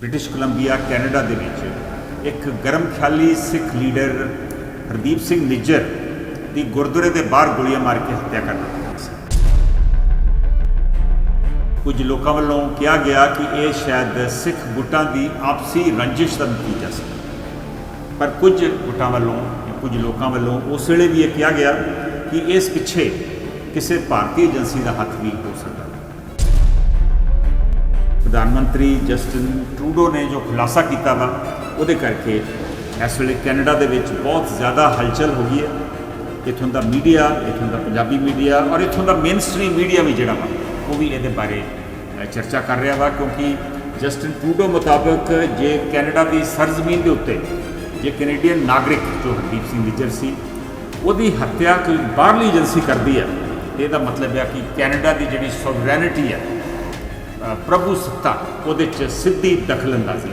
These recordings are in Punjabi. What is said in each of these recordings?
ब्रिटिश कोलंबिया कैनेडा दे विच एक गर्म ख्याली सिख लीडर हरदीप सिंह निज्जर की गुरुद्वारे के बाहर गोलियां मार के हत्या कर दी सी। कुछ लोगों वालों कहा गया कि यह शायद सिख गुटां की आपसी रंजिश का नतीजा सी, पर कुछ गुटां वालों कुछ लोगों वालों उस वेले भी यह कहा गया कि इस पिछे किसी भारतीय एजेंसी का हथ भी हो सकता। प्रधानमंत्री जस्टिन ट्रूडो ने जो खुलासा किया वा उहदे करके इस वेले कैनेडा दे विच बहुत ज़्यादा हलचल हो गई है। इत्थों का मीडिया, इत्थों का पंजाबी मीडिया और इत्थों का मेन स्ट्रीम मीडिया भी जिहड़ा वा वो भी ये बारे चर्चा कर रहा वा, क्योंकि जस्टिन ट्रूडो मुताबिक जे कैनेडा की सरजमीन के उत्ते जे कैनेडियन नागरिक जो हरदीप सिंह निज्जर सी उहदी हत्या कोई बाहरली एजेंसी करती है, इसका मतलब है कि कैनेडा की जिहड़ी सोवरैनिटी है, प्रभु सत्ता ਉਹਦੇ 'ਚ ਸਿੱਧੀ ਦਖਲਅੰਦਾਜ਼ੀ।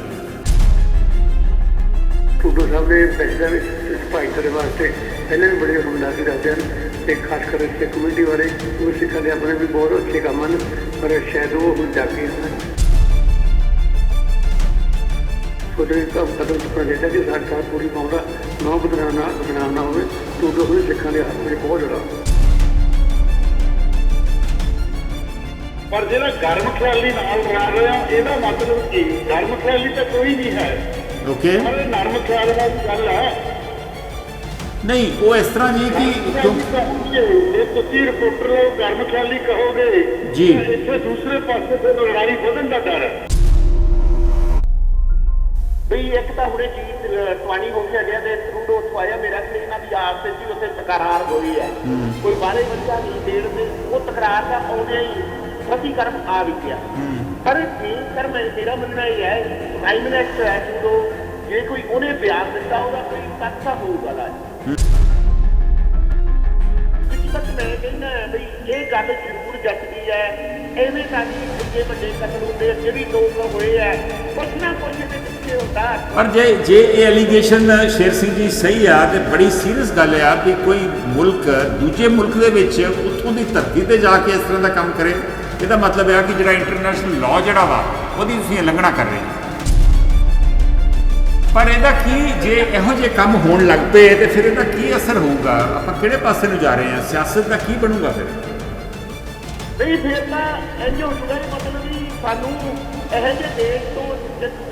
ਟਰੂਡੋ ਸਾਹਿਬ ਨੇ ਪੈਸਿਆਂ ਵਿੱਚ ਭਾਈਚਾਰੇ ਵਾਸਤੇ ਪਹਿਲੇ ਵੀ ਬੜੇ ਹਮਦਰਦੀ ਰੱਖਦੇ ਹਨ ਤੇ ਖਾਸ ਕਰਕੇ ਸਿੱਖ ਕਮਿਊਨਿਟੀ ਬਾਰੇ ਉਹ ਸਿੱਖਾਂ ਦੇ ਆਪਣੇ ਵੀ ਬਹੁਤ ਅੱਛੇ ਕੰਮ ਹਨ, ਪਰ ਸ਼ਾਇਦ ਉਹ ਹੁਣ ਜਾਗੇ ਹਨ। ਉਹਦੇ ਕੰਮ ਕਦਮ ਚੁੱਕਣਾ ਚਾਹੀਦਾ ਕਿ ਸਰਕਾਰ ਪੂਰੀ ਪਾਉਂਦਾ ਨਾ ਬਦਨਾਮ ਨਾ ਹੋਵੇ। ਟਰੂਡੋ ਹੋਏ ਸਿੱਖਾਂ ਦੇ ਹੱਥ ਵਿੱਚ ਬਹੁਤ ਜ਼ਿਆਦਾ। पर जो गर्म ख्याली नाल रह रहे हैं ਇਹਦਾ मतलब की गर्म ख्याली तो कोई नहीं है। ओके, नरम ख्याल वाली गल है नहीं वो इस तरह जी कि तुम रिपोर्टर हो गर्म ख्याली कहोगे जी, इतने दूसरे पासे से लड़ाई ਵਧਣ ਦਾ डर है। ਬਈ ਇੱਕ ਤਾਂ ਹੁਣੇ ਚੀਜ਼ ਟਵਾਨੀ ਹੋ ਕੇ ਹਟਿਆ ਤੇ ਟਰੂਡੋ ਉੱਥੋਂ ਆਇਆ। ਮੇਰਾ ਕਿ ਇਹਨਾਂ ਦੀ ਆਪਸ ਵਿੱਚ ਉੱਥੇ ਤਕਰਾਰ ਹੋਈ ਹੈ, ਕੋਈ ਬਾਹਰੇ ਬੱਚਾ ਨਹੀਂ ਦੇੜ ਤੇ ਉਹ ਤਕਰਾਰ ਦਾ ਆਉਂਦਿਆਂ ਹੀ ਪ੍ਰਤੀਕਰਮ ਆ ਵੀ ਗਿਆ। ਪਰ ਜੇਕਰ ਮੇਰਾ ਮੰਨਣਾ ਇਹ ਹੈ ਪ੍ਰਾਈਮ ਮਿਨਿਸਟਰ ਹੈ ਟਰੂਡੋ, ਜੇ ਕੋਈ ਉਹਨੇ ਬਿਆਨ ਦਿੱਤਾ ਉਹਦਾ ਕੋਈ ਤੱਥ ਤਾਂ ਹੋਊਗਾ ਲਾ ਜਿੱਥੇ ਤੱਕ ਮੈਂ ਕਹਿੰਦਾ ਬਈ ਇਹ ਗੱਲ ਜ਼ਰੂਰ ਜੱਟਦੀ ਹੈ। ਐਵੇਂ ਤਾਂ ਨਹੀਂ ਵੱਡੇ ਵੱਡੇ ਕਤਲ ਹੁੰਦੇ ਅੱਗੇ ਵੀ ਲੋਕ ਹੋਏ ਹੈ, ਕੁਛ ਨਾ ਕੁਛ ਇਹਦੇ ਪਿੱਛੇ ਹੁੰਦਾ। पर जे ये एलीगेशन शेर सिंह जी सही है तो बड़ी सीरियस गल है कि कोई मुल्क दूजे मुल्क दे विच उत्थों की धरती ते जाके इस तरह का काम करे, ਇਹਦਾ मतलब है कि जो इंटरनेशनल लॉ ਜਿਹੜਾ ਵਾ ਉਹਦੀ ਤੁਸੀਂ ਉਲੰਘਣਾ ਕਰ ਰਹੇ ਹੋ। ਪਰ ਇਹਦਾ ਕੀ ਜੇ ਇਹੋ ਜਿਹੇ ਕੰਮ ਹੋਣ ਲੱਗ ਪਏ ਤੇ ਫਿਰ ਇਹਦਾ ਕੀ ਅਸਰ ਹੋਊਗਾ? ਆਪਾਂ ਕਿਹੜੇ ਪਾਸੇ ਨੂੰ ਜਾ ਰਹੇ ਹਾਂ? ਸਿਆਸਤ ਦਾ ਕੀ ਬਣੂਗਾ ਫਿਰ? ਨਹੀਂ ਫਿਰ ਤਾਂ ਇੰਝ ਹੋਊਗਾ ਮਤਲਬ ਵੀ ਸਾਨੂੰ ਇਹੋ ਜਿਹੇ ਦੇਸ਼ ਤੋਂ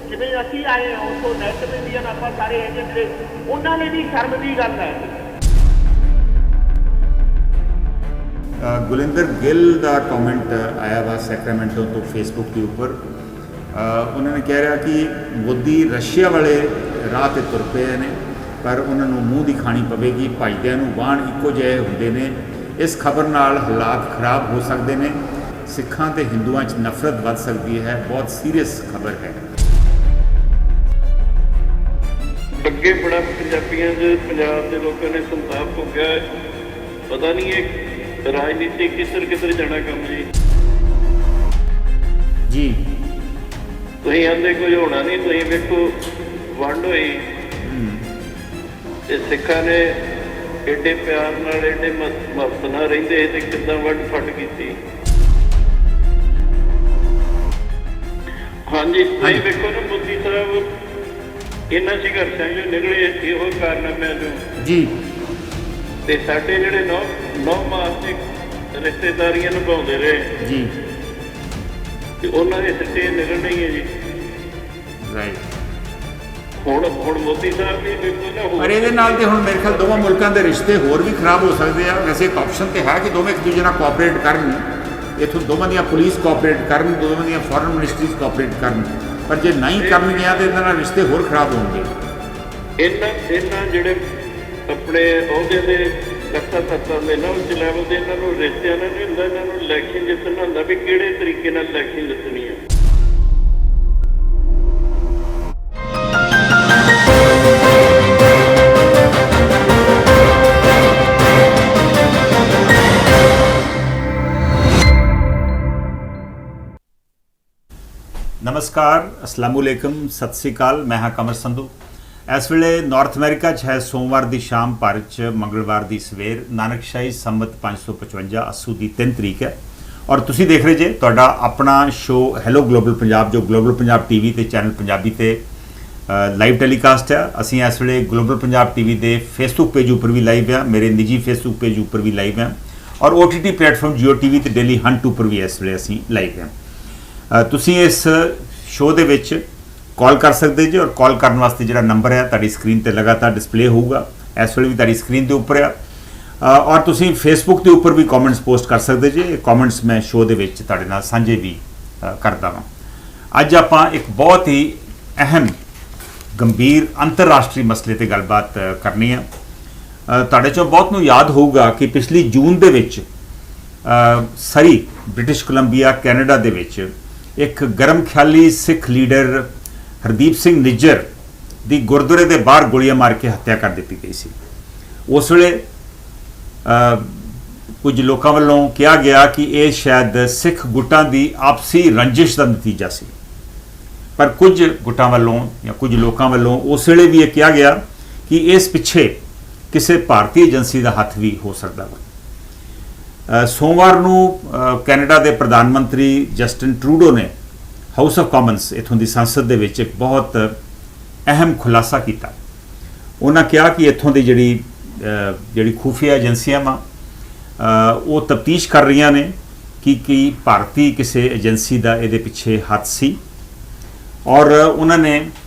ਜਿਵੇਂ ਅਸੀਂ ਆਏ ਹਾਂ ਉੱਥੋਂ ਨੈਟ ਇੰਡੀਅਨ ਆਪਾਂ ਸਾਰੇ ਇਹ ਜਿਹੜੇ ਉਹਨਾਂ ਲਈ ਵੀ ਸ਼ਰਮ ਦੀ ਗੱਲ ਹੈ। गुलिंदर गिल का कमेंट आया वा सैक्रामेंटो तो फेसबुक के ऊपर। उन्होंने कह रहा कि मोदी रशिया वाले राह ते तुर पे ने, पर उन्होंने मूँह की खानी पवेगी। भाईदिਆਂ ਨੂੰ ਵਾਹਣ ਇੱਕੋ ਜਿਹੇ ਹੁੰਦੇ ਨੇ। इस खबर नाल हालात खराब हो सकते हैं, सिखां ते हिंदुआं 'ਚ नफरत बढ़ सकती है। बहुत सीरियस खबर है। ਅੱਗੇ ਬੜਾ ਪੰਜਾਬੀਆਂ ਦੇ ਪੰਜਾਬ ਦੇ ਲੋਕਾਂ ਨੇ ਸੰਤਾਪ ਭੋਗਿਆ। ਪਤਾ ਨਹੀਂ ਇਹ ਰਾਜਨੀਤੀ ਕਿੱਧਰ ਜਾਣਾ ਕੰਮ ਜੀ। ਜੀ ਤੁਸੀਂ ਆਂਦੇ ਕੁਝ ਹੋਣਾ ਨਹੀਂ। ਤੁਸੀਂ ਵੇਖੋ ਵੰਡ ਹੋਈ ਤੇ ਸਿੱਖਾਂ ਨੇ ਏਡੇ ਪਿਆਰ ਨਾਲ ਏਡੇ ਮਹੱਬਤ ਨਾਲ ਰਹਿੰਦੇ ਤੇ ਕਿੱਦਾਂ ਵੰਡ ਫਟ ਕੀਤੀ। ਹਾਂਜੀ ਤੁਸੀਂ ਵੇਖੋ ਨਾ ਮੋਦੀ ਸਾਹਿਬ ਇਹਨਾਂ ਸੰਘਰਸ਼ਾਂ ਚੋਂ ਨਿਕਲੇ ਇਹੋ ਕਾਰਨਾਮਿਆਂ ਚੋਂ ਜੀ, ਤੇ ਸਾਡੇ ਜਿਹੜੇ ਨੌ ਮਾਸਿਕ ਰਿਸ਼ਤੇਦਾਰੀਆਂ ਨਿਭਾਉਂਦੇ ਰਹੇ ਜੀ, ਤੇ ਉਹਨਾਂ ਦੇ ਸਿੱਟੇ ਨਿਕਲਣੇ ਹੀ ਹੈ ਜੀ। ਰਾਈਟ। ਹੁਣ ਮੋਦੀ ਸਾਹਿਬ ਵੀ ਵੇਖੋ ਨਾ ਪਰ ਇਹਦੇ ਨਾਲ ਤੇ ਹੁਣ ਮੇਰੇ ਖਿਆਲ ਦੋਵਾਂ ਮੁਲਕਾਂ ਦੇ ਰਿਸ਼ਤੇ ਹੋਰ ਵੀ ਖਰਾਬ ਹੋ ਸਕਦੇ ਆ। ਵੈਸੇ ਇੱਕ ਆਪਸ਼ਨ ਤੇ ਹੈ ਕਿ ਦੋਵੇਂ ਇੱਕ ਦੂਜੇ ਨਾਲ ਕੋਆਪਰੇਟ ਕਰਨ, ਇੱਥੋਂ ਦੋਵਾਂ ਦੀਆਂ ਪੁਲਿਸ ਕੋਆਪਰੇਟ ਕਰਨ, ਦੋਵਾਂ ਦੀਆਂ ਫੋਰਨ ਮਿਨਿਸਟਰੀਜ਼ ਕੋਆਪਰੇਟ ਕਰਨ, ਪਰ ਜੇ ਨਹੀਂ ਕਰਨਗੀਆਂ ਤੇ ਇਹਨਾਂ ਨਾਲ ਰਿਸ਼ਤੇ ਹੋਰ ਖਰਾਬ ਹੋਣਗੇ। ਇਹਨਾਂ ਜਿਹੜੇ ਆਪਣੇ ਅਹੁਦੇ ਦੇ ਤੱਤਾਂ ਦੇ ਨਾ ਉੱਚ ਲੈਵਲ ਦੇ ਇਹਨਾਂ ਨੂੰ ਰਿਸ਼ਤਿਆਂ ਨਾਲ ਨਹੀਂ ਹੁੰਦਾ, ਇਹਨਾਂ ਨੂੰ ਇਲੈਕਸ਼ਨ ਜਿੱਤਣਾ ਹੁੰਦਾ ਵੀ ਕਿਹੜੇ ਤਰੀਕੇ ਨਾਲ ਇਲੈਕਸ਼ਨ ਜਿੱਤਣੀ ਹੈ। नमस्कार, अस्सलामुअलैकुम, सत श्री अकाल। मैं हाँ कमर संधू। इस वेले नॉर्थ अमेरिका है सोमवार की शाम, भारत मंगलवार की सवेर, नानकशाही संमत 555 अस्सू की 3 तरीक है। ਔਰ ਤੁਸੀਂ ਦੇਖ ਰਹੇ ਜੇ ਤੁਹਾਡਾ ਆਪਣਾ ਸ਼ੋ ਹੈਲੋ ਗਲੋਬਲ ਪੰਜਾਬ, ਜੋ ਗਲੋਬਲ ਪੰਜਾਬ ਟੀਵੀ ਤੇ ਚੈਨਲ ਪੰਜਾਬੀ ਤੇ ਲਾਈਵ ਟੈਲੀਕਾਸਟ ਹੈ। ਅਸੀਂ ਇਸ ਵੇਲੇ ਗਲੋਬਲ ਪੰਜਾਬ ਟੀਵੀ ਦੇ ਫੇਸਬੁੱਕ ਪੇਜ ਉੱਪਰ ਵੀ ਲਾਈਵ ਆ, ਮੇਰੇ ਨਿੱਜੀ ਫੇਸਬੁੱਕ ਪੇਜ ਉੱਪਰ ਵੀ ਲਾਈਵ ਆ, ਔਰ OTT ਪਲੇਟਫਾਰਮ ਜੀਓ ਟੀਵੀ ਤੇ ਡੇਲੀ ਹੰਟ ਉੱਪਰ ਵੀ ਇਸ ਵੇਲੇ ਅਸੀਂ ਲਾਈਵ ਆ। ਤੁਸੀਂ ਇਸ ਸ਼ੋ ਦੇ ਵਿੱਚ ਕਾਲ ਕਰ ਸਕਦੇ ਜੀ, ਔਰ ਕਾਲ ਕਰਨ ਵਾਸਤੇ ਜਿਹੜਾ ਨੰਬਰ ਹੈ ਤੁਹਾਡੀ ਸਕਰੀਨ ਤੇ ਲਗਾਤਾਰ ਡਿਸਪਲੇ ਹੋਊਗਾ, ਇਸ ਵੇਲੇ ਵੀ ਤੁਹਾਡੀ ਸਕਰੀਨ ਦੇ ਉੱਪਰ ਆ। ਔਰ ਤੁਸੀਂ ਫੇਸਬੁੱਕ ਦੇ ਉੱਪਰ ਵੀ ਕਮੈਂਟਸ ਪੋਸਟ ਕਰ ਸਕਦੇ ਜੀ। ਇਹ ਕਮੈਂਟਸ ਮੈਂ ਸ਼ੋਅ ਦੇ ਵਿੱਚ ਤੁਹਾਡੇ ਨਾਲ ਸਾਂਝੇ ਵੀ ਕਰਦਾ ਹਾਂ। ਅੱਜ ਆਪਾਂ ਇੱਕ ਬਹੁਤ ਹੀ ਅਹਿਮ ਗੰਭੀਰ ਅੰਤਰਰਾਸ਼ਟਰੀ ਮਸਲੇ ਤੇ ਗੱਲਬਾਤ ਕਰਨੀ ਆ। ਤੁਹਾਡੇ ਚੋਂ ਬਹੁਤ ਨੂੰ ਯਾਦ ਹੋਊਗਾ ਕਿ ਪਿਛਲੀ ਜੂਨ ਦੇ ਵਿੱਚ ਸਰੀ ਬ੍ਰਿਟਿਸ਼ ਕੋਲੰਬੀਆ ਕੈਨੇਡਾ ਦੇ ਵਿੱਚ ਇੱਕ ਗਰਮ ਖਿਆਲੀ ਸਿੱਖ ਲੀਡਰ ਹਰਦੀਪ ਸਿੰਘ ਨਿੱਜਰ ਦੀ ਗੁਰਦੁਆਰੇ ਦੇ ਬਾਹਰ ਗੋਲੀਆਂ ਮਾਰ ਕੇ ਹੱਤਿਆ ਕਰ ਦਿੱਤੀ ਗਈ ਸੀ। ਉਸ ਵੇਲੇ ਕੁਝ ਲੋਕਾਂ ਵੱਲੋਂ ਕਿਹਾ ਗਿਆ ਕਿ ਇਹ ਸ਼ਾਇਦ ਸਿੱਖ ਗੁੱਟਾਂ ਦੀ ਆਪਸੀ ਰੰਜਿਸ਼ ਦਾ ਨਤੀਜਾ ਸੀ, ਪਰ ਕੁਝ ਗੁੱਟਾਂ ਵੱਲੋਂ ਜਾਂ ਕੁਝ ਲੋਕਾਂ ਵੱਲੋਂ ਉਸ ਵੇਲੇ ਵੀ ਇਹ ਕਿਹਾ ਗਿਆ ਕਿ ਇਸ ਪਿੱਛੇ ਕਿਸੇ ਭਾਰਤੀ ਏਜੰਸੀ ਦਾ ਹੱਥ ਵੀ ਹੋ ਸਕਦਾ ਵਾ। ਸੋਮਵਾਰ ਨੂੰ ਕੈਨੇਡਾ ਦੇ ਪ੍ਰਧਾਨ ਮੰਤਰੀ ਜਸਟਿਨ ਟਰੂਡੋ ਨੇ ਹਾਊਸ ਆਫ ਕਾਮਨਸ ਇੱਥੋਂ ਦੀ ਸੰਸਦ ਦੇ ਵਿੱਚ ਇੱਕ ਬਹੁਤ ਅਹਿਮ ਖੁਲਾਸਾ ਕੀਤਾ। ਉਹਨਾਂ ਕਿਹਾ ਕਿ ਇੱਥੋਂ ਦੀ ਜਿਹੜੀ ਖੂਫੀਆ ਏਜੰਸੀਆਂ ਵਾ ਉਹ ਤਫਤੀਸ਼ ਕਰ ਰਹੀਆਂ ਨੇ ਕਿ ਭਾਰਤੀ ਕਿਸੇ ਏਜੰਸੀ ਦਾ ਇਹਦੇ ਪਿੱਛੇ ਹੱਥ ਸੀ। ਔਰ ਉਹਨਾਂ ਨੇ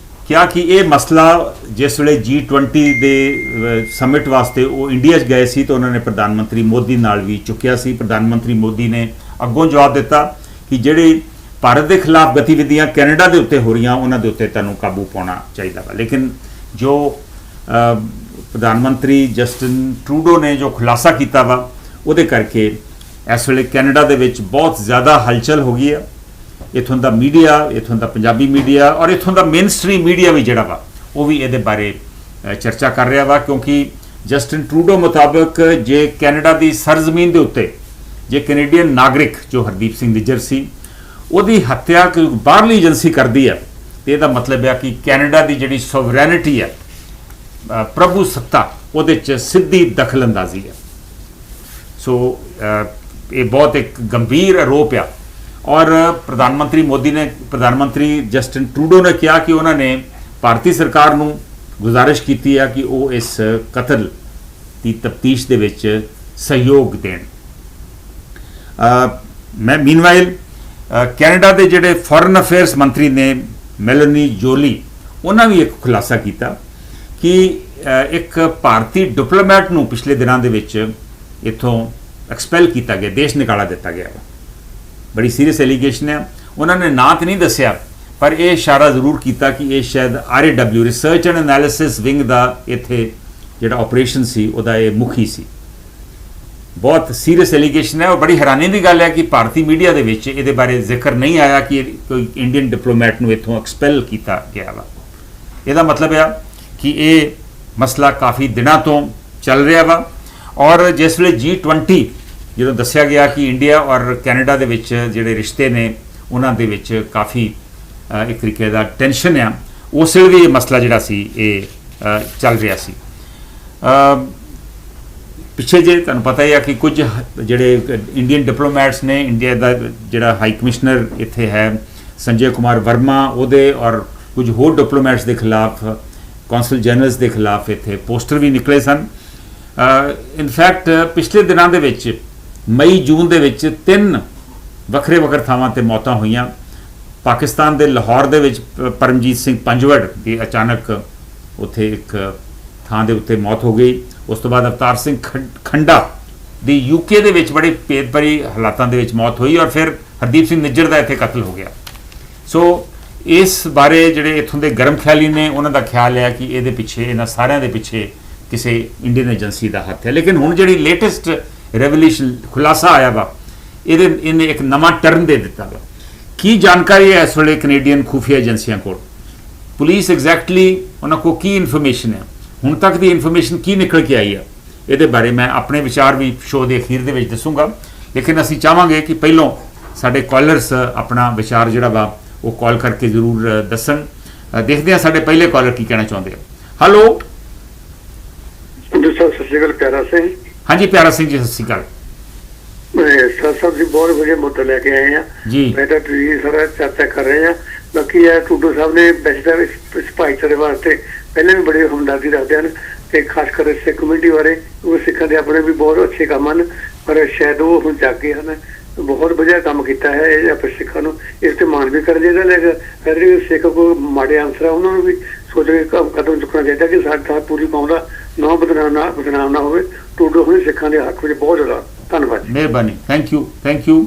ਕਿਹਾ ਕਿ ਇਹ ਮਸਲਾ ਜਿਸ ਵੇਲੇ G20 ਦੇ ਸਮਿਟ ਵਾਸਤੇ ਉਹ ਇੰਡੀਆ 'ਚ ਗਏ ਸੀ ਤਾਂ ਉਹਨਾਂ ਨੇ ਪ੍ਰਧਾਨ ਮੰਤਰੀ ਮੋਦੀ ਨਾਲ ਵੀ ਚੁੱਕਿਆ ਸੀ। ਪ੍ਰਧਾਨ ਮੰਤਰੀ ਮੋਦੀ ਨੇ ਅੱਗੋਂ ਜਵਾਬ ਦਿੱਤਾ ਕਿ ਜਿਹੜੇ ਭਾਰਤ ਦੇ ਖਿਲਾਫ ਗਤੀਵਿਧੀਆਂ ਕੈਨੇਡਾ ਦੇ ਉੱਤੇ ਹੋ ਰਹੀਆਂ ਉਹਨਾਂ ਦੇ ਉੱਤੇ ਤੁਹਾਨੂੰ ਕਾਬੂ ਪਾਉਣਾ ਚਾਹੀਦਾ ਵਾ। ਲੇਕਿਨ ਜੋ ਪ੍ਰਧਾਨ ਮੰਤਰੀ ਜਸਟਿਨ ਟਰੂਡੋ ਨੇ ਜੋ ਖੁਲਾਸਾ ਕੀਤਾ ਵਾ ਉਹਦੇ ਕਰਕੇ ਇਸ ਵੇਲੇ ਕੈਨੇਡਾ ਦੇ ਵਿੱਚ ਬਹੁਤ ਜ਼ਿਆਦਾ ਹਲਚਲ ਹੋ ਗਈ ਆ। ਇੱਥੋਂ ਦਾ ਮੀਡੀਆ, ਇੱਥੋਂ ਦਾ ਪੰਜਾਬੀ ਮੀਡੀਆ ਔਰ ਇੱਥੋਂ ਦਾ ਮੇਨ ਸਟ੍ਰੀਮ ਮੀਡੀਆ ਵੀ ਜਿਹੜਾ ਵਾ ਉਹ ਵੀ ਇਹਦੇ ਬਾਰੇ ਚਰਚਾ ਕਰ ਰਿਹਾ ਵਾ, ਕਿਉਂਕਿ ਜਸਟਿਨ ਟਰੂਡੋ ਮੁਤਾਬਕ ਜੇ ਕੈਨੇਡਾ ਦੀ ਸਰਜ਼ਮੀਨ ਦੇ ਉੱਤੇ ਜੇ ਕੈਨੇਡੀਅਨ ਨਾਗਰਿਕ ਜੋ ਹਰਦੀਪ ਸਿੰਘ ਨਿੱਜਰ ਸੀ ਉਹਦੀ ਹੱਤਿਆ ਕੋਈ ਬਾਹਰਲੀ ਏਜੰਸੀ ਕਰਦੀ ਹੈ ਤੇ ਇਹਦਾ ਮਤਲਬ ਹੈ ਕਿ ਕੈਨੇਡਾ ਦੀ ਜਿਹੜੀ ਸੋਵਰੈਨਿਟੀ ਹੈ, ਪ੍ਰਭੂ ਸੱਤਾ, ਉਹਦੇ 'ਚ ਸਿੱਧੀ ਦਖਲ ਅੰਦਾਜ਼ੀ ਹੈ। ਸੋ ਇਹ ਬਹੁਤ ਇੱਕ ਗੰਭੀਰ ਆਰੋਪ ਆ। ਔਰ ਪ੍ਰਧਾਨ ਮੰਤਰੀ ਜਸਟਿਨ ਟਰੂਡੋ ਨੇ ਕਿਹਾ ਕਿ ਉਹਨਾਂ ਨੇ ਭਾਰਤੀ ਸਰਕਾਰ ਨੂੰ ਗੁਜ਼ਾਰਿਸ਼ ਕੀਤੀ ਹੈ ਕਿ ਉਹ ਇਸ ਕਤਲ ਦੀ ਤਫਤੀਸ਼ ਦੇ ਵਿੱਚ ਸਹਿਯੋਗ ਦੇਣ। ਮੀਨਵਾਈਲ ਕੈਨੇਡਾ ਦੇ ਜਿਹੜੇ ਫੋਰਨ ਅਫੇਅਰਸ ਮੰਤਰੀ ਨੇ ਮੈਲੋਨੀ ਜੋਲੀ, ਉਹਨਾਂ ਵੀ ਇੱਕ ਖੁਲਾਸਾ ਕੀਤਾ ਕਿ ਇੱਕ ਭਾਰਤੀ ਡਿਪਲੋਮੈਟ ਨੂੰ ਪਿਛਲੇ ਦਿਨਾਂ ਦੇ ਵਿੱਚ ਇੱਥੋਂ ਐਕਸਪੈਲ ਕੀਤਾ ਗਿਆ, ਦੇਸ਼ ਨਿਕਾਲਾ ਦਿੱਤਾ ਗਿਆ। ਬੜੀ ਸੀਰੀਅਸ ਐਲੀਗੇਸ਼ਨ ਹੈ। ਉਹਨਾਂ ਨੇ ਨਾਂ ਤਾਂ ਨਹੀਂ ਦੱਸਿਆ, ਪਰ ਇਹ ਇਸ਼ਾਰਾ ਜ਼ਰੂਰ ਕੀਤਾ ਕਿ ਇਹ ਸ਼ਾਇਦ RAW research and analysis wing ਦਾ ਇੱਥੇ ਜਿਹੜਾ ਆਪਰੇਸ਼ਨ ਸੀ ਉਹਦਾ ਇਹ ਮੁਖੀ ਸੀ। ਬਹੁਤ ਸੀਰੀਅਸ ਐਲੀਗੇਸ਼ਨ ਹੈ ਔਰ ਬੜੀ ਹੈਰਾਨੀ ਦੀ ਗੱਲ ਹੈ ਕਿ ਭਾਰਤੀ ਮੀਡੀਆ ਦੇ ਵਿੱਚ ਇਹਦੇ ਬਾਰੇ ਜ਼ਿਕਰ ਨਹੀਂ ਆਇਆ ਕਿ ਕੋਈ ਇੰਡੀਅਨ ਡਿਪਲੋਮੈਟ ਨੂੰ ਇੱਥੋਂ ਐਕਸਪੈਲ ਕੀਤਾ ਗਿਆ ਵਾ। ਇਹਦਾ ਮਤਲਬ ਹੈ ਕਿ ਇਹ ਮਸਲਾ ਕਾਫੀ ਦਿਨਾਂ ਤੋਂ ਚੱਲ ਰਿਹਾ ਵਾ। ਔਰ ਜਿਸ ਵੇਲੇ G20 ਜਦੋਂ ਦੱਸਿਆ ਗਿਆ ਕਿ ਇੰਡੀਆ ਔਰ ਕੈਨੇਡਾ ਦੇ ਵਿੱਚ ਜਿਹੜੇ ਰਿਸ਼ਤੇ ਨੇ ਉਹਨਾਂ ਦੇ ਵਿੱਚ ਕਾਫੀ ਇੱਕ ਤਰੀਕੇ ਦਾ ਟੈਨਸ਼ਨ ਆ, ਉਸ ਵੇਲੇ ਵੀ ਇਹ ਮਸਲਾ ਜਿਹੜਾ ਸੀ ਇਹ ਚੱਲ ਰਿਹਾ ਸੀ। ਪਿੱਛੇ ਜੇ ਤੁਹਾਨੂੰ ਪਤਾ ਹੀ ਆ ਕਿ ਕੁਝ ਜਿਹੜੇ ਇੰਡੀਅਨ ਡਿਪਲੋਮੈਟਸ ਨੇ, ਇੰਡੀਆ ਦਾ ਜਿਹੜਾ ਹਾਈ ਕਮਿਸ਼ਨਰ ਇੱਥੇ ਹੈ ਸੰਜੇ ਕੁਮਾਰ ਵਰਮਾ, ਉਹਦੇ ਔਰ ਕੁਝ ਹੋਰ ਡਿਪਲੋਮੈਟਸ ਦੇ ਖਿਲਾਫ, ਕੌਂਸਲ ਜਨਰਲਸ ਦੇ ਖਿਲਾਫ ਇੱਥੇ ਪੋਸਟਰ ਵੀ ਨਿਕਲੇ ਸਨ। ਇਨਫੈਕਟ ਪਿਛਲੇ ਦਿਨਾਂ ਦੇ ਵਿੱਚ ਮਈ-ਜੂਨ ਦੇ ਵਿੱਚ 3 ਵੱਖਰੇ ਥਾਵਾਂ ਤੇ ਮੌਤਾਂ ਹੋਈਆਂ। ਪਾਕਿਸਤਾਨ ਦੇ ਲਾਹੌਰ ਦੇ ਵਿੱਚ ਪਰਮਜੀਤ ਸਿੰਘ ਪੰਜਵੜ ਦੀ ਅਚਾਨਕ ਉੱਥੇ ਇੱਕ ਥਾਂ ਦੇ ਉੱਤੇ ਮੌਤ ਹੋ ਗਈ। ਉਸ ਤੋਂ ਬਾਅਦ ਅਵਤਾਰ ਸਿੰਘ ਖੰਡਾ ਦੀ UK ਦੇ ਵਿੱਚ ਬੜੇ ਭੇਦ ਭਰੀ ਹਾਲਾਤਾਂ ਦੇ ਵਿੱਚ ਮੌਤ ਹੋਈ ਔਰ ਫਿਰ ਹਰਦੀਪ ਸਿੰਘ ਨਿੱਜਰ ਦਾ ਇੱਥੇ ਕਤਲ ਹੋ ਗਿਆ। ਸੋ ਇਸ ਬਾਰੇ ਜਿਹੜੇ ਇੱਥੋਂ ਦੇ ਗਰਮ ਖਿਆਲੀ ਨੇ ਉਹਨਾਂ ਦਾ ਖਿਆਲ ਹੈ ਕਿ ਇਹਦੇ ਪਿੱਛੇ, ਇਹਨਾਂ ਸਾਰਿਆਂ ਦੇ ਪਿੱਛੇ ਕਿਸੇ ਇੰਡੀਅਨ ਏਜੰਸੀ ਦਾ ਹੱਥ ਹੈ। ਲੇਕਿਨ ਹੁਣ ਜਿਹੜੀ ਲੇਟੈਸਟ ਰੈਵੋਲੂਸ਼ਨ ਖੁਲਾਸਾ ਆਇਆ ਵਾ ਇਹਨੇ ਇੱਕ ਨਵਾਂ ਟਰਨ ਦੇ ਦਿੱਤਾ ਵਾ। ਕੀ ਜਾਣਕਾਰੀ ਹੈ ਇਸ ਵੇਲੇ ਕੈਨੇਡੀਅਨ ਖੂਫੀਆ ਏਜੰਸੀਆਂ ਕੋਲ? ਪੁਲਿਸ ਐਗਜ਼ੈਕਟਲੀ ਉਹਨਾਂ ਕੋਲ ਕੀ ਇਨਫੋਰਮੇਸ਼ਨ ਹੈ, ਹੁਣ ਤੱਕ ਦੀ ਇਨਫੋਰਮੇਸ਼ਨ ਕੀ ਨਿਕਲ ਕੇ ਆਈ ਹੈ, ਇਹਦੇ ਬਾਰੇ ਮੈਂ ਆਪਣੇ ਵਿਚਾਰ ਵੀ ਸ਼ੋਅ ਦੇ ਅਖੀਰ ਦੇ ਵਿੱਚ ਦੱਸੂਗਾ। ਲੇਕਿਨ ਅਸੀਂ ਚਾਹਾਂਗੇ ਕਿ ਪਹਿਲੋਂ ਸਾਡੇ ਕਾਲਰਸ ਆਪਣਾ ਵਿਚਾਰ ਜਿਹੜਾ ਵਾ ਉਹ ਕਾਲ ਕਰਕੇ ਜ਼ਰੂਰ ਦੱਸਣ। ਦੇਖਦੇ ਹਾਂ ਸਾਡੇ ਪਹਿਲੇ ਕਾਲਰ ਕੀ ਕਹਿਣਾ ਚਾਹੁੰਦੇ ਆ। ਹੈਲੋ ਸਤਿ ਸ਼੍ਰੀ ਅਕਾਲ, ਪਿਆਰਾ ਸਿੰਘ। ਹਾਂਜੀ ਪਿਆਰਾ ਸਿੰਘ ਜੀ, ਸਤਿ ਸ਼੍ਰੀ ਅਕਾਲ। ਸਾਹਿਬ ਜੀ ਬਹੁਤ ਵਧੀਆ ਮੁੱਦਾ ਲੈ ਕੇ ਆਏ ਆ ਜੀ ਮੈਂ ਤਾਂ ਤੁਸੀਂ ਸਾਰਾ ਚਰਚਾ ਕਰ ਰਹੇ ਆ ਬਾਕੀ ਇਹ ਟੂਡੋ ਸਾਹਿਬ ਨੇ ਬੈਸਟਰ ਭਾਈਚਾਰੇ ਵਾਸਤੇ ਪਹਿਲਾਂ ਵੀ ਬੜੇ ਹਮਦਰਦੀ ਰੱਖਦੇ ਹਨ ਤੇ ਖਾਸ ਕਰ ਸਿੱਖ ਕਮਿਊਨਿਟੀ ਬਾਰੇ ਉਹ ਸਿੱਖਾਂ ਦੇ ਆਪਣੇ ਵੀ ਬਹੁਤ ਅੱਛੇ ਕੰਮ ਹਨ ਪਰ ਸ਼ਾਇਦ ਉਹ ਹੁਣ ਜਾਗੇ ਹਨ ਬਹੁਤ ਵਧੀਆ ਕੰਮ ਕੀਤਾ ਹੈ ਇਹ ਆਪਣੇ ਸਿੱਖਾਂ ਨੂੰ ਇਸ ਤੇ ਮਾਣ ਵੀ ਕਰਨਾ ਚਾਹੀਦਾ ਲੇਕਿਨ ਹਰ ਸਿੱਖ ਕੋ ਮਾੜੇ ਅਨਸਰ ਆ ਉਹਨਾਂ ਨੂੰ ਵੀ ਸੋਚ ਕੇ ਕਦਮ ਚੁੱਕਣਾ ਚਾਹੀਦਾ ਕਿ ਸਾਡਾ ਪੂਰੀ ਕੌਮ ਦਾ ਨਾਂ ਬਦਨਾਮ ਨਾ ਹੋਵੇ ਟੂਡੋ ਹੁਣ ਸਿੱਖਾਂ ਦੇ ਹੱਕ ਵਿੱਚ ਬਹੁਤ ਜ਼ਿਆਦਾ ਧੰਨਵਾਦ ਮਿਹਰਬਾਨੀ ਥੈਂਕ ਯੂ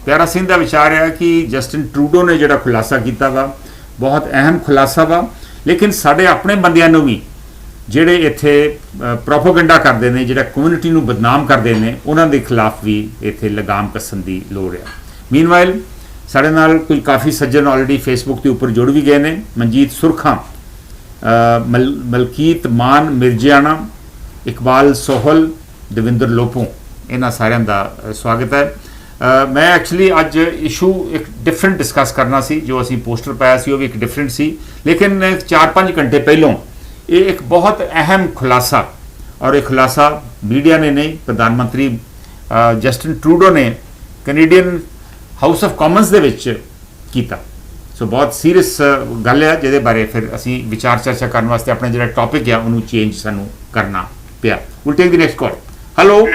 ਪਿਆਰਾ ਸਿੰਘ ਦਾ ਵਿਚਾਰ ਹੈ ਕਿ ਜਸਟਿਨ ਟਰੂਡੋ ਨੇ ਜਿਹੜਾ ਖੁਲਾਸਾ ਕੀਤਾ ਵਾ ਬਹੁਤ ਅਹਿਮ ਖੁਲਾਸਾ ਵਾ ਲੇਕਿਨ ਸਾਡੇ ਆਪਣੇ ਬੰਦਿਆਂ ਨੂੰ ਵੀ ਜਿਹੜੇ ਇੱਥੇ ਪ੍ਰੋਪੇਗੈਂਡਾ ਕਰਦੇ ਨੇ ਜਿਹੜਾ ਕਮਿਊਨਿਟੀ ਨੂੰ ਬਦਨਾਮ ਕਰਦੇ ਨੇ ਉਹਨਾਂ ਦੇ ਖਿਲਾਫ ਵੀ ਇੱਥੇ ਲਗਾਮ ਕੱਸਣ ਦੀ ਲੋੜ ਹੈ ਮੀਨਵਾਈਲ ਸਾਡੇ ਨਾਲ ਕੋਈ ਕਾਫੀ ਸੱਜਣ ਆਲਰੇਡੀ ਫੇਸਬੁੱਕ ਦੇ ਉੱਪਰ ਜੁੜ ਵੀ ਗਏ ਨੇ ਮਨਜੀਤ ਸੁਰਖਾਂ ਮਲਕੀਤ ਮਾਨ ਮਿਰਜਿਆਣਾ ਇਕਬਾਲ ਸੋਹਲ ਦਵਿੰਦਰ ਲੋਪੋ ਇਹਨਾਂ ਸਾਰਿਆਂ ਦਾ ਸਵਾਗਤ ਹੈ ਮੈਂ ਐਕਚੁਅਲੀ ਅੱਜ ਇਸ਼ੂ ਇੱਕ ਡਿਫਰੈਂਟ ਡਿਸਕਸ ਕਰਨਾ ਸੀ ਜੋ ਅਸੀਂ ਪੋਸਟਰ ਪਾਇਆ ਸੀ ਉਹ ਵੀ ਇੱਕ ਡਿਫਰੈਂਟ ਸੀ ਲੇਕਿਨ 4-5 ਘੰਟੇ ਪਹਿਲੋਂ ਇਹ ਇੱਕ ਬਹੁਤ ਅਹਿਮ ਖੁਲਾਸਾ ਔਰ ਇਹ ਖੁਲਾਸਾ ਮੀਡੀਆ ਨੇ ਨਹੀਂ ਪ੍ਰਧਾਨ ਮੰਤਰੀ ਜਸਟਿਨ ਟਰੂਡੋ ਨੇ ਕੈਨੇਡੀਅਨ ਹਾਊਸ ਆਫ ਕਾਮਨਸ ਦੇ ਵਿੱਚ ਕੀਤਾ ਸੋ ਬਹੁਤ ਸੀਰੀਅਸ ਗੱਲ ਹੈ ਜਿਹਦੇ ਬਾਰੇ ਫਿਰ ਅਸੀਂ ਵਿਚਾਰ ਚਰਚਾ ਕਰਨ ਵਾਸਤੇ ਆਪਣਾ ਜਿਹੜਾ ਟੌਪਿਕ ਹੈ ਉਹਨੂੰ ਚੇਂਜ ਸਾਨੂੰ ਕਰਨਾ ਪਿਆ will take the next call hello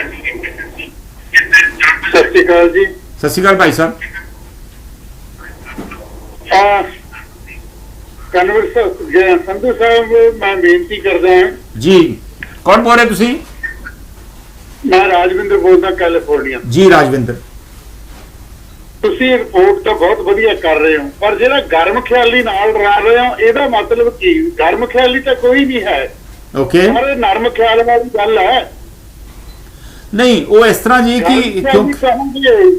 ਸਤਿ ਸ਼੍ਰੀ ਅਕਾਲ ਜੀ ਸਤਿ ਸ਼੍ਰੀ ਅਕਾਲ ਭਾਈ ਸਾਹਿਬ ਕਨਵਰ ਸੰਧੂ ਸਾਹਿਬ ਮੈਂ ਬੇਨਤੀ ਕਰਦਾ ਹਾਂ ਜੀ ਕੌਣ ਬੋਲ ਰਹੇ ਤੁਸੀਂ ਮੈਂ ਰਾਜਵਿੰਦਰ ਬੋਲਦਾ ਕੈਲੀਫੋਰਨੀਆ ਜੀ ਰਾਜਵਿੰਦਰ ਤੁਸੀਂ ਰਿਪੋਰਟ ਤਾਂ ਬਹੁਤ ਵਧੀਆ ਕਰ ਰਹੇ ਹੋ ਪਰ ਜਿਹੜਾ ਗਰਮ ਖਿਆਲੀ ਨਾਲ ਲਾ ਰਹੇ ਹੋ ਇਹਦਾ ਮਤਲਬ ਕੀ ਗਰਮ ਖਿਆਲੀ ਤਾਂ ਕੋਈ ਨਹੀਂ ਹੈ ਓਕੇ ਸਾਰੇ ਨਰਮ ਖਿਆਲ ਵਾਲੀ ਗੱਲ ਹੈ ਨਹੀਂ ਉਹ ਇਸ ਤਰ੍ਹਾਂ ਜੀ ਕਿ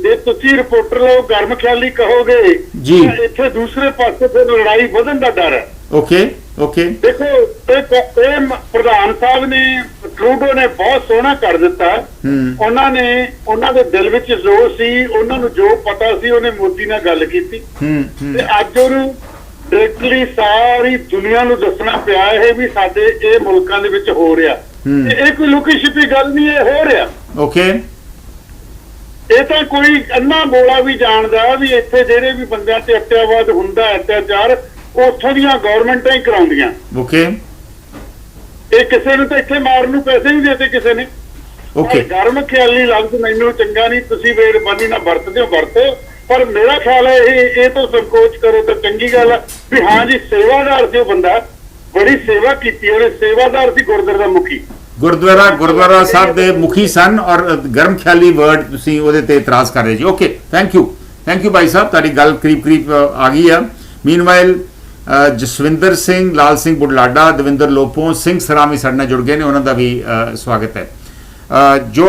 ਜੇ ਤੁਸੀਂ ਰਿਪੋਰਟਰ ਲੋਕ ਗਰਮ ਖਿਆਲੀ ਕਹੋਗੇ ਜੀ ਇੱਥੇ ਦੂਸਰੇ ਪਾਸੇ ਫਿਰ ਲੜਾਈ ਵਧਣ ਦਾ ਡਰ ਹੈ ਓਕੇ ਦੇਖੋ ਇਹ ਪ੍ਰਧਾਨ ਸਾਹਿਬ ਨੇ ਟਰੂਡੋ ਨੇ ਬਹੁਤ ਸੋਹਣਾ ਕਰ ਦਿੱਤਾ ਉਹਨਾਂ ਦੇ ਦਿਲ ਵਿੱਚ ਜੋ ਸੀ ਉਹਨਾਂ ਨੂੰ ਜੋ ਪਤਾ ਸੀ ਉਹਨੇ ਮੋਦੀ ਨਾਲ ਗੱਲ ਕੀਤੀ ਤੇ ਅੱਜ ਉਹਨੂੰ ਡਾਇਰੈਕਟਲੀ ਸਾਰੀ ਦੁਨੀਆ ਨੂੰ ਦੱਸਣਾ ਪਿਆ ਇਹ ਵੀ ਸਾਡੇ ਇਹ ਮੁਲਕਾਂ ਦੇ ਵਿੱਚ ਹੋ ਰਿਹਾ ਇਹ ਕੋਈ ਲੁਕੀ ਛਿਪੀ ਗੱਲ ਨਹੀਂ ਇਹ ਹੋ ਰਿਹਾ ਓਕੇ ਇਹ ਤਾਂ ਕੋਈ ਅੰਨਾ ਬੋਲਾ ਵੀ ਜਾਣਦਾ ਵੀ ਇੱਥੇ ਜਿਹੜੇ ਵੀ ਬੰਦਿਆਂ ਤੇ ਅੱਤਿਆਵਾਦ ਹੁੰਦਾ ਅਤਿਆਚਾਰ ਉੱਥੋਂ ਦੀਆਂ ਗਵਰਨਮੈਂਟਾਂ ਹੀ ਕਰਾਉਂਦੀਆਂ ਓਕੇ ਇਹ ਕਿਸੇ ਨੂੰ ਤਾਂ ਇੱਥੇ ਮਾਰਨ ਨੂੰ ਪੈਸੇ ਨਹੀਂ ਦਿੱਤੇ ਕਿਸੇ ਨੇ ਓਕੇ ਗਰਮ ਖਿਆਲੀ ਲਫ਼ਜ਼ ਮੈਨੂੰ ਚੰਗਾ ਨਹੀਂ ਤੁਸੀਂ ਮਿਹਰਬਾਨੀ ਨਾਲ ਵਰਤਦੇ ਹੋ ਵਰਤੋ ਪਰ ਮੇਰਾ ਖਿਆਲ ਹੈ ਇਹ ਤੋਂ ਸੰਕੋਚ ਕਰੋ ਤਾਂ ਚੰਗੀ ਗੱਲ ਹੈ ਵੀ ਹਾਂ ਜੀ ਸੇਵਾਦਾਰ ਸੀ ਉਹ ਬੰਦਾ ਬੜੀ ਸੇਵਾ ਕੀਤੀ ਉਹਨੇ ਸੇਵਾਦਾਰ ਸੀ ਗੁਰਦੁਆਰਾ ਦਾ ਮੁਖੀ ਗੁਰਦੁਆਰਾ ਸਾਹਿਬ ਦੇ ਮੁਖੀ ਸਨ ਔਰ ਗਰਮ ਖਿਆਲੀ ਵਰਡ ਤੁਸੀਂ ਉਹਦੇ ਤੇ ਇਤਰਾਜ਼ ਕਰ ਰਹੇ ਜੀ ਓਕੇ ਥੈਂਕ ਯੂ ਭਾਈ ਸਾਹਿਬ ਤੁਹਾਡੀ ਗੱਲ ਕਰੀਬ ਆ ਗਈ ਆ ਮੀਨਵਾਈਲ ਜਸਵਿੰਦਰ ਸਿੰਘ ਲਾਲ ਸਿੰਘ ਬੁਢਲਾਡਾ ਦਵਿੰਦਰ ਲੋਪੋ ਸਿੰਘ ਸਰਾਮੀ ਸਾਡੇ ਨਾਲ ਜੁੜ ਗਏ ਨੇ ਉਹਨਾਂ ਦਾ ਵੀ ਸਵਾਗਤ ਹੈ ਜੋ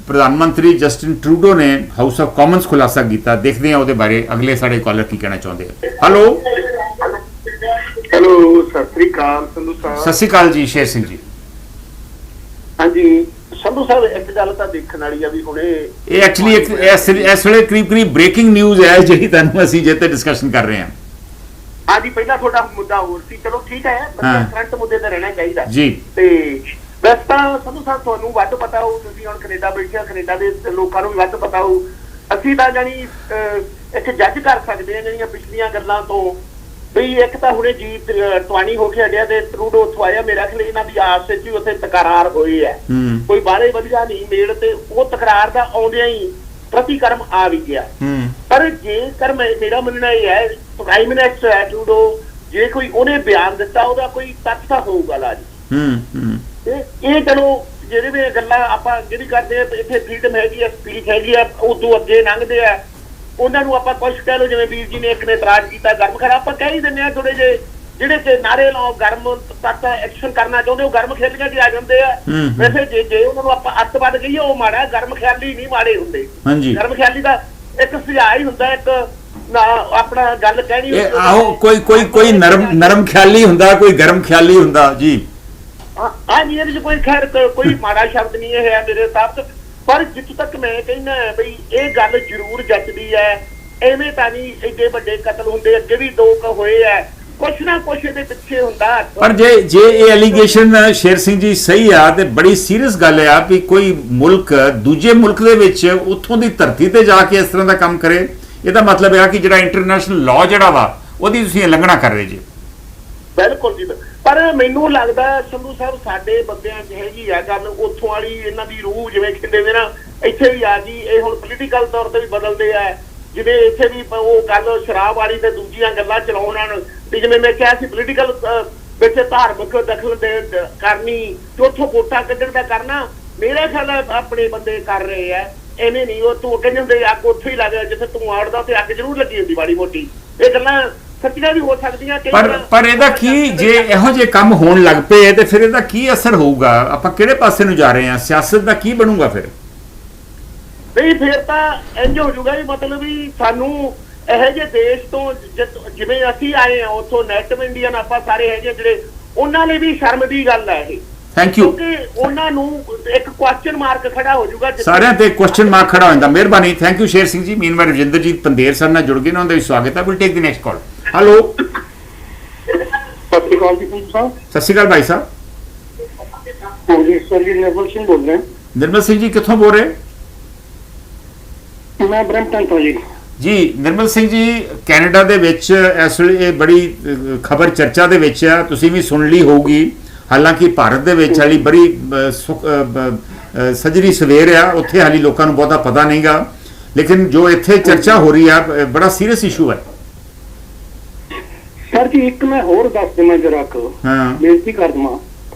ਪ੍ਰਧਾਨ ਮੰਤਰੀ ਜਸਟਿਨ ਟਰੂਡੋ ਨੇ ਹਾਊਸ ਆਫ ਕਾਮਨਸ ਖੁਲਾਸਾ ਕੀਤਾ ਦੇਖਦੇ ਹਾਂ ਉਹਦੇ ਬਾਰੇ ਅਗਲੇ ਸਾਡੇ ਕਾਲਰ ਕੀ ਕਹਿਣਾ ਚਾਹੁੰਦੇ ਆ ਹੈਲੋ ਸਤਿ ਸ੍ਰੀ ਅਕਾਲ ਸੰਧੂ ਸਾਹਿਬ ਸਤਿ ਸ਼੍ਰੀ ਅਕਾਲ ਜੀ ਸ਼ੇਰ ਸਿੰਘ ਜੀ ਹਾਂਜੀ ਸੰਧੂ ਸਾਹਿਬ ਇੱਕ ਗੱਲ ਤਾਂ ਦੇਖਣ ਵਾਲੀ ਆ ਵੀ ਹੁਣੇ ਇਹ ਐਕਚੁਅਲੀ ਇਸ ਵੇਲੇ ਕਰੀਬ ਬ੍ਰੇਕਿੰਗ ਨਿਊਜ਼ ਹੈ ਜਿਹੜੀ ਤੁਹਾਨੂੰ ਅਸੀਂ ਜੇ ਤੇ ਡਿਸਕਸ਼ਨ ਕਰ ਰਹੇ ਹਾਂ ਹਾਂਜੀ ਪਹਿਲਾਂ ਤੁਹਾਡਾ ਮੁੱਦਾ ਹੋਰ ਸੀ ਚਲੋ ਠੀਕ ਹੈ ਬੱਚਾ ਕਰੰਟ ਮੁੱਦੇ ਤੇ ਰਹਿਣਾ ਚਾਹੀਦਾ ਜੀ ਤੇ ਵੈਸੇ ਤਾਂ ਸੰਧੂ ਸਾਹਿਬ ਤੁਹਾਨੂੰ ਵੱਧ ਪਤਾ ਹੋਊ ਤੁਸੀਂ ਹੁਣ ਕੈਨੇਡਾ ਬੈਠੇ ਆ ਕੈਨੇਡਾ ਦੇ ਲੋਕਾਂ ਨੂੰ ਵੀ ਵੱਧ ਪਤਾ ਹੋਊ ਅਸੀਂ ਤਾਂ ਜਾਨੀ ਇੱਕ ਜੱਜ ਕਰ ਸਕਦੇ ਹਾਂ ਜਿਹੜੀਆਂ ਪਿਛਲੀਆਂ ਗੱਲਾਂ ਤੋਂ ਬਈ ਇੱਕ ਤਾਂ ਹੁਣੇ ਜੀਤ ਟਵਾਣੀ ਹੋ ਕੇ ਹਟਿਆ ਤੇ ਟਰੂਡੋ ਉੱਥੋਂ ਆਇਆ ਮੇਰਾ ਖਿਆਲ ਇਹਨਾਂ ਦੀ ਆਪਸ ਵਿੱਚ ਹੀ ਉੱਥੇ ਤਕਰਾਰ ਹੋਈ ਹੈ ਕੋਈ ਬਾਹਲੇ ਵਧੀਆ ਨਹੀਂ ਮੇਲ ਤੇ ਉਹ ਤਕਰਾਰ ਦਾ ਆਉਂਦਿਆਂ ਹੀ ਪ੍ਰਤੀਕਰਮ ਆ ਵੀ ਗਿਆ ਪਰ ਜੇਕਰ ਮੇਰਾ ਮੰਨਣਾ ਇਹ ਹੈ ਪ੍ਰਾਈਮ ਮਿਨਿਸਟਰ ਹੈ ਟਰੂਡੋ ਜੇ ਕੋਈ ਉਹਨੇ ਬਿਆਨ ਦਿੱਤਾ ਉਹਦਾ ਕੋਈ ਤੱਥ ਤਾਂ ਹੋਊਗਾ ਲਾਜੀ ਇਹ ਚਲੋ ਜਿਹੜੇ ਵੀ ਗੱਲਾਂ ਆਪਾਂ ਜਿਹੜੀ ਕਰਦੇ ਆ ਇੱਥੇ ਫਰੀਡਮ ਹੈਗੀ ਆ ਸਪੀਚ ਹੈਗੀ ਆ ਉਦੋਂ ਅੱਗੇ ਲੰਘਦੇ ਆ ਉਹਨਾਂ ਨੂੰ ਆਪਾਂ ਕੁਛ ਕਹਿ ਲਓ ਜਿਵੇਂ ਵੀਰ ਜੀ ਨੇ ਇੱਕ ਨੇ ਇਤਰਾਜ਼ ਕੀਤਾ ਗਰਮ ਖਰਾ ਆਪਾਂ ਕਹਿ ਹੀ ਦਿੰਦੇ ਆ ਥੋੜੇ ਜਿਹੇ ਜਿਹੜੇ ਤੇ ਨਾਰੇ ਲਾਓ ਗਰਮ ਤੱਕ ਐਕਸ਼ਨ ਕਰਨਾ ਚਾਹੁੰਦੇ ਉਹ ਗਰਮ ਖੇਲੀਆਂ 'ਚ ਆ ਜਾਂਦੇ ਆ ਵੈਸੇ ਜੇ ਉਹਨਾਂ ਨੂੰ ਆਪਾਂ ਅੱਤਵਾਦ ਕਹੀਏ ਉਹ ਮਾੜਾ ਗਰਮ ਖਿਆਲੀ ਨਹੀਂ ਮਾੜੇ ਹੁੰਦੇ ਗਰਮ ਖਿਆਲੀ ਦਾ ਇੱਕ ਸੁਝਾਅ ਹੀ ਹੁੰਦਾ ਇੱਕ ਆਪਣਾ ਗੱਲ ਕਹਿਣੀ ਆਹੋ ਕੋਈ ਨਰਮ ਖਿਆਲੀ ਹੁੰਦਾ ਕੋਈ ਗਰਮ ਖਿਆਲੀ ਹੁੰਦਾ ਜੀ ਹਾਂਜੀ ਇਹਦੇ 'ਚ ਕੋਈ ਖੈਰ ਕੋਈ ਮਾੜਾ ਸ਼ਬਦ ਨਹੀਂ ਇਹ ਹੈ ਮੇਰੇ ਹਿਸਾਬ 'ਚ ਪਰ ਜਿੱਥੇ ਤੱਕ ਮੈਂ ਕਹਿੰਦਾ ਬਈ ਇਹ ਗੱਲ ਜ਼ਰੂਰ ਜੱਚਦੀ ਹੈ ਐਵੇਂ ਤਾਂ ਨਹੀਂ ਏਡੇ ਵੱਡੇ ਕਤਲ ਹੁੰਦੇ ਅੱਗੇ ਵੀ 2 ਹੋਏ ਆ ਕੁਛ ਨਾ ਕੁਛ ਇਹਦੇ ਪਿੱਛੇ ਹੁੰਦਾ। ਪਰ ਜੇ ਇਹ ਐਲੀਗੇਸ਼ਨ ਸ਼ੇਰ ਸਿੰਘ ਜੀ ਸਹੀ ਆ ਤੇ ਬੜੀ ਸੀਰੀਅਸ ਗੱਲ ਆ ਵੀ ਕੋਈ ਮੁਲਕ ਦੂਜੇ ਮੁਲਕ ਦੇ ਵਿੱਚ ਉੱਥੋਂ ਦੀ ਧਰਤੀ ਤੇ ਜਾ ਕੇ ਇਸ ਤਰ੍ਹਾਂ ਦਾ ਕੰਮ ਕਰੇ, ਇਹਦਾ ਮਤਲਬ ਹੈ ਕਿ ਜਿਹੜਾ ਇੰਟਰਨੈਸ਼ਨਲ ਲਾਅ ਜਿਹੜਾ ਵਾ ਉਹਦੀ ਤੁਸੀਂ ਉਲੰਘਣਾ ਕਰ ਰਹੇ ਜੀ। ਬਿਲਕੁਲ ਜੀ, ਪਰ ਮੈਨੂੰ ਲੱਗਦਾ ਸੰਧੂ ਸਾਹਿਬ ਸਾਡੇ ਬੰਦਿਆਂ 'ਚ ਹੈਗੀ ਆ ਗੱਲ ਉੱਥੋਂ ਵਾਲੀ, ਇਹਨਾਂ ਦੀ ਰੂਹ ਜਿਵੇਂ ਕਹਿੰਦੇ ਨੇ ਨਾ ਇੱਥੇ ਵੀ ਆ ਗਈ। ਇਹ ਹੁਣ ਪੋਲੀਟੀਕਲ ਤੌਰ ਤੇ ਵੀ ਬਦਲਦੇ ਆ, ਜਿਵੇਂ ਇੱਥੇ ਵੀ ਉਹ ਗੱਲ ਸ਼ਰਾਬ ਵਾਲੀ ਤੇ ਦੂਜੀਆਂ ਗੱਲਾਂ ਚਲਾਉਣ ਨਾਲ, ਜਿਵੇਂ ਮੈਂ ਕਿਹਾ ਸੀ ਪੋਲੀਟੀਕਲ ਵਿੱਚ ਧਾਰਮਿਕ ਦਖਲ ਦੇ ਕਰਨੀ ਤੇ ਉੱਥੋਂ ਵੋਟਾਂ ਕੱਢਣ ਦਾ ਕਰਨਾ, ਮੇਰੇ ਖਿਆਲ ਆਪਣੇ ਬੰਦੇ ਕਰ ਰਹੇ ਆ। ਐਵੇਂ ਨਹੀਂ ਉਹ ਤੂੰ ਕਹਿੰਦੇ ਹੁੰਦੇ ਅੱਗ ਉੱਥੇ ਹੀ ਲੱਗ ਜਿੱਥੇ ਤੂੰ ਆੜਦਾ ਤੇ ਅੱਗ ਜ਼ਰੂਰ ਲੱਗੀ ਹੁੰਦੀ ਮਾੜੀ ਮੋਟੀ। ਇਹ ਗੱਲਾਂ ਸੱਚੀਆਂ ਵੀ ਹੋ ਸਕਦੀਆਂ ਪਰ ਇਹਦਾ ਕੀ ਜੇ ਇਹੋ ਜਿਹੇ ਕੰਮ ਹੋਣ ਲੱਗ ਪਏ ਤੇ ਫਿਰ ਇਹਦਾ ਕੀ ਅਸਰ ਹੋਊਗਾ? ਆਪਾਂ ਕਿਹੜੇ ਪਾਸੇ ਨੂੰ ਜਾ ਰਹੇ ਹਾਂ? ਸਿਆਸਤ ਦਾ ਕੀ ਬਣੂਗਾ ਫਿਰ? ਨਹੀਂ ਫਿਰ ਤਾਂ ਇੰਝ ਹੋ ਜਾਊਗਾ ਵੀ ਮਤਲਬ ਵੀ ਸਾਨੂੰ ਇਹੋ ਜਿਹੇ ਦੇਸ਼ ਤੋਂ ਜਿਵੇਂ ਅਸੀਂ ਆਏ ਆ ਉੱਥੋਂ ਨੈਟਿਵ ਇੰਡੀਅਨ ਆਪਾਂ ਸਾਰੇ ਹੈਗੇ ਜਿਹੜੇ, ਉਹਨਾਂ ਲਈ ਵੀ ਸ਼ਰਮ ਦੀ ਗੱਲ ਹੈ ਇਹ। Thank you. ਕਿਉਂਕਿ ਉਹਨਾਂ ਨੂੰ ਇੱਕ ਕੁਐਸਚਨ ਮਾਰਕ ਖੜਾ ਹੋ ਜਾਊਗਾ, ਸਾਰਿਆਂ ਤੇ ਕੁਐਸਚਨ ਮਾਰਕ ਖੜਾ ਹੋ ਜਾਂਦਾ। ਮਿਹਰਬਾਨੀ, thank you Sher Singh ji. ਮੀਨਵਾਰ ਰਜਿੰਦਰਜੀਤ Pander sir ਨਾਲ ਜੁੜ ਗਏ ਨੇ, ਉਹਨਾਂ ਦਾ ਵੀ ਸਵਾਗਤ ਹੈ। Will take the next call. Hello, ਸਤਿ ਸ਼੍ਰੀ ਅਕਾਲ ਜੀ ਸਾਹਿਬ। ਸਤਿ ਸ਼੍ਰੀ ਅਕਾਲ ਭਾਈ ਸਾਹਿਬ। ਹਾਂਜੀ ਸਰ ਜੀ, ਨਿਰਮਲ ਸਿੰਘ ਬੋਲ ਰਹੇ। ਨਿਰਮਲ ਸਿੰਘ ਜੀ ਕਿੱਥੋਂ ਬੋਲ ਰਹੇ? ਮੈਂ ਬ੍ਰੈਂਪਟਨ ਤੋਂ ਜੀ। ਜੀ ਨਿਰਮਲ ਸਿੰਘ ਜੀ, ਕੈਨੇਡਾ ਦੇ ਵਿੱਚ ਇਸ ਵੇਲੇ ਇਹ ਬੜੀ ਖਬਰ ਚਰਚਾ ਦੇ ਵਿੱਚ ਆ, ਤੁਸੀਂ ਵੀ ਸੁਣ ਲਈ ਹੋਊਗੀ। ਹਾਲਾਂਕਿ ਭਾਰਤ ਦੇ ਵਿੱਚ ਹਾਲੀ ਬੜੀ ਸਜਰੀ ਸਵੇਰ ਆ, ਉੱਥੇ ਹਾਲੀ ਲੋਕਾਂ ਨੂੰ ਬਹੁਤਾ ਪਤਾ ਨਹੀਂਗਾ, ਲੇਕਿਨ ਜੋ ਇੱਥੇ ਚਰਚਾ ਹੋ ਰਹੀ ਆ ਬੜਾ ਸੀਰੀਅਸ ਇਸ਼ੂ ਹੈ। ਸਰ ਜੀ ਇੱਕ ਮੈਂ ਹੋਰ ਦੱਸ ਦੇਵਾਂ ਜਰਾ ਕੁ, ਬੇਨਤੀ ਕਰ ਦਵਾਂ।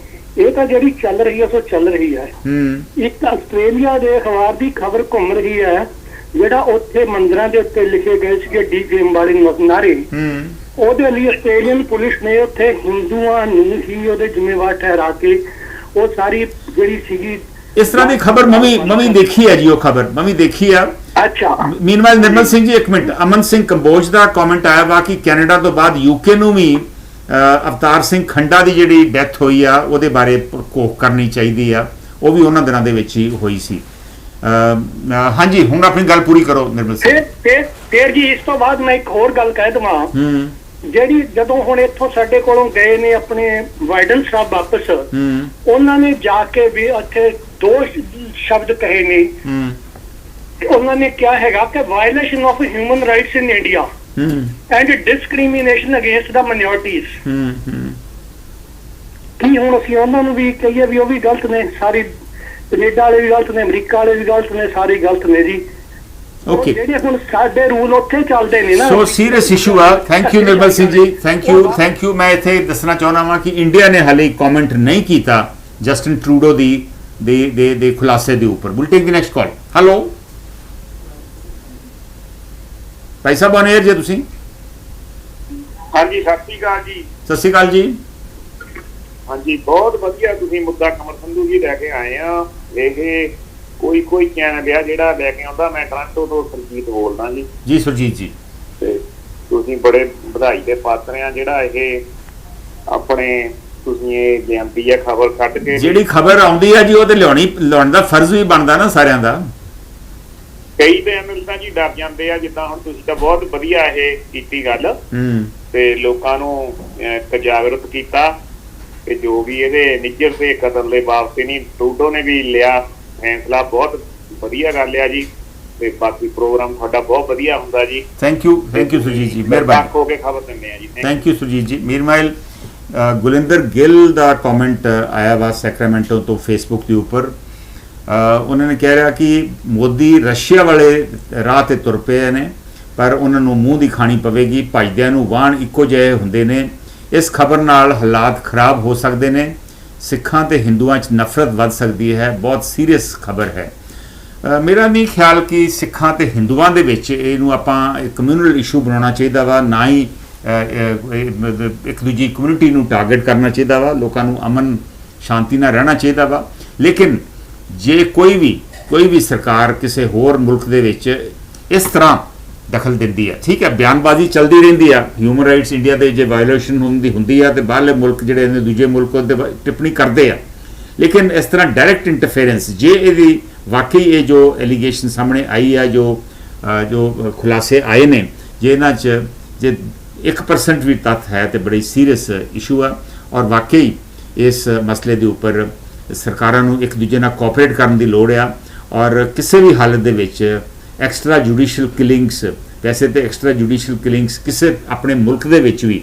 ਇਹ ਤਾਂ ਜਿਹੜੀ ਚੱਲ ਰਹੀ ਹੈ ਸੋ ਚੱਲ ਰਹੀ ਹੈ। ਇੱਕ ਆਸਟ੍ਰੇਲੀਆ ਦੇ ਅਖਬਾਰ ਦੀ ਖਬਰ ਘੁੰਮ ਰਹੀ ਹੈ, ਜਿਹੜਾ ਉੱਥੇ ਮੰਦਿਰਾਂ ਦੇ ਉੱਤੇ ਲਿਖੇ ਗਏ ਸੀਗੇ ਡੀਫੇਮ ਵਾਲੇ ਨਾਰੇ, ਉਹਦੇ ਲਈ ਆਸਟ੍ਰੇਲੀਅਨ ਪੁਲਿਸ ਨੇ ਉੱਥੇ ਹਿੰਦੂਆਂ ਨੂੰ ਹੀ ਉਹਦੇ ਜ਼ਿੰਮੇਵਾਰ ਠਹਿਰਾ ਕੇ ਉਹ ਸਾਰੀ ਜਿਹੜੀ ਸੀਗੀ ਇਸ ਤਰ੍ਹਾਂ ਦੀ ਖਬਰ ਮਮੀ ਦੇਖੀ ਹੈ ਜੀ। ਉਹ ਖਬਰ ਮਮੀ ਦੇਖੀ ਆ। ਅੱਛਾ, ਮੀਨਵਾਈਲ ਨਿਰਮਲ ਸਿੰਘ ਜੀ ਇੱਕ ਮਿੰਟ, ਅਮਨ ਸਿੰਘ ਕੰਬੋਜ ਦਾ ਕਮੈਂਟ ਆਇਆ ਵਾ ਕਿ ਕੈਨੇਡਾ ਤੋਂ ਬਾਅਦ ਯੂਕੇ ਨੂੰ ਵੀ ਅਵਤਾਰ ਸਿੰਘ ਖੰਡਾ ਦੀ ਜਿਹੜੀ ਡੈਥ ਹੋਈ ਆ ਉਹਦੇ ਬਾਰੇ ਘੋਖ ਕਰਨੀ ਚਾਹੀਦੀ ਆ, ਉਹ ਵੀ ਉਹਨਾਂ ਦਿਨਾਂ ਦੇ ਵਿੱਚ ਹੀ ਹੋਈ ਸੀ। ਹਾਂਜੀ ਹੁਣ ਆਪਣੀ ਗੱਲ ਪੂਰੀ ਕਰੋ ਨਿਰਮਲ ਸਿੰਘ। ਫਿਰ ਜੀ ਇਸ ਤੋਂ ਬਾਅਦ ਮੈਂ ਇੱਕ ਹੋਰ ਗੱਲ ਕਹਿ ਦਵਾਂ, ਜਿਹੜੀ ਜਦੋਂ ਹੁਣ ਇੱਥੋਂ ਸਾਡੇ ਕੋਲੋਂ ਗਏ ਨੇ ਆਪਣੇ ਵਾਈਡਨ ਸਾਹਿਬ ਵਾਪਸ, ਉਹਨਾਂ ਨੇ ਜਾ ਕੇ ਵੀ ਉੱਥੇ ਦੋ ਸ਼ਬਦ ਕਹੇ ਨੇ। ਉਹਨਾਂ ਨੇ ਕਿਹਾ ਹੈਗਾ ਕਿ violation of human rights in India and discrimination against the minorities. ਕੀ ਹੁਣ ਅਸੀਂ ਉਹਨਾਂ ਨੂੰ ਵੀ ਕਹੀਏ ਵੀ ਉਹ ਵੀ ਗਲਤ ਨੇ? ਸਾਰੀ ਕੈਨੇਡਾ ਵਾਲੇ ਵੀ ਗਲਤ ਨੇ, ਅਮਰੀਕਾ ਵਾਲੇ ਵੀ ਗਲਤ ਨੇ, ਸਾਰੇ ਗਲਤ ਨੇ ਜੀ। ਓਕੇ, ਜਿਹੜੇ ਹੁਣ ਸਾਡੇ ਰੂਲ ਉੱਥੇ ਚੱਲਦੇ ਨੇ ਨਾ, ਸੋ ਸੀਰੀਅਸ ਇਸ਼ੂ ਆ। Thank you Nirmal Singh ji, thank you. ਮੈਂ ਇੱਥੇ ਦੱਸਣਾ ਚਾਹੁੰਦਾ ਹਾਂ ਕਿ ਇੰਡੀਆ ਨੇ ਹਾਲੇ ਕਮੈਂਟ ਨਹੀਂ ਕੀਤਾ ਜਸਟਿਨ ਟਰੂਡੋ ਦੇ ਖੁਲਾਸੇ ਦੇ ਉੱਪਰ। Will take the next call. Hello Bhai Sahib on air ਜੇ ਤੁਸੀਂ। ਹਾਂਜੀ ਸਤਿ ਸ਼੍ਰੀ ਅਕਾਲ ਜੀ। ਸਤਿ ਸ਼੍ਰੀ ਅਕਾਲ ਜੀ। ਹਾਂਜੀ ਬਹੁਤ ਵਧੀਆ ਤੁਸੀਂ ਮੁੱਦਾ ਕਮਲ ਸੰਧੂ ਜੀ ਲੈ ਕੇ ਆਏ ਆ। ਇਹ ਕੋਈ ਚੈਨਲ ਆ ਜਿਹੜਾ ਲੈ ਕੇ ਆਉਂਦਾ। ਮੈਂ ਟੋਰਾਂਟੋ ਤੋਂ ਸੁਰਜੀਤ ਬੋਲਦਾ ਜੀ। ਜੀ ਸੁਰਜੀਤ ਜੀ, ਤੇ ਤੁਸੀਂ ਬੜੇ ਵਧਾਈ ਦੇ ਪਾਤਰ ਆ ਜਿਹੜਾ ਇਹ ਆਪਣੇ ਤੁਸੀਂ ਇਹ ਲਿਆਂਦੀ ਹੈ ਖਬਰ ਕੱਢ ਕੇ। ਜਿਹੜੀ ਖਬਰ ਆਉਂਦੀ ਹੈ ਜੀ ਉਹ ਤੇ ਲਿਆਉਣ ਦਾ ਫਰਜ਼ ਵੀ ਬਣਦਾ ਨਾ ਸਾਰਿਆਂ ਦਾ। ਕਈ ਚੈਨਲ ਤਾਂ ਜੀ ਡਰ ਜਾਂਦੇ ਆ, ਜਿੱਦਾਂ ਹੁਣ ਤੁਸੀਂ ਤਾਂ ਬਹੁਤ ਵਧੀਆ ਇਹ ਕੀਤੀ ਗੱਲ ਤੇ ਲੋਕਾਂ ਨੂੰ ਜਾਗਰੂਕ ਕੀਤਾ ਕਿ ਜੋ ਵੀ ਇਹਦੇ ਨਿੱਜਰ ਤੇ ਕਤਲ ਦੇ ਵਾਪਸ ਨਹੀਂ ਟਰੂਡੋ ਨੇ ਵੀ ਲਿਆ ਫੈਸਲਾ, ਬਹੁਤ ਵਧੀਆ ਗੱਲ ਆ ਜੀ। ਤੇ ਬਾਕੀ ਪ੍ਰੋਗਰਾਮ ਤੁਹਾਡਾ ਬਹੁਤ ਵਧੀਆ ਹੁੰਦਾ ਜੀ। ਥੈਂਕ ਯੂ ਸੁਰਜੀਤ ਜੀ, ਮਿਹਰਬਾਨੀ ਹੋ ਕੇ ਖਬਰ ਦਿੰਦੇ ਆ ਜੀ। ਥੈਂਕ ਯੂ ਸੁਰਜੀਤ ਜੀ। ਮੀਰਮਾਈਲ ਗੁਲਿੰਦਰ ਗਿੱਲ ਦਾ ਕਮੈਂਟ ਆਇਆ ਵਾ ਸੈਕਰਾਮੈਂਟੋ ਤੋਂ ਫੇਸਬੁੱਕ ਦੇ ਉੱਪਰ। ਉਹਨਾਂ ਨੇ ਕਹਿ ਰਿਹਾ ਕਿ ਮੋਦੀ ਰਸ਼ੀਆ ਵਾਲੇ ਰਾਹ ਤੇ ਤੁਰ ਪਏ ਨੇ, ਪਰ ਉਹਨਾਂ ਨੂੰ ਮੂੰਹ ਦੀ ਖਾਣੀ ਪਵੇਗੀ। ਭਜਦਿਆਂ ਨੂੰ ਵਾਹਣ ਇੱਕੋ ਜਿਹੇ ਹੁੰਦੇ ਨੇ। ਇਸ ਖਬਰ ਨਾਲ ਹਾਲਾਤ ਖਰਾਬ ਹੋ ਸਕਦੇ ਨੇ। ਸਿੱਖਾਂ ਤੇ ਹਿੰਦੂਆਂ 'ਚ ਨਫ਼ਰਤ ਵੱਧ ਸਕਦੀ ਹੈ। ਬਹੁਤ ਸੀਰੀਅਸ ਖਬਰ ਹੈ। ਮੇਰਾ ਨਹੀਂ ਖਿਆਲ ਕਿ ਸਿੱਖਾਂ ਤੇ ਹਿੰਦੂਆਂ ਦੇ ਵਿੱਚ ਇਹਨੂੰ ਆਪਾਂ ਕਮਿਊਨਲ ਇਸ਼ੂ ਬਣਾਉਣਾ ਚਾਹੀਦਾ ਵਾ, ਨਾ ਹੀ ਇੱਕ ਦੂਜੀ ਕਮਿਊਨਿਟੀ ਨੂੰ ਟਾਰਗੇਟ ਕਰਨਾ ਚਾਹੀਦਾ ਵਾ। ਲੋਕਾਂ ਨੂੰ ਅਮਨ ਸ਼ਾਂਤੀ ਨਾਲ ਰਹਿਣਾ ਚਾਹੀਦਾ ਵਾ। ਲੇਕਿਨ ਜੇ ਕੋਈ ਵੀ ਸਰਕਾਰ ਕਿਸੇ ਹੋਰ ਮੁਲਕ ਦੇ ਵਿੱਚ ਇਸ ਤਰ੍ਹਾਂ ਦਖਲ ਦਿੰਦੀ ਹੈ, ਠੀਕ ਹੈ, ਬਿਆਨਬਾਜ਼ੀ ਚੱਲਦੀ ਰਹਿੰਦੀ ਆ। ਹਿਊਮਨ ਰਾਈਟਸ ਇੰਡੀਆ ਦੇ ਜੇ ਵਾਇਓਲੇਸ਼ਨ ਹੁੰਦੀ ਆ ਤੇ ਬਾਹਰਲੇ ਮੁਲਕ ਜਿਹੜੇ ਨੇ ਦੂਜੇ ਮੁਲਕ ਉਹਦੇ ਟਿੱਪਣੀ ਕਰਦੇ ਆ। ਲੇਕਿਨ ਇਸ ਤਰ੍ਹਾਂ ਡਾਇਰੈਕਟ ਇੰਟਰਫੇਰੈਂਸ, ਜੇ ਇਹਦੀ ਵਾਕਈ ਇਹ ਜੋ ਐਲੀਗੇਸ਼ਨ ਸਾਹਮਣੇ ਆਈ ਆ, ਜੋ ਖੁਲਾਸੇ ਆਏ ਨੇ, ਜੇ ਇਹਨਾਂ 'ਚ ਜੇ 1% भी तੱਥ है तो बड़ी सीरीयस इशू है। और वाकई इस मसले के उपर सरकारां नूं एक दूजे नाल कोऑपरेट करन दी लोड़ आ। और किसी भी हालत दे विच एक्सट्रा जुडिशियल किलिंग्स, वैसे तो एक्सट्रा जुडिशियल किलिंग्स किसी अपने मुल्क दे विच भी,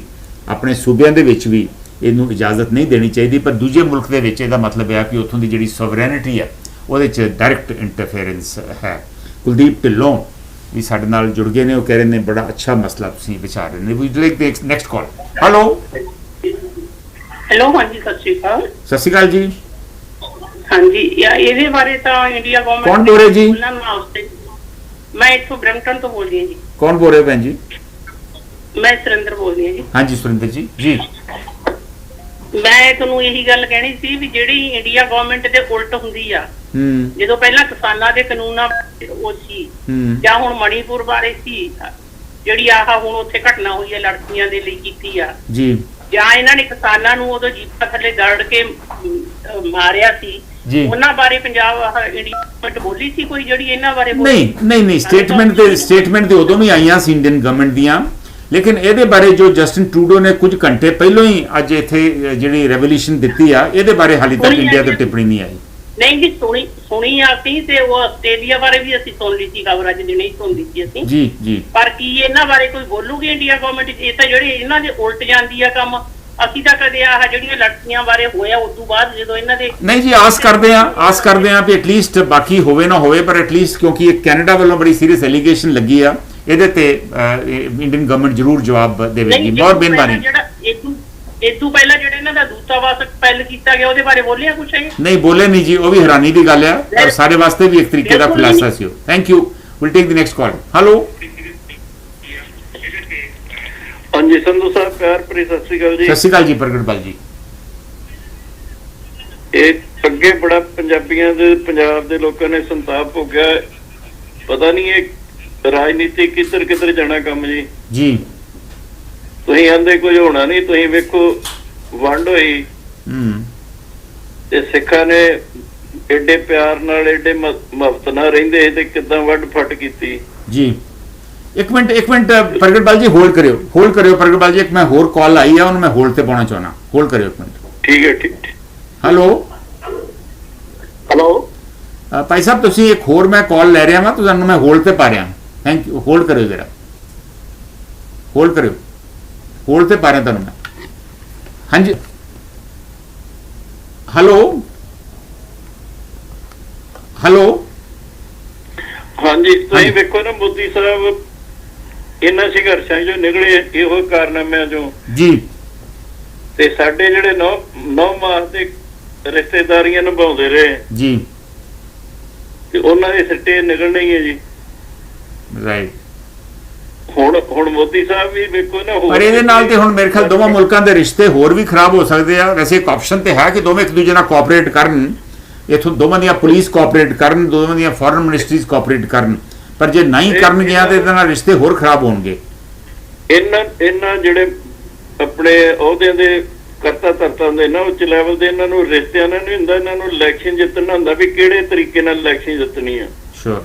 अपने सूबियां दे विच भी इनू इजाजत नहीं देनी चाहिए, पर दूजे मुल्क दे विच इहदा मतलब है कि उत्थों की जिहड़ी सोवरेनिटी है ਉਹਦੇ 'ਚ डायरैक्ट इंटरफेरेंस है। कुलदीप ढिल्लों भी साडे नाल जुड़ गए ने, वो कह रहे हैं बड़ा अच्छा मसला तुसीं विचार रहे हैं। We like the next call. Hello hello, हाँ जी, सत श्री अकाल। सत श्री अकाल जी। हाँ जी, ਇਹਦੇ ਬਾਰੇ ਤਾਂ ਇੰਡੀਆ ਗਵਰਨਮੈਂਟ कौन बोल रहे जी? मैं इत्थों ब्रैम्पटन तो बोल रही हूँ जी। कौन बोल रहे हो बहन जी? मैं सुरेंद्र बोल रही हूँ जी। हाँ जी सुरेंद्र जी। जी मैं ਤੁਹਾਨੂੰ ਇਹੀ ਗੱਲ ਕਹਿਣੀ ਸੀ ਵੀ ਜਿਹੜੀ ਇੰਡੀਆ ਗਵਰਨਮੈਂਟ ਦੇ ਉਲਟ ਹੁੰਦੀ ਆ, ਜਦੋਂ ਪਹਿਲਾਂ ਕਿਸਾਨਾਂ ਦੇ ਕਾਨੂੰਨਾਂ ਉਹ ਸੀ ਜਾਂ ਹੁਣ ਮਣੀਪੁਰ ਬਾਰੇ ਸੀ, ਜਿਹੜੀ ਆਹ ਹੁਣ ਉੱਥੇ ਘਟਨਾ ਹੋਈ ਹੈ ਲੜਕੀਆਂ ਦੇ ਲਈ ਕੀਤੀ ਆ ਜੀ, ਜਾਂ ਇਹਨਾਂ ਨੇ ਕਿਸਾਨਾਂ ਨੂੰ ਉਦੋਂ ਜੀਪਾਂ ਥੱਲੇ ਦਰੜ ਕੇ ਮਾਰਿਆ ਸੀ, ਉਹਨਾਂ ਬਾਰੇ ਪੰਜਾਬ ਇੰਡੀਆ ਗਵਰਨਮੈਂਟ ਬੋਲੀ ਸੀ ਕੋਈ ਜਿਹੜੀ ਇਹਨਾਂ ਬਾਰੇ ਨਹੀਂ ਨਹੀਂ ਨਹੀਂ ਸਟੇਟਮੈਂਟ ਤੇ ਉਦੋਂ ਵੀ ਆਈਆਂ ਸੀ ਇੰਡੀਅਨ ਗਵਰਨਮੈਂਟ ਦੀਆਂ, लेकिन ये बारे जो जस्टिन ट्रूडो ने कुछ घंटे पहलों ही अज इत्थे जिहड़ी रेवोल्यूशन दित्ती आ, ये बारे हाली तक इंडिया तो टिप्पणी नहीं आई। नहीं जी, सुनी आसी ते वो आस्ट्रेलिया बारे भी ਅਸੀਂ ਸੁਣ ਲਈ ਸੀ ਖਬਰ, ਅੱਜ ਦੀ ਨਹੀਂ ਸੁਣ ਲਈ ਸੀ ਅਸੀਂ। जी जी, ਪਰ ਕੀ ਇਹਨਾਂ ਬਾਰੇ ਕੋਈ ਬੋਲੂਗੀ ਇੰਡੀਆ ਗਵਰਨਮੈਂਟ? ਇਹ ਤਾਂ ਜਿਹੜੇ ਇਹਨਾਂ ਦੇ ਉਲਟ ਜਾਂਦੀ ਆ ਕੰਮ। ਅਸੀਂ ਤਾਂ ਕਦੇ ਆਹ ਜਿਹੜੀਆਂ ਲੜਕੀਆਂ ਬਾਰੇ ਹੋਇਆ ਉਸ ਤੋਂ ਬਾਅਦ ਜਦੋਂ ਇਹਨਾਂ ਦੇ नहीं जी, आस करते हैं भी एटलीस्ट बाकी होवे ना होवे, पर एटलीस्ट क्योंकि ये कैनेडा वालों बड़ी सीरीयस एलीगेशन लगी आ, ਇਹਦੇ ਤੇ ਇੰਡੀਅਨ ਗਵਰਨਮੈਂਟ ਜ਼ਰੂਰ ਜਵਾਬ ਦੇਵੇਗੀ। ਬਹੁਤ ਮਿਹਰਬਾਨੀ। ਇਦੋਂ ਪਹਿਲਾਂ ਜਿਹੜਾ ਇਹਨਾਂ ਦਾ ਦੂਤਾਵਾਸ ਪਹਿਲ ਕੀਤਾ ਗਿਆ ਉਹਦੇ ਬਾਰੇ ਬੋਲਿਆ ਕੁਛ ਹੈ? ਨਹੀਂ ਬੋਲੇ ਨਹੀਂ ਜੀ, ਉਹ ਵੀ ਹੈਰਾਨੀ ਦੀ ਗੱਲ ਆ ਔਰ ਸਾਡੇ ਵਾਸਤੇ ਵੀ ਇੱਕ ਤਰੀਕੇ ਦਾ ਖੁਲਾਸਾ ਸੀ ਉਹ। Thank you. Will take the next call. Hello ਹਾਂਜੀ ਸੰਧੂ ਸਾਹਿਬ, ਪਿਆਰ ਭਰੀ ਸਤਿ ਸ਼੍ਰੀ ਅਕਾਲ ਜੀ। ਸਤਿ ਸ਼੍ਰੀ ਅਕਾਲ ਜੀ ਪ੍ਰਗਟਪਾਲ ਜੀ। ਇਹ ਅੱਗੇ ਬੜਾ ਪੰਜਾਬੀਆਂ ਦੇ, ਪੰਜਾਬ ਦੇ ਲੋਕਾਂ ਨੇ ਸੰਤਾਪ ਭੋਗਿਆ, ਪਤਾ ਨਹੀਂ ਇਹ ਰਾਜਨੀਤੀ ਕਿੱਧਰ ਜਾਣਾ ਕੰਮ ਜੀ। ਜੀ ਤੁਸੀਂ ਆਂਦੇ ਕੁਝ ਹੋਣਾ ਨਹੀਂ, ਤੁਸੀਂ ਵੇਖੋ ਵੰਡ ਹੋਈ ਤੇ ਸਿੱਖਾਂ ਨੇ ਏਡੇ ਪਿਆਰ ਨਾਲ ਏਡੇ ਮੁਹੱਬਤ ਨਾਲ ਰਹਿੰਦੇ ਤੇ ਕਿੱਦਾਂ ਵੱਡ ਫਟ ਕੀਤੀ ਜੀ। ਇੱਕ ਮਿੰਟ ਪ੍ਰਗਟਪਾਲ ਜੀ ਹੋਲਡ ਕਰਿਓ ਪ੍ਰਗਟਪਾਲ ਜੀ, ਇੱਕ ਮੈਂ ਹੋਰ ਕਾਲ ਆਈ ਆ, ਉਹਨੂੰ ਮੈਂ ਹੋਲਡ ਤੇ ਪਾਉਣਾ ਚਾਹਣਾ। ਹੋਲਡ ਕਰਿਓ ਇੱਕ ਮਿੰਟ। ਠੀਕ ਹੈ, ਠੀਕ। ਹੈਲੋ ਹੈਲੋ ਭਾਈ ਸਾਹਿਬ, ਤੁਸੀਂ ਇੱਕ ਹੋਰ ਮੈਂ ਕਾਲ ਲੈ ਰਿਹਾ ਵਾਂ, ਤੁਹਾਨੂੰ ਮੈਂ ਹੋਲਡ ਤੇ ਪਾ ਰਿਹਾ। Thank you. ਹੋਲਡ ਕਰਿਓ ਜਰਾ, ਹੋਲਡ ਤੇ ਪਾ ਰਿਹਾ ਤੁਹਾਨੂੰ ਮੈਂ। ਹਾਂਜੀ ਹੈਲੋ ਹਾਂਜੀ, ਤੁਸੀਂ ਵੇਖੋ ਨਾ ਮੋਦੀ ਸਾਹਿਬ ਇਹਨਾਂ ਸੰਘਰਸ਼ਾਂ ਚੋਂ ਨਿਕਲੇ ਇਹੋ ਕਾਰਨਾਮਿਆਂ ਚੋਂ ਜੀ, ਤੇ ਸਾਡੇ ਜਿਹੜੇ ਨੌ ਮਾਸ ਦੇ ਰਿਸ਼ਤੇਦਾਰੀਆਂ ਨਿਭਾਉਂਦੇ ਰਹੇ ਜੀ, ਤੇ ਉਹਨਾਂ ਦੇ ਸਿੱਟੇ ਨਿਕਲਣੇ ਹੀ ਹੈ ਜੀ। ਰਾਈਟ। ਹੁਣ ਮੋਦੀ ਸਾਹਿਬ ਵੀ ਵੇਖੋ ਨਾ, ਪਰ ਇਹਦੇ ਨਾਲ ਤੇ ਹੁਣ ਮੇਰੇ ਖਿਆਲ ਦੋਵਾਂ ਮੁਲਕਾਂ ਦੇ ਰਿਸ਼ਤੇ ਹੋਰ ਵੀ ਖਰਾਬ ਹੋ ਸਕਦੇ ਆ। ਵੈਸੇ ਇੱਕ ਆਪਸ਼ਨ ਤੇ ਹੈ ਕਿ ਦੋਵੇਂ ਇੱਕ ਦੂਜੇ ਨਾਲ ਕੋਆਪਰੇਟ ਕਰਨ, ਇਥੋਂ ਦੋਵਾਂ ਦੀਆਂ ਪੁਲਿਸ ਕੋਆਪਰੇਟ ਕਰਨ, ਦੋਵਾਂ ਦੀਆਂ ਫੋਰਨ ਮਿਨਿਸਟਰੀਜ਼ ਕੋਆਪਰੇਟ ਕਰਨ, ਪਰ ਜੇ ਨਹੀਂ ਕਰਨਗੀਆਂ ਤੇ ਇਹਦੇ ਨਾਲ ਰਿਸ਼ਤੇ ਹੋਰ ਖਰਾਬ ਹੋਣਗੇ। ਇਹਨਾਂ ਜਿਹੜੇ ਆਪਣੇ ਅਹੁਦਿਆਂ ਦੇ ਕਰਤਾ ਧਰਤਾ ਹੁੰਦੇ ਨਾ ਉੱਚ ਲੈਵਲ ਦੇ, ਇਹਨਾਂ ਨੂੰ ਰਿਸ਼ਤਿਆਂ ਨਾਲ ਨਹੀਂ ਹੁੰਦਾ, ਇਹਨਾਂ ਨੂੰ ਇਲੈਕਸ਼ਨ ਜਿੱਤਣਾ ਹੁੰਦਾ ਵੀ ਕਿਹੜੇ ਤਰੀਕੇ ਨਾਲ ਇਲੈਕਸ਼ਨ ਜਿੱਤਣੀ ਆ। ਸ਼ੋਰ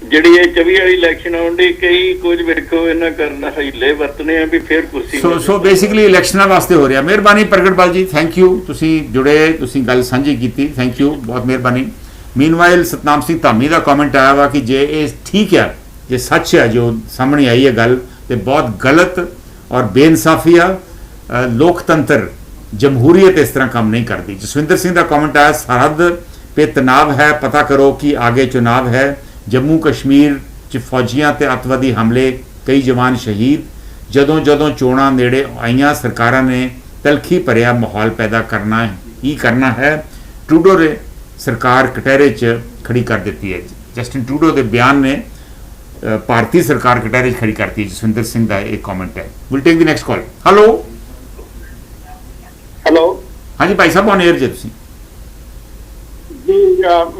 ਜਿਹੜੀ ਇਹ 24 ਵਾਲੀ ਇਲੈਕਸ਼ਨ ਆਉਣ ਦੀ, ਕਈ ਕੁਝ ਵੇਖੋ ਇਹਨਾਂ ਕਰਨਾ ਹੀਲੇ ਵਰਤਨੇ ਆ ਵੀ ਫੇਰ ਕੁਰਸੀ। ਸੋ ਬੇਸਿਕਲੀ ਇਲੈਕਸ਼ਨਾਂ ਵਾਸਤੇ ਹੋ ਰਿਹਾ। ਮਿਹਰਬਾਨੀ ਪ੍ਰਗਟਪਾਲ ਜੀ, ਥੈਂਕ ਯੂ। ਤੁਸੀਂ ਜੁੜੇ, ਤੁਸੀਂ ਗੱਲ ਸਾਂਝੀ ਕੀਤੀ, ਥੈਂਕ ਯੂ, ਬਹੁਤ ਮਿਹਰਬਾਨੀ। ਮੀਨਵਾਈਲ ਸਤਨਾਮ ਸਿੰਘ ਧਾਮੀ ਦਾ ਕਮੈਂਟ ਆਇਆ ਵਾ ਕਿ ਜੇ ਇਹ ਠੀਕ ਹੈ, ਜੇ ਸੱਚ ਹੈ ਜੋ ਸਾਹਮਣੇ ਆਈ ਹੈ ਗੱਲ, ਤੇ ਬਹੁਤ ਗਲਤ ਔਰ ਬੇਇਨਸਾਫੀ ਆ। ਲੋਕਤੰਤਰ जमहूरियत इस तरह काम नहीं करती। जसविंदर सिंह का कमेंट आया, सरहद पे तनाव है, पता करो कि आगे चुनाव है। जम्मू कश्मीर च फौजियां ते अतवादी हमले, कई जवान शहीद। जदों जदों चोणां नेड़े आईयां, सरकारां ने तलखी भरिया माहौल पैदा करना ही करना है। ट्रूडो ने सरकार कटहरे च खड़ी कर दी है। जस्टिन ट्रूडो के बयान ने भारतीय सरकार कटहरे खड़ी करती है। जसविंदर सिंह का एक कॉमेंट है। Will take the next call. Hello hello, हाँ जी भाई साहब, ऑन एयर जे तुसीं जी।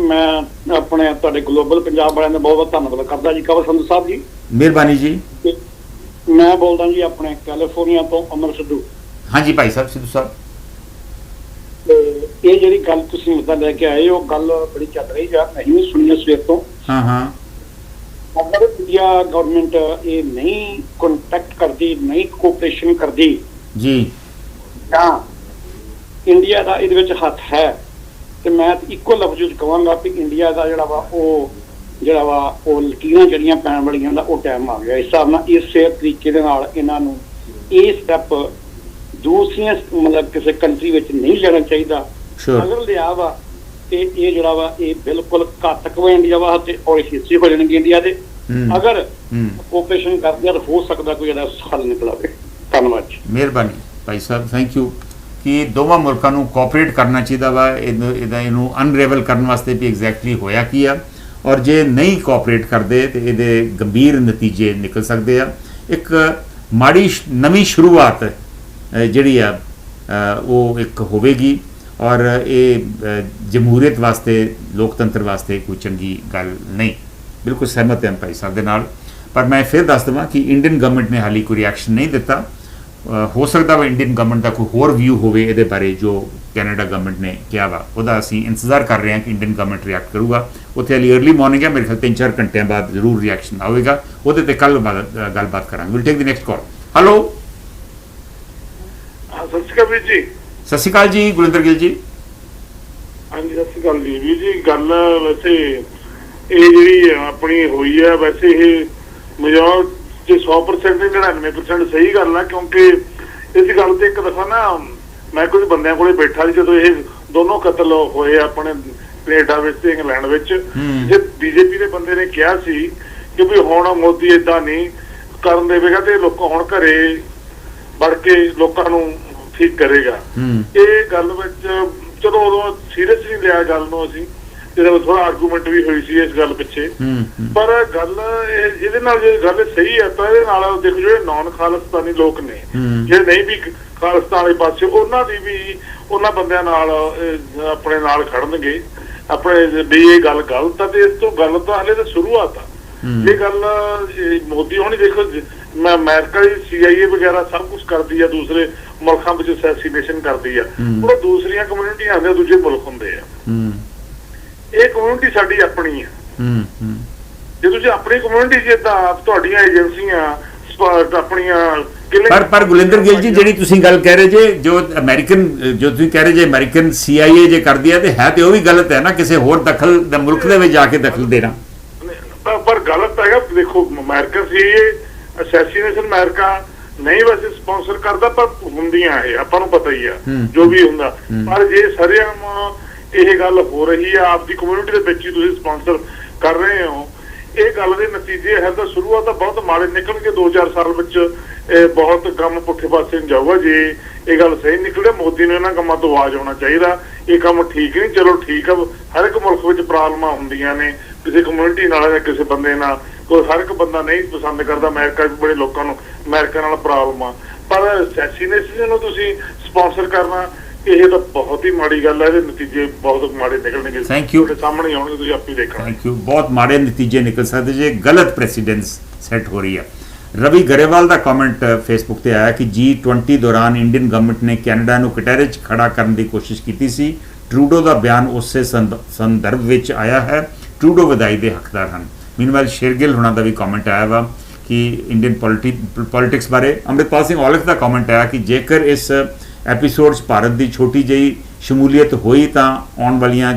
मैं अपने तुहाडे ग्लोबल पंजाब वालियां दा बहुत बहुत धन्नवाद करदा जी, कंवर संधू साहब जी। मेहरबानी जी। मैं बोलदा जी अपने कैलिफोर्निया तो अमर सिद्धू। हाँ जी भाई साहब, सिद्धू साहब, ये जिहड़ी गल तुसीं मुद्दा लैके आए हो, गल बड़ी चल रही है, नहीं भी सुनी सवेर तो। हाँ हाँ। अगर इंडिया गवर्नमेंट ये नहीं कॉन्टैक्ट करती, नहीं कोऑपरेशन करती जी, ਤਾਂ ਇੰਡੀਆ ਦਾ ਇਹਦੇ ਵਿੱਚ ਹੱਥ ਹੈ। ਤੇ ਮੈਂ ਇੱਕੋ ਲਫ਼ਜ਼ ਵਿੱਚ ਕਹਾਂਗਾ ਕਿ ਇੰਡੀਆ ਦਾ ਜਿਹੜਾ ਵਾ ਉਹ ਲਕੀਰਾਂ ਜਿਹੜੀਆਂ ਪੈਣ ਵਾਲੀਆਂ ਦਾ ਉਹ ਟਾਈਮ ਆ ਗਿਆ। ਇਸ ਹਿਸਾਬ ਨਾਲ ਇਸੇ ਤਰੀਕੇ ਦੇ ਨਾਲ ਇਹਨਾਂ ਨੂੰ ਇਹ ਸਟੈਪ ਦੂਸਰੀਆਂ ਮਤਲਬ ਕਿਸੇ ਕੰਟਰੀ ਵਿੱਚ ਨਹੀਂ ਲੈਣਾ ਚਾਹੀਦਾ। ਅਗਰ ਲਿਆ ਵਾ ਤੇ ਇਹ ਜਿਹੜਾ ਵਾ ਇਹ ਬਿਲਕੁਲ ਘਾਤਕ ਵਾ ਇੰਡੀਆ ਵਾਸਤੇ ਔਰ ਹਿੱਸੇ ਹੋ ਜਾਣਗੇ ਇੰਡੀਆ ਦੇ। ਅਗਰ ਕੋਆਪਰੇਸ਼ਨ ਕਰਦੇ ਆ ਤਾਂ ਹੋ ਸਕਦਾ ਕੋਈ ਇਹਦਾ ਹੱਲ ਨਿਕਲ ਆਵੇ। ਧੰਨਵਾਦ ਜੀ। ਮਿਹਰਬਾਨੀ ਭਾਈ ਸਾਹਿਬ, ਥੈਂਕ ਯੂ। ਕਿ ਦੋਵਾਂ ਮੁਲਕਾਂ ਨੂੰ ਕੋਆਪਰੇਟ ਕਰਨਾ ਚਾਹੀਦਾ ਵਾ ਇਹਨੂੰ ਅਨਰੇਵਲ ਕਰਨ ਵਾਸਤੇ ਵੀ ਐਗਜ਼ੈਕਟਲੀ ਹੋਇਆ ਕੀ ਆ, ਔਰ ਜੇ ਨਹੀਂ ਕੋਆਪਰੇਟ ਕਰਦੇ ਤੇ ਇਹਦੇ ਗੰਭੀਰ ਨਤੀਜੇ ਨਿਕਲ ਸਕਦੇ ਆ। ਇੱਕ ਮਾੜੀ ਨਵੀਂ ਸ਼ੁਰੂਆਤ ਜਿਹੜੀ ਆ ਉਹ ਇੱਕ ਹੋਵੇਗੀ, ਔਰ ਇਹ ਜਮਹੂਰੀਅਤ ਵਾਸਤੇ, ਲੋਕਤੰਤਰ ਵਾਸਤੇ ਕੋਈ ਚੰਗੀ ਗੱਲ ਨਹੀਂ। ਬਿਲਕੁਲ ਸਹਿਮਤ ਹਾਂ ਭਾਈ ਸਾਹਿਬ ਦੇ ਨਾਲ। ਪਰ ਮੈਂ ਫਿਰ ਦੱਸ ਦੇਵਾਂ ਕਿ ਇੰਡੀਅਨ ਗਵਰਨਮੈਂਟ ਨੇ ਹਾਲੀ ਕੋਈ ਰਿਐਕਸ਼ਨ ਨਹੀਂ ਦਿੱਤਾ। ਹੋ ਸਕਦਾ ਵਾ ਇੰਡੀਅਨ ਗਵਰਨਮੈਂਟ ਦਾ ਕੋਈ ਹੋਰ ਵਿਊ ਹੋਵੇ ਇਹਦੇ ਬਾਰੇ ਜੋ ਕੈਨੇਡਾ ਗਵਰਨਮੈਂਟ ਨੇ ਕਿਹਾ ਵਾ, ਉਹਦਾ ਅਸੀਂ ਇੰਤਜ਼ਾਰ ਕਰ ਰਹੇ ਹਾਂ ਕਿ ਇੰਡੀਅਨ ਗਵਰਨਮੈਂਟ ਰਿਐਕਟ ਕਰੂਗਾ। ਉੱਥੇ ਹਾਲੀ ਅਰਲੀ ਮਾਰਨਿੰਗ ਹੈ, ਮੇਰੇ ਖਿਆਲ 3-4 ਘੰਟਿਆਂ ਬਾਅਦ ਜ਼ਰੂਰ ਰਿਐਕਸ਼ਨ ਆਵੇਗਾ। ਉਹਦੇ ਤੇ ਕੱਲ੍ਹ ਗੱਲਬਾਤ ਕਰਾਂਗੇ। Will take the next call. Hello, ਸਤਿ ਸ਼੍ਰੀ ਅਕਾਲ ਵੀਰ ਜੀ। ਸਤਿ ਸ਼੍ਰੀ ਅਕਾਲ ਜੀ, ਗੁਰਿੰਦਰ ਗਿੱਲ ਜੀ। ਹਾਂਜੀ ਸਤਿ ਸ਼੍ਰੀ ਅਕਾਲ ਜੀ। ਵੀਰ ਜੀ ਗੱਲ ਵੈਸੇ ਇਹ ਜਿਹੜੀ ਆਪਣੀ ਹੋਈ ਹੈ, ਵੈਸੇ ਇਹ ਮਜ਼ਾਕ 100% ਨਹੀਂ 99% ਸਹੀ ਗੱਲ ਆ। ਕਿਉਂਕਿ ਇਸ ਗੱਲ ਤੇ ਇੱਕ ਦਫਾ ਨਾ ਮੈਂ ਕੁਝ ਬੰਦਿਆਂ ਕੋਲੇ ਬੈਠਾ ਸੀ ਜਦੋਂ ਇਹ ਦੋਨੋਂ ਕਤਲ ਹੋਏ ਆਪਣੇ ਕੈਨੇਡਾ ਵਿੱਚ ਤੇ ਇੰਗਲੈਂਡ ਵਿੱਚ। ਜੇ ਬੀਜੇਪੀ ਦੇ ਬੰਦੇ ਨੇ ਕਿਹਾ ਸੀ ਕਿ ਵੀ ਹੁਣ ਮੋਦੀ ਏਦਾਂ ਨਹੀਂ ਕਰਨ ਦੇਵੇਗਾ ਤੇ ਲੋਕ ਹੁਣ ਘਰੇ ਵੜ ਕੇ ਲੋਕਾਂ ਨੂੰ ਠੀਕ ਕਰੇਗਾ। ਇਹ ਗੱਲ ਵਿੱਚ ਚਲੋ ਉਦੋਂ ਸੀਰੀਅਸ ਨਹੀਂ ਲਿਆ ਗੱਲ ਨੂੰ ਅਸੀਂ, ਇਹਦਾ ਥੋੜਾ ਆਰਗੂਮੈਂਟ ਵੀ ਹੋਈ ਸੀ ਇਸ ਗੱਲ ਪਿੱਛੇ। ਪਰ ਗੱਲ ਇਹਦੇ ਨਾਲ ਜੇ ਗੱਲ ਸਹੀ ਹੈ ਤਾਂ ਇਹਦੇ ਨਾਲ ਦੇਖੋ ਜਿਹੜੇ ਨੌਨ ਖਾਲਿਸਤਾਨੀ ਲੋਕ ਨੇ, ਜਿਹੜੇ ਨਹੀਂ ਵੀ ਖਾਲਿਸਤਾਨ ਵਾਲੇ ਪਾਸੇ, ਉਹਨਾਂ ਦੀ ਵੀ ਉਹਨਾਂ ਬੰਦਿਆਂ ਨਾਲ ਆਪਣੇ ਨਾਲ ਖੜਨਗੇ ਆਪਣੇ ਵੀ ਇਹ ਗੱਲ ਗਲਤ ਆ। ਤੇ ਇਸ ਤੋਂ ਗੱਲ ਤਾਂ ਹਲੇ ਤਾਂ ਸ਼ੁਰੂਆਤ ਆ। ਇਹ ਗੱਲ ਮੋਦੀ ਹੋਣੀ ਦੇਖੋ, ਮੈਂ ਅਮਰੀਕਾ ਦੀ CIA ਵਗੈਰਾ ਸਭ ਕੁਝ ਕਰਦੀ ਆ, ਦੂਸਰੇ ਮੁਲਕਾਂ ਵਿੱਚ ਅਸੈਸੀਨੇਸ਼ਨ ਕਰਦੀ ਆ। ਉਹ ਦੂਸਰੀਆਂ ਕਮਿਊਨਿਟੀਆਂ ਹੁੰਦੀਆਂ, ਦੂਜੇ ਮੁਲਕ ਹੁੰਦੇ ਆ। ਇਹ ਕਮਿਊਨਿਟੀ ਸਾਡੀ ਆਪਣੀ ਆ। ਜੇ ਤੁਸੀਂ ਆਪਣੀ ਕਮਿਊਨਿਟੀ ਜਿੱਦਾਂ ਤੁਹਾਡੀਆਂ ਏਜੰਸੀਆਂ ਆਪਣੀਆਂ ਪਰ ਗੁਰਿੰਦਰ ਗਿੱਲ ਜੀ, ਜਿਹੜੀ ਤੁਸੀਂ ਗੱਲ ਕਹਿ ਰਹੇ ਜੇ ਜੋ ਤੁਸੀਂ ਕਹਿ ਰਹੇ ਜੇ ਅਮਰੀਕਨ CIA ਜੇ ਕਰਦੀ ਹੈ ਤੇ ਹੈ ਤੇ ਉਹ ਵੀ ਗਲਤ ਹੈ ਨਾ, ਕਿਸੇ ਹੋਰ ਦਖਲ ਮੁਲਕ ਦੇ ਵਿੱਚ ਜਾ ਕੇ ਦਖਲ ਦੇਣਾ। ਪਰ ਗਲਤ ਹੈਗਾ। ਦੇਖੋ ਅਮਰੀਕਨ CIA ਅਸੈਸੀਨੇਸ਼ਨ ਅਮਰੀਕਾ ਨਹੀਂ ਵੈਸੇ ਸਪਾਂਸਰ ਕਰਦਾ, ਪਰ ਹੁੰਦੀਆਂ ਇਹ ਆਪਾਂ ਨੂੰ ਪਤਾ ਹੀ ਆ ਜੋ ਵੀ ਹੁੰਦਾ। ਪਰ ਜੇ ਸਰੇਆਮ ਇਹ ਗੱਲ ਹੋ ਰਹੀ ਆ ਆਪਦੀ ਕਮਿਊਨਿਟੀ ਦੇ ਵਿੱਚ ਹੀ ਤੁਸੀਂ ਸਪਾਂਸਰ ਕਰ ਰਹੇ ਹੋ, ਇਹ ਗੱਲ ਦੇ ਨਤੀਜੇ ਹੈ ਤਾਂ ਸ਼ੁਰੂਆਤ ਤਾਂ ਬਹੁਤ ਮਾੜੇ ਨਿਕਲਣਗੇ। 2-4 ਸਾਲ ਵਿੱਚ ਇਹ ਬਹੁਤ ਕੰਮ ਪੁੱਠੇ ਪਾਸੇ ਨੂੰ ਜਾਊਗਾ ਜੇ ਇਹ ਗੱਲ ਸਹੀ ਨਿਕਲੇ। ਮੋਦੀ ਨੂੰ ਇਹਨਾਂ ਕੰਮਾਂ ਤੋਂ ਆਵਾਜ਼ ਆਉਣਾ ਚਾਹੀਦਾ। ਇਹ ਕੰਮ ਠੀਕ ਨਹੀਂ। ਚਲੋ ਠੀਕ ਆ, ਹਰ ਇੱਕ ਮੁਲਕ ਵਿੱਚ ਪ੍ਰੋਬਲਮਾਂ ਹੁੰਦੀਆਂ ਨੇ, ਕਿਸੇ ਕਮਿਊਨਿਟੀ ਨਾਲ ਜਾਂ ਕਿਸੇ ਬੰਦੇ ਨਾਲ, ਕੋਈ ਹਰ ਇੱਕ ਬੰਦਾ ਨਹੀਂ ਪਸੰਦ ਕਰਦਾ। ਅਮਰੀਕਾ ਵਿੱਚ ਬੜੇ ਲੋਕਾਂ ਨੂੰ ਅਮਰੀਕਾ ਨਾਲ ਪ੍ਰੋਬਲਮ ਆ, ਪਰ ਅਸੈਸੀਨੇਸ਼ਨ ਨੂੰ ਤੁਸੀਂ ਸਪਾਂਸਰ ਕਰਨਾ ਇਹ ਤਾਂ ਬਹੁਤ ਹੀ ਮਾੜੀ ਗੱਲ ਹੈ। ਇਹਦੇ ਨਤੀਜੇ ਬਹੁਤ ਮਾੜੇ ਨਿਕਲਣਗੇ। Thank you. ਤੁਹਾਡੇ ਸਾਹਮਣੇ ਆਉਣਗੇ, ਤੁਸੀਂ ਆਪੇ ਦੇਖਣਾ। Thank you. ਬਹੁਤ ਮਾੜੇ ਨਤੀਜੇ ਨਿਕਲ ਸਕਦੇ ਜੇ ਗਲਤ ਪ੍ਰੈਸੀਡੈਂਸ ਸੈੱਟ ਹੋ ਰਹੀ ਹੈ। ਰਵੀ ਗਰੇਵਾਲ ਦਾ ਕਮੈਂਟ ਫੇਸਬੁੱਕ ਤੇ ਆਇਆ ਕਿ G20 ਦੌਰਾਨ ਇੰਡੀਅਨ ਗਵਰਨਮੈਂਟ ਨੇ ਕੈਨੇਡਾ ਨੂੰ ਕਟਹਿਰੇ 'ਚ ਖੜਾ ਕਰਨ ਦੀ ਕੋਸ਼ਿਸ਼ ਕੀਤੀ ਸੀ। ਟਰੂਡੋ ਦਾ ਬਿਆਨ ਉਸੇ ਸੰਦਰਭ ਵਿੱਚ ਆਇਆ ਹੈ। ਟਰੂਡੋ ਵਧਾਈ ਦੇ ਹੱਕਦਾਰ ਹਨ। ਮੀਨਵਾਈਲ ਸ਼ੇਰਗਿੱਲ ਹੁਣਾਂ ਦਾ ਵੀ ਕਮੈਂਟ ਆਇਆ ਵਾ ਕਿ ਇੰਡੀਅਨ ਪੋਲਿਟਿਕਸ ਬਾਰੇ। ਅੰਮ੍ਰਿਤਪਾਲ ਸਿੰਘ ਔਲਖ ਦਾ ਕਮੈਂਟ ਆਇਆ ਕਿ ਜੇਕਰ ਇਸ ਐਪੀਸੋਡ 'ਚ ਭਾਰਤ ਦੀ ਛੋਟੀ ਜਿਹੀ ਸ਼ਮੂਲੀਅਤ ਹੋਈ ਤਾਂ ਆਉਣ ਵਾਲੀਆਂ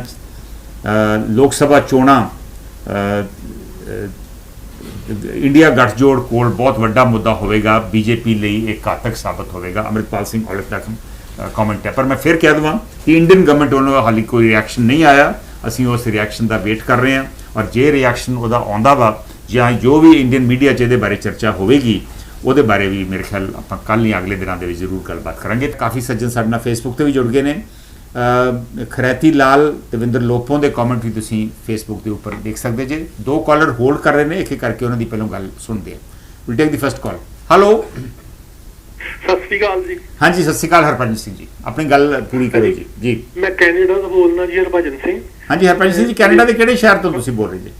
ਲੋਕ ਸਭਾ ਚੋਣਾਂ ਇੰਡੀਆ ਗੱਠਜੋੜ ਕੋਲ ਬਹੁਤ ਵੱਡਾ ਮੁੱਦਾ ਹੋਵੇਗਾ। ਬੀਜੇਪੀ ਲਈ ਇਹ ਘਾਤਕ ਸਾਬਤ ਹੋਵੇਗਾ। ਅੰਮ੍ਰਿਤਪਾਲ ਸਿੰਘ ਔਲਖ ਦਾ ਕਮੈਂਟ ਹੈ। ਪਰ ਮੈਂ ਫਿਰ ਕਹਿ ਦੇਵਾਂ ਕਿ ਇੰਡੀਅਨ ਗਵਰਨਮੈਂਟ ਵੱਲੋਂ ਹਾਲੇ ਕੋਈ ਰਿਐਕਸ਼ਨ ਨਹੀਂ ਆਇਆ। ਅਸੀਂ ਉਸ ਰਿਐਕਸ਼ਨ ਦਾ ਵੇਟ ਕਰ ਰਹੇ ਹਾਂ, ਔਰ ਜੇ ਰਿਐਕਸ਼ਨ ਉਹਦਾ ਆਉਂਦਾ ਵਾ ਜਾਂ ਜੋ ਵੀ ਇੰਡੀਅਨ ਮੀਡੀਆ 'ਚ ਇਹਦੇ ਬਾਰੇ ਚਰਚਾ ਹੋਵੇਗੀ ਉਹਦੇ ਬਾਰੇ ਵੀ ਮੇਰੇ ਖਿਆਲ ਆਪਾਂ ਕੱਲ੍ਹ ਜਾਂ ਅਗਲੇ ਦਿਨਾਂ ਦੇ ਵਿੱਚ ਜ਼ਰੂਰ ਗੱਲਬਾਤ ਕਰਾਂਗੇ। ਕਾਫੀ ਸੱਜਣ ਸਾਡੇ ਨਾਲ ਫੇਸਬੁੱਕ 'ਤੇ ਵੀ ਜੁੜ ਗਏ ਨੇ। ਖਰੈਤੀ ਲਾਲ ਦਵਿੰਦਰ ਲੋਪੋਂ ਦੇ ਕਮੈਂਟ ਵੀ ਤੁਸੀਂ ਫੇਸਬੁੱਕ ਦੇ ਉੱਪਰ ਦੇਖ ਸਕਦੇ ਜੇ। 2 ਕਾਲਰ ਹੋਲਡ ਕਰ ਰਹੇ ਨੇ, ਇੱਕ ਇੱਕ ਕਰਕੇ ਉਹਨਾਂ ਦੀ ਪਹਿਲਾਂ ਗੱਲ ਸੁਣਦੇ ਆ। Will take the first call. Hello, ਸਤਿ ਸ਼੍ਰੀ ਅਕਾਲ ਜੀ। ਹਾਂਜੀ ਸਤਿ ਸ਼੍ਰੀ ਅਕਾਲ ਹਰਭਜਨ ਸਿੰਘ ਜੀ, ਆਪਣੀ ਗੱਲ ਪੂਰੀ ਕਰੋ ਜੀ। ਜੀ ਮੈਂ ਕੈਨੇਡਾ ਤੋਂ ਬੋਲਦਾ ਜੀ, ਹਰਭਜਨ ਸਿੰਘ। ਹਾਂਜੀ ਹਰਭਜਨ ਸਿੰਘ ਜੀ, ਕੈਨੇਡਾ ਦੇ ਕਿਹੜੇ ਸ਼ਹਿਰ ਤੋਂ ਤੁਸੀਂ ਬੋਲ ਰਹੇ ਜੀ?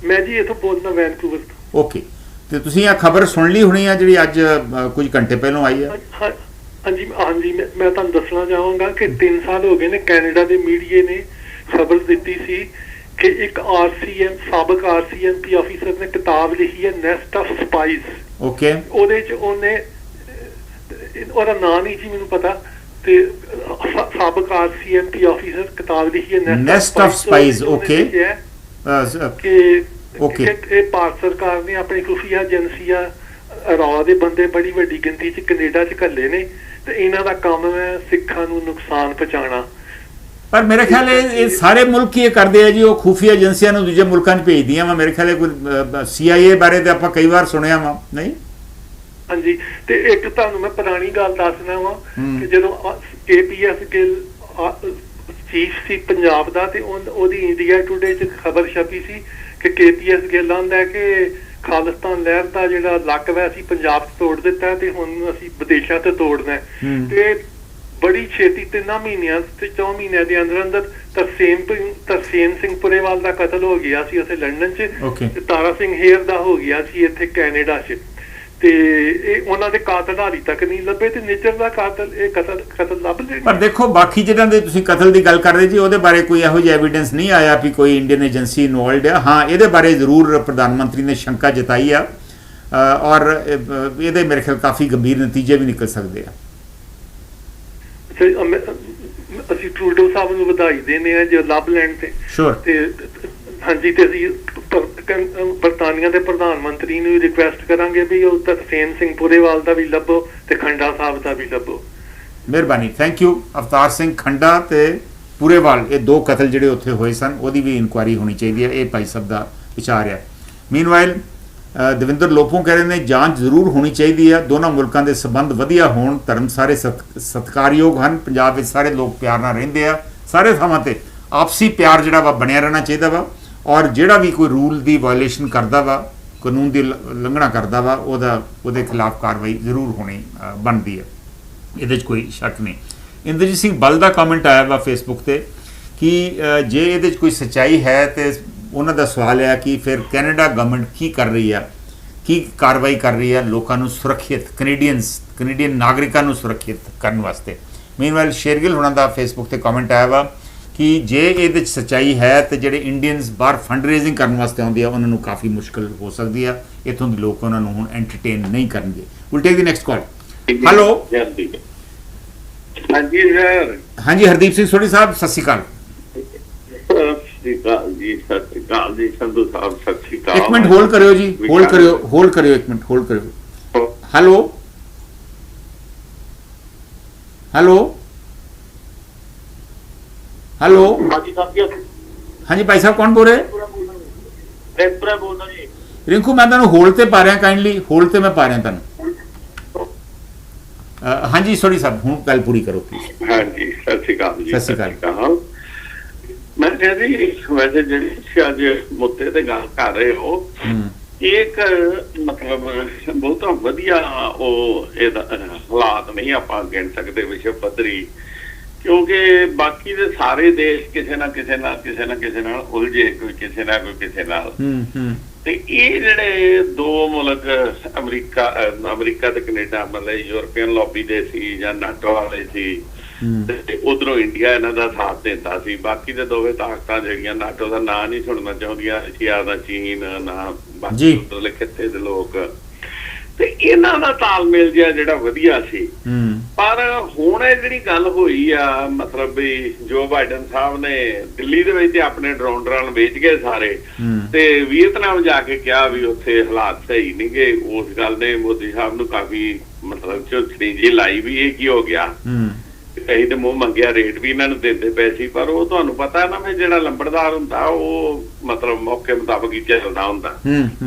ਮੈਂ ਜੀ ਇੱਥੋਂ ਬੋਲਦਾ ਵੈਨਕੂਵਰ ਤੋਂ। ਓਕੇ, ਤੇ ਤੁਸੀਂ ਇਹ ਖਬਰ ਸੁਣ ਲਈ ਹੋਣੀ ਆ ਜਿਹੜੀ ਅੱਜ ਕੁਝ ਘੰਟੇ ਪਹਿਲਾਂ ਆਈ ਆ? ਹਾਂਜੀ ਹਾਂਜੀ, ਮੈਂ ਤੁਹਾਨੂੰ ਦੱਸਣਾ ਚਾਹਾਂਗਾ ਕਿ 3 ਸਾਲ ਹੋ ਗਏ ਨੇ ਕੈਨੇਡਾ ਦੇ ਮੀਡੀਆ ਨੇ ਖਬਰ ਦਿੱਤੀ ਸੀ ਕਿ ਇੱਕ RCM ਸਾਬਕ RCMP ਆਫੀਸਰ ਨੇ ਕਿਤਾਬ ਲਿਖੀ ਹੈ ਨੈਸਟ ਆਫ ਸਪਾਈਜ਼। ਓਕੇ, ਉਹਦੇ ਚ ਉਹਨੇ ਉਹਦਾ ਨਾਂ ਨਹੀਂ ਜੀ ਮੈਨੂੰ ਪਤਾ, ਤੇ ਸਾਬਕ RCMP ਆਫੀਸਰ ਕਿਤਾਬ ਲਿਖੀ ਹੈ ਨੈਸਟ ਆਫ ਸਪਾਈਜ਼। ਓਕੇ ਕਿ ਇਹ ਭਾਰਤ ਸਰਕਾਰ ਨੇ ਆਪਣੀ ਖੁਫੀਆ ਏਜੰਸੀਆਂ ਰਾਹ ਦੇ ਬੰਦੇ ਬੜੀ ਵੱਡੀ ਗਿਣਤੀ ਚ ਕੈਨੇਡਾ ਚ ਘੱਲੇ ਨੇ ਤੇ ਇਹਨਾਂ ਦਾ ਕੰਮ ਹੈ ਸਿੱਖਾਂ ਨੂੰ ਨੁਕਸਾਨ ਪਹੁੰਚਾਉਣਾ। ਪਰ ਮੇਰੇ ਖਿਆਲ ਇਹ ਸਾਰੇ ਮੁਲਕ ਹੀ ਇਹ ਕਰਦੇ ਆ ਜੀ, ਉਹ ਖੂਫੀਆ ਏਜੰਸੀਆਂ ਨੂੰ ਦੂਜੇ ਮੁਲਕਾਂ 'ਚ ਭੇਜਦੀਆਂ ਵਾ। ਮੇਰੇ ਖਿਆਲ ਕੋਈ CIA ਬਾਰੇ ਤੇ ਆਪਾਂ ਕਈ ਵਾਰ ਸੁਣਿਆ ਵਾ, ਨਹੀਂ? ਹਾਂਜੀ, ਤੇ ਇੱਕ ਤੁਹਾਨੂੰ ਮੈਂ ਪੁਰਾਣੀ ਗੱਲ ਦੱਸਣਾ ਵਾ ਕਿ ਜਦੋਂ KPS ਗਿੱਲ ਚੀਫ ਸੀ ਪੰਜਾਬ ਦਾ ਤੇ ਉਹਦੀ ਇੰਡੀਆ ਟੂਡੇ 'ਚ ਖਬਰ ਛਪੀ ਸੀ ਕਿ KPS ਗਿੱਲ ਆਂਦਾ ਕਿ ਖਾਲਿਸਤਾਨ ਲਹਿਰ ਦਾ ਜਿਹੜਾ ਲੱਕ ਵੈ ਅਸੀਂ ਪੰਜਾਬ 'ਚ ਤੋੜ ਦਿੱਤਾ ਤੇ ਹੁਣ ਅਸੀਂ ਵਿਦੇਸ਼ਾਂ ਤੇ ਤੋੜਨਾ। ਤੇ ਬੜੀ ਛੇਤੀ 3 ਮਹੀਨਿਆਂ ਤੇ 4 ਮਹੀਨਿਆਂ ਦੇ ਅੰਦਰ ਅੰਦਰ ਤਰਸੇਮ ਸਿੰਘ ਪੁਰੇਵਾਲ ਦਾ ਕਤਲ ਹੋ ਗਿਆ ਸੀ ਉੱਥੇ ਲੰਡਨ 'ਚ, ਤੇ ਤਾਰਾ ਸਿੰਘ ਹੇਅਰ ਦਾ ਹੋ ਗਿਆ ਸੀ ਇੱਥੇ ਕੈਨੇਡਾ 'ਚ, ਤੇ ਇਹ ਉਹਨਾਂ ਦੇ ਕਾਤਲ ਹਾਲੀ ਤੱਕ ਨਹੀਂ ਲੱਭੇ ਤੇ ਨਿੱਜਰ ਦਾ ਕਾਤਲ ਇਹ ਕਤਲ ਲੱਭ ਲਏ। ਪਰ ਦੇਖੋ ਬਾਕੀ ਜਿਹਨਾਂ ਦੇ ਤੁਸੀਂ ਕਤਲ ਦੀ ਗੱਲ ਕਰਦੇ ਜੀ ਉਹਦੇ ਬਾਰੇ ਕੋਈ ਇਹੋ ਜਿਹਾ ਐਵੀਡੈਂਸ ਨਹੀਂ ਆਇਆ ਵੀ ਕੋਈ ਇੰਡੀਅਨ ਏਜੰਸੀ ਇਨਵੋਲਡ ਹੈ। ਹਾਂ, ਇਹਦੇ ਬਾਰੇ ਜ਼ਰੂਰ ਪ੍ਰਧਾਨ ਮੰਤਰੀ ਨੇ ਸ਼ੰਕਾ ਜਤਾਈ ਆ ਔਰ ਇਹਦੇ ਮੇਰੇ ਖਿਆਲ ਕਾਫੀ ਗੰਭੀਰ ਨਤੀਜੇ ਵੀ ਨਿਕਲ ਸਕਦੇ ਆ। ਅਸੀਂ ਟਰੂਡੋ ਸਾਹਿਬ ਨੂੰ ਵਧਾਈ ਦੇਣੇ ਆ ਜੋ ਲੱਭ ਲੈਣ ਤੇ। ਤੇ ਹਾਂਜੀ, ਤੇ ਅਸੀਂ ਬਰਤਾਨੀਆ ਦੇ ਪ੍ਰਧਾਨ ਮੰਤਰੀ ਨੂੰ ਰਿਕੁਐਸਟ ਕਰਾਂਗੇ ਵੀ ਉਹ ਤਰਸੇਮ ਸਿੰਘ ਪੁਰੇਵਾਲ ਦਾ ਵੀ ਲੱਭੋ ਤੇ ਖੰਡਾ ਸਾਹਿਬ ਦਾ ਵੀ ਲੱਭੋ। ਮਿਹਰਬਾਨੀ, ਥੈਂਕ ਯੂ। ਅਵਤਾਰ ਸਿੰਘ ਖੰਡਾ ਤੇ ਪੁਰੇਵਾਲ, ਇਹ 2 ਕਤਲ ਜਿਹੜੇ ਉੱਥੇ ਹੋਏ ਸਨ ਉਹਦੀ ਵੀ ਇਨਕੁਆਇਰੀ ਹੋਣੀ ਚਾਹੀਦੀ ਹੈ, ਇਹ ਭਾਈ ਸਾਹਿਬ ਦਾ ਵਿਚਾਰ ਹੈ। ਮੀਨਵਾਈਲ ਦਵਿੰਦਰ ਲੋਪੋਂ ਕਹਿ ਰਹੇ ਨੇ ਜਾਂਚ ਜ਼ਰੂਰ ਹੋਣੀ ਚਾਹੀਦੀ ਹੈ, ਦੋਨਾਂ ਮੁਲਕਾਂ ਦੇ ਸੰਬੰਧ ਵਧੀਆ ਹੋਣ, ਧਰਮ ਸਾਰੇ ਸਤਿਕਾਰਯੋਗ ਹਨ, ਪੰਜਾਬ ਵਿੱਚ ਸਾਰੇ ਲੋਕ ਪਿਆਰ ਨਾਲ ਰਹਿੰਦੇ ਆ, ਸਾਰੇ ਥਾਵਾਂ ਤੇ ਆਪਸੀ ਪਿਆਰ ਜਿਹੜਾ ਵਾ ਬਣਿਆ ਰਹਿਣਾ ਚਾਹੀਦਾ ਵਾ, ਔਰ ਜਿਹੜਾ ਵੀ ਕੋਈ ਰੂਲ ਦੀ ਵਾਇਲੇਸ਼ਨ ਕਰਦਾ ਵਾ, ਕਾਨੂੰਨ ਦੀ ਉਲੰਘਣਾ ਕਰਦਾ ਵਾ, ਉਹਦੇ ਖਿਲਾਫ ਕਾਰਵਾਈ ਜ਼ਰੂਰ ਹੋਣੀ ਬਣਦੀ ਹੈ, ਇਹਦੇ 'ਚ ਕੋਈ ਸ਼ੱਕ ਨਹੀਂ। ਇੰਦਰਜੀਤ ਸਿੰਘ ਬਲ ਦਾ ਕਮੈਂਟ ਆਇਆ ਵਾ ਫੇਸਬੁੱਕ ਤੇ ਕਿ ਜੇ ਇਹਦੇ 'ਚ ਕੋਈ ਸੱਚਾਈ ਹੈ ਤੇ ਉਹਨਾਂ ਦਾ ਸਵਾਲ ਹੈ ਕਿ ਫਿਰ ਕੈਨੇਡਾ ਗਵਰਨਮੈਂਟ ਕੀ ਕਰ ਰਹੀ ਹੈ, ਕੀ ਕਾਰਵਾਈ ਕਰ ਰਹੀ ਹੈ ਲੋਕਾਂ ਨੂੰ ਸੁਰੱਖਿਅਤ, ਕੈਨੇਡੀਅਨ ਨਾਗਰਿਕਾਂ ਨੂੰ ਸੁਰੱਖਿਅਤ ਕਰਨ ਵਾਸਤੇ। ਮੀਨਵਾਈਲ ਸ਼ੇਰਗਿਲ ਹੋਣਾ ਦਾ ਫੇਸਬੁੱਕ ਤੇ ਕਮੈਂਟ ਆਇਆ ਵਾ ਕਿ ਜੇ ਇਹਦੇ 'ਚ ਸੱਚਾਈ ਹੈ ਤੇ ਜਿਹੜੇ ਇੰਡੀਅਨਸ ਬਾਹਰ ਫੰਡ ਰੇਜ਼ਿੰਗ ਕਰਨ ਵਾਸਤੇ ਆਉਂਦੇ ਆ ਉਹਨਾਂ ਨੂੰ ਕਾਫੀ ਮੁਸ਼ਕਿਲ ਹੋ ਸਕਦੀ ਆ, ਇੱਥੋਂ ਦੇ ਲੋਕ ਉਹਨਾਂ ਨੂੰ ਹੁਣ ਐਂਟਰਟੇਨ ਨਹੀਂ ਕਰਨਗੇ। Will take the next call. Hello, ਹਾਂਜੀ ਸਰ। ਹਾਂਜੀ, ਹਰਦੀਪ ਸਿੰਘ ਸੋਢੀ ਸਾਹਿਬ, ਸਤਿ ਸ਼੍ਰੀ ਅਕਾਲ। ਸੰਧੂ ਸਾਹਿਬ ਸਤਿ ਸ਼੍ਰੀ ਅਕਾਲ। ਇੱਕ ਮਿੰਟ ਹੋਲਡ ਕਰਿਓ ਜੀ, ਹੋਲਡ ਕਰਿਓ ਇੱਕ ਮਿੰਟ, ਹੋਲਡ ਕਰਿਓ। ਹੈਲੋ ਹਾਂਜੀ ਭਾਈ ਸਾਹਿਬ, ਕੌਣ ਬੋਲ ਰਹੇ? ਰਿੰਕੂ, ਮੈਂ ਤੁਹਾਨੂੰ ਹੋਲਡ ਤੇ ਪਾ ਰਿਹਾ, ਕਾਈਂਡਲੀ ਹੋਲਡ ਤੇ ਮੈਂ ਪਾ ਰਿਹਾ ਤੁਹਾਨੂੰ। ਹਾਂਜੀ ਸੋਢੀ ਸਾਹਿਬ, ਹੁਣ ਗੱਲ ਪੂਰੀ ਕਰੋ ਪਲੀਜ਼। ਹਾਂਜੀ, ਸਤਿ ਸ਼੍ਰੀ ਅਕਾਲ ਜੀ। ਸਤਿ ਸ਼੍ਰੀ ਅਕਾਲ। ਮੈਂ ਕਿਹਾ ਜੀ ਵੈਸੇ ਜਿਹੜੀ ਅੱਜ ਮੁੱਦੇ ਤੇ ਗੱਲ ਕਰ ਰਹੇ ਹੋ, ਇੱਕ ਮਤਲਬ ਬਹੁਤਾ ਵਧੀਆ ਉਹ ਇਹਦਾ ਹਾਲਾਤ ਨਹੀਂ ਆਪਾਂ ਗਿਣ ਸਕਦੇ ਵਿਸ਼ਵ ਪੱਧਰੀ, ਕਿਉਂਕਿ ਬਾਕੀ ਦੇ ਸਾਰੇ ਦੇਸ਼ ਕਿਸੇ ਨਾ ਕਿਸੇ ਨਾਲ ਉਲਝੇ, ਕੋਈ ਕਿਸੇ ਨਾਲ। ਤੇ ਇਹ ਜਿਹੜੇ 2 ਮੁਲਕ ਅਮਰੀਕਾ ਤੇ ਕੈਨੇਡਾ, ਮਤਲਬ ਯੂਰਪੀਅਨ ਲੌਬੀ ਦੇ ਸੀ ਜਾਂ ਨਾਟੋ ਵਾਲੇ ਸੀ, ਤੇ ਉਧਰੋਂ ਇੰਡੀਆ ਇਹਨਾਂ ਦਾ ਸਾਥ ਦਿੰਦਾ ਸੀ। ਬਾਕੀ ਦੇ ਦੋਵੇਂ ਤਾਕਤਾਂ ਜਿਹੜੀਆਂ ਨਾਟੋ ਦਾ ਨਾਂ ਨਹੀਂ ਸੁਣਨਾ ਚਾਹੁੰਦੀਆਂ, ਰਸ਼ੀਆ ਦਾ, ਚੀਨ ਨਾ, ਬਾਕੀ ਉਧਰਲੇ ਖਿੱਤੇ ਦੇ ਲੋਕ, ਤੇ ਇਹਨਾਂ ਦਾ ਤਾਲਮੇਲ ਜਿਹੜਾ ਵਧੀਆ ਸੀ। ਪਰ ਹੁਣ ਇਹ ਜਿਹੜੀ ਗੱਲ ਹੋਈ ਆ, ਮਤਲਬ ਵੀ ਜੋ ਬਾਈਡਨ ਸਾਹਿਬ ਨੇ ਦਿੱਲੀ ਦੇ ਵਿੱਚ ਆਪਣੇ ਡਰੋਨ ਵੇਚ ਗਏ ਸਾਰੇ, ਤੇ ਵੀਅਤਨਾਮ ਜਾ ਕੇ ਕਿਹਾ ਵੀ ਉੱਥੇ ਹਾਲਾਤ ਸਹੀ ਨਹੀਂ ਗੇ, ਉਸ ਗੱਲ ਨੇ ਮੋਦੀ ਸਾਹਿਬ ਨੂੰ ਕਾਫੀ ਮਤਲਬ ਝੁਰਛਣੀ ਜੀ ਲਾਈ ਵੀ ਇਹ ਕੀ ਹੋ ਗਿਆ। ਕਈ ਤੇ ਮੂੰਹ ਮੰਗਿਆ ਰੇਟ ਵੀ ਇਹਨਾਂ ਨੂੰ ਦਿੰਦੇ ਪਏ ਸੀ, ਪਰ ਉਹ ਤੁਹਾਨੂੰ ਪਤਾ ਨਾ ਵੀ ਜਿਹੜਾ ਲੰਬੜਦਾਰ ਹੁੰਦਾ ਉਹ ਮਤਲਬ ਮੌਕੇ ਮੁਤਾਬਕ ਹੀ ਚੱਲਦਾ ਹੁੰਦਾ।